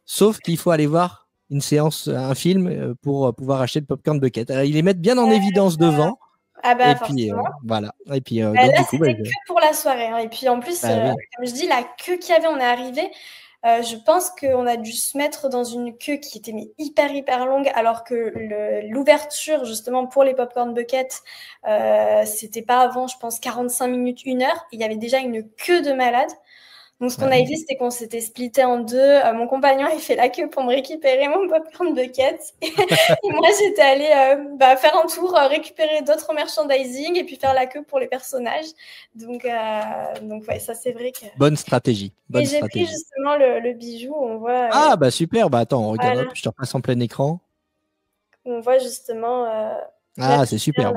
Sauf qu'il faut aller voir un film pour pouvoir acheter le popcorn bucket. Alors, ils les mettent bien en évidence devant. Et puis voilà. Et puis là, c'était que pour la soirée. Et puis en plus, comme je dis, la queue qu'il y avait, on est arrivé. Je pense qu'on a dû se mettre dans une queue qui était hyper longue, alors que l'ouverture justement pour les popcorn buckets, c'était pas avant, je pense, 45 minutes, 1 heure. Il y avait déjà une queue de malade. Donc ce qu'on avait fait, c'était qu'on s'était splitté en deux. Mon compagnon, il fait la queue pour me récupérer mon popcorn bucket. Et moi, j'étais allée faire un tour, récupérer d'autres merchandising et puis faire la queue pour les personnages. Donc ouais, ça c'est vrai que... Bonne stratégie. Et j'ai pris justement le bijou, on voit... super, attends, regarde, voilà. Je te repasse en plein écran. On voit justement... c'est superbe.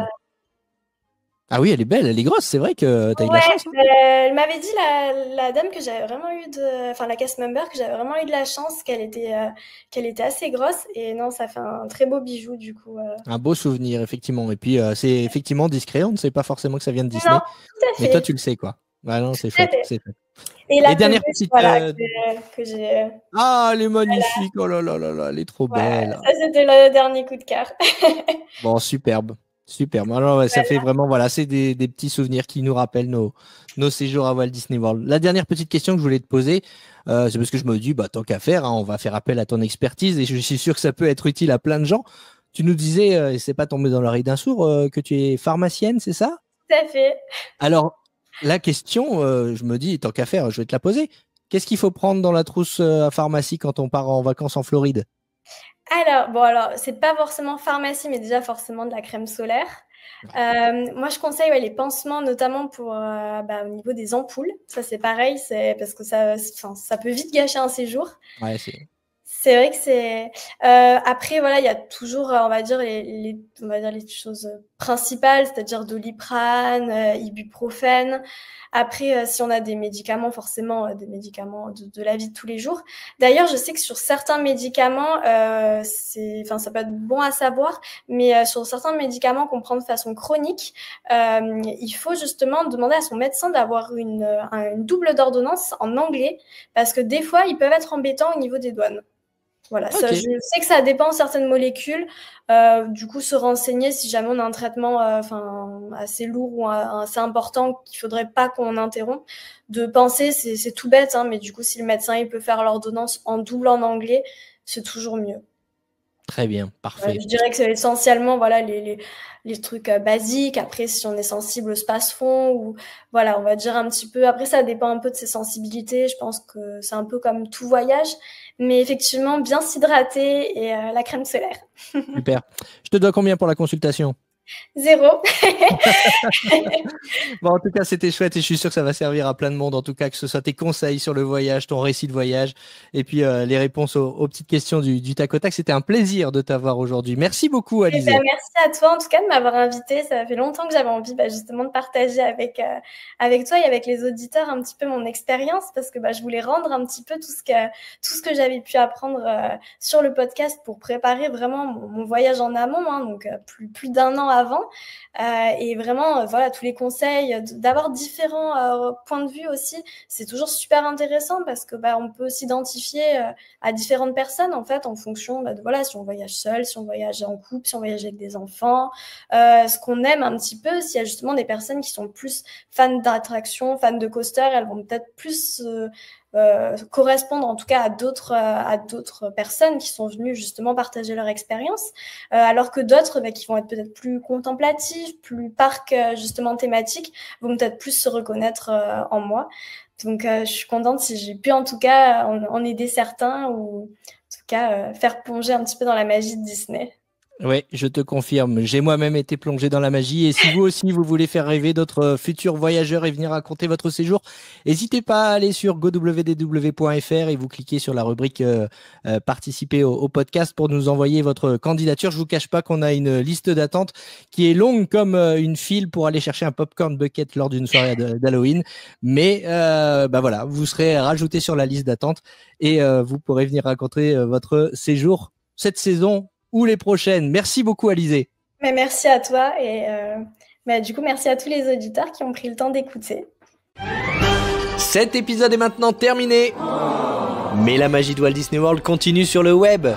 Ah oui, elle est belle, elle est grosse, c'est vrai que tu as eu de la chance. Elle m'avait dit, la dame que j'avais vraiment eu la cast member, que j'avais vraiment eu de la chance, qu'elle était assez grosse. Et non, ça fait un très beau bijou, du coup. Un beau souvenir, effectivement. Et puis, c'est effectivement discret, on ne sait pas forcément que ça vient de Disney. Non, tout à fait. Mais toi, tu le sais, quoi. Non, c'est chouette. Et la dernière petite... que j'ai... elle est magnifique. Oh là là là là, elle est trop belle. Ça, c'était le dernier coup de cœur. Bon, superbe. Alors, ça fait vraiment, c'est des petits souvenirs qui nous rappellent nos séjours à Walt Disney World. La dernière petite question que je voulais te poser, c'est parce que je me dis, tant qu'à faire, on va faire appel à ton expertise et je suis sûr que ça peut être utile à plein de gens. Tu nous disais, et c'est pas tombé dans l'oreille d'un sourd, que tu es pharmacienne, c'est ça? Tout à fait. Alors, la question, je me dis, tant qu'à faire, je vais te la poser. Qu'est-ce qu'il faut prendre dans la trousse à pharmacie quand on part en vacances en Floride? Alors, c'est pas forcément pharmacie, mais déjà forcément de la crème solaire. Moi, je conseille les pansements, notamment pour au niveau des ampoules. Ça, c'est pareil, c'est parce que ça peut vite gâcher un séjour. Ouais, c'est vrai que c'est. Après, il y a toujours, on va dire les choses principales, c'est-à-dire Doliprane, ibuprofène. Après, si on a des médicaments, forcément des médicaments de la vie de tous les jours. D'ailleurs, je sais que sur certains médicaments, ça peut être bon à savoir, mais sur certains médicaments qu'on prend de façon chronique, il faut justement demander à son médecin d'avoir une double d'ordonnance en anglais, parce que des fois, ils peuvent être embêtants au niveau des douanes. Voilà, Okay. Ça, je sais que ça dépend de certaines molécules. Du coup, se renseigner si jamais on a un traitement assez lourd ou assez important qu'il faudrait pas qu'on interrompe. De penser, c'est tout bête, mais du coup, si le médecin il peut faire l'ordonnance en double en anglais, c'est toujours mieux. Très bien, parfait. Je dirais que c'est essentiellement voilà, les trucs basiques. Après, si on est sensible au space-fond, ou voilà, on va dire un petit peu. Après, ça dépend un peu de ses sensibilités. Je pense que c'est un peu comme tout voyage. Mais effectivement, bien s'hydrater et la crème solaire. Super. Je te dois combien pour la consultation? 0. Bon, en tout cas, c'était chouette et je suis sûr que ça va servir à plein de monde. En tout cas, que ce soit tes conseils sur le voyage, ton récit de voyage et puis les réponses aux petites questions du tac au tac. C'était un plaisir de t'avoir aujourd'hui. Merci beaucoup, Alizée. Merci à toi, en tout cas, de m'avoir invité. Ça fait longtemps que j'avais envie justement de partager avec toi et avec les auditeurs un petit peu mon expérience, parce que je voulais rendre un petit peu tout ce que j'avais pu apprendre sur le podcast pour préparer vraiment mon voyage en amont, hein, donc plus d'1 an avant. Et vraiment, voilà, tous les conseils, d'avoir différents points de vue aussi, c'est toujours super intéressant parce que on peut s'identifier à différentes personnes en fait en fonction de voilà, si on voyage seul, si on voyage en couple, si on voyage avec des enfants, ce qu'on aime un petit peu. S'il y a justement des personnes qui sont plus fans d'attractions, fans de coasters, elles vont peut-être plus correspondre en tout cas à d'autres personnes qui sont venues justement partager leur expérience, alors que d'autres qui vont être peut-être plus contemplatifs, plus parcs justement thématiques, vont peut-être plus se reconnaître en moi. Donc je suis contente si j'ai pu en tout cas en aider certains, ou en tout cas faire plonger un petit peu dans la magie de Disney. Oui, je te confirme. J'ai moi-même été plongé dans la magie. Et si vous aussi, vous voulez faire rêver d'autres futurs voyageurs et venir raconter votre séjour, n'hésitez pas à aller sur gowdw.fr et vous cliquez sur la rubrique participer au podcast pour nous envoyer votre candidature. Je vous cache pas qu'on a une liste d'attente qui est longue comme une file pour aller chercher un popcorn bucket lors d'une soirée d'Halloween. Mais voilà, vous serez rajouté sur la liste d'attente et vous pourrez venir raconter votre séjour cette saison ou les prochaines. Merci beaucoup, Alizée. Mais merci à toi et du coup, merci à tous les auditeurs qui ont pris le temps d'écouter. Cet épisode est maintenant terminé. Mais la magie de Walt Disney World continue sur le web.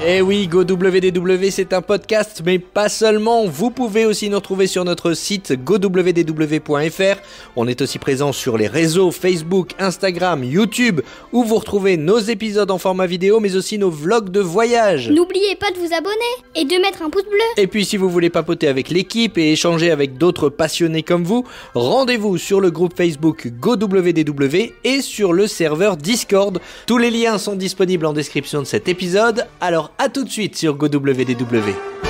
Eh oui, GoWDW, c'est un podcast, mais pas seulement. Vous pouvez aussi nous retrouver sur notre site gowdw.fr. On est aussi présent sur les réseaux Facebook, Instagram, YouTube, où vous retrouvez nos épisodes en format vidéo, mais aussi nos vlogs de voyage. N'oubliez pas de vous abonner et de mettre un pouce bleu. Et puis si vous voulez papoter avec l'équipe et échanger avec d'autres passionnés comme vous, rendez-vous sur le groupe Facebook GoWDW et sur le serveur Discord. Tous les liens sont disponibles en description de cet épisode, alors à tout de suite sur GoWDW.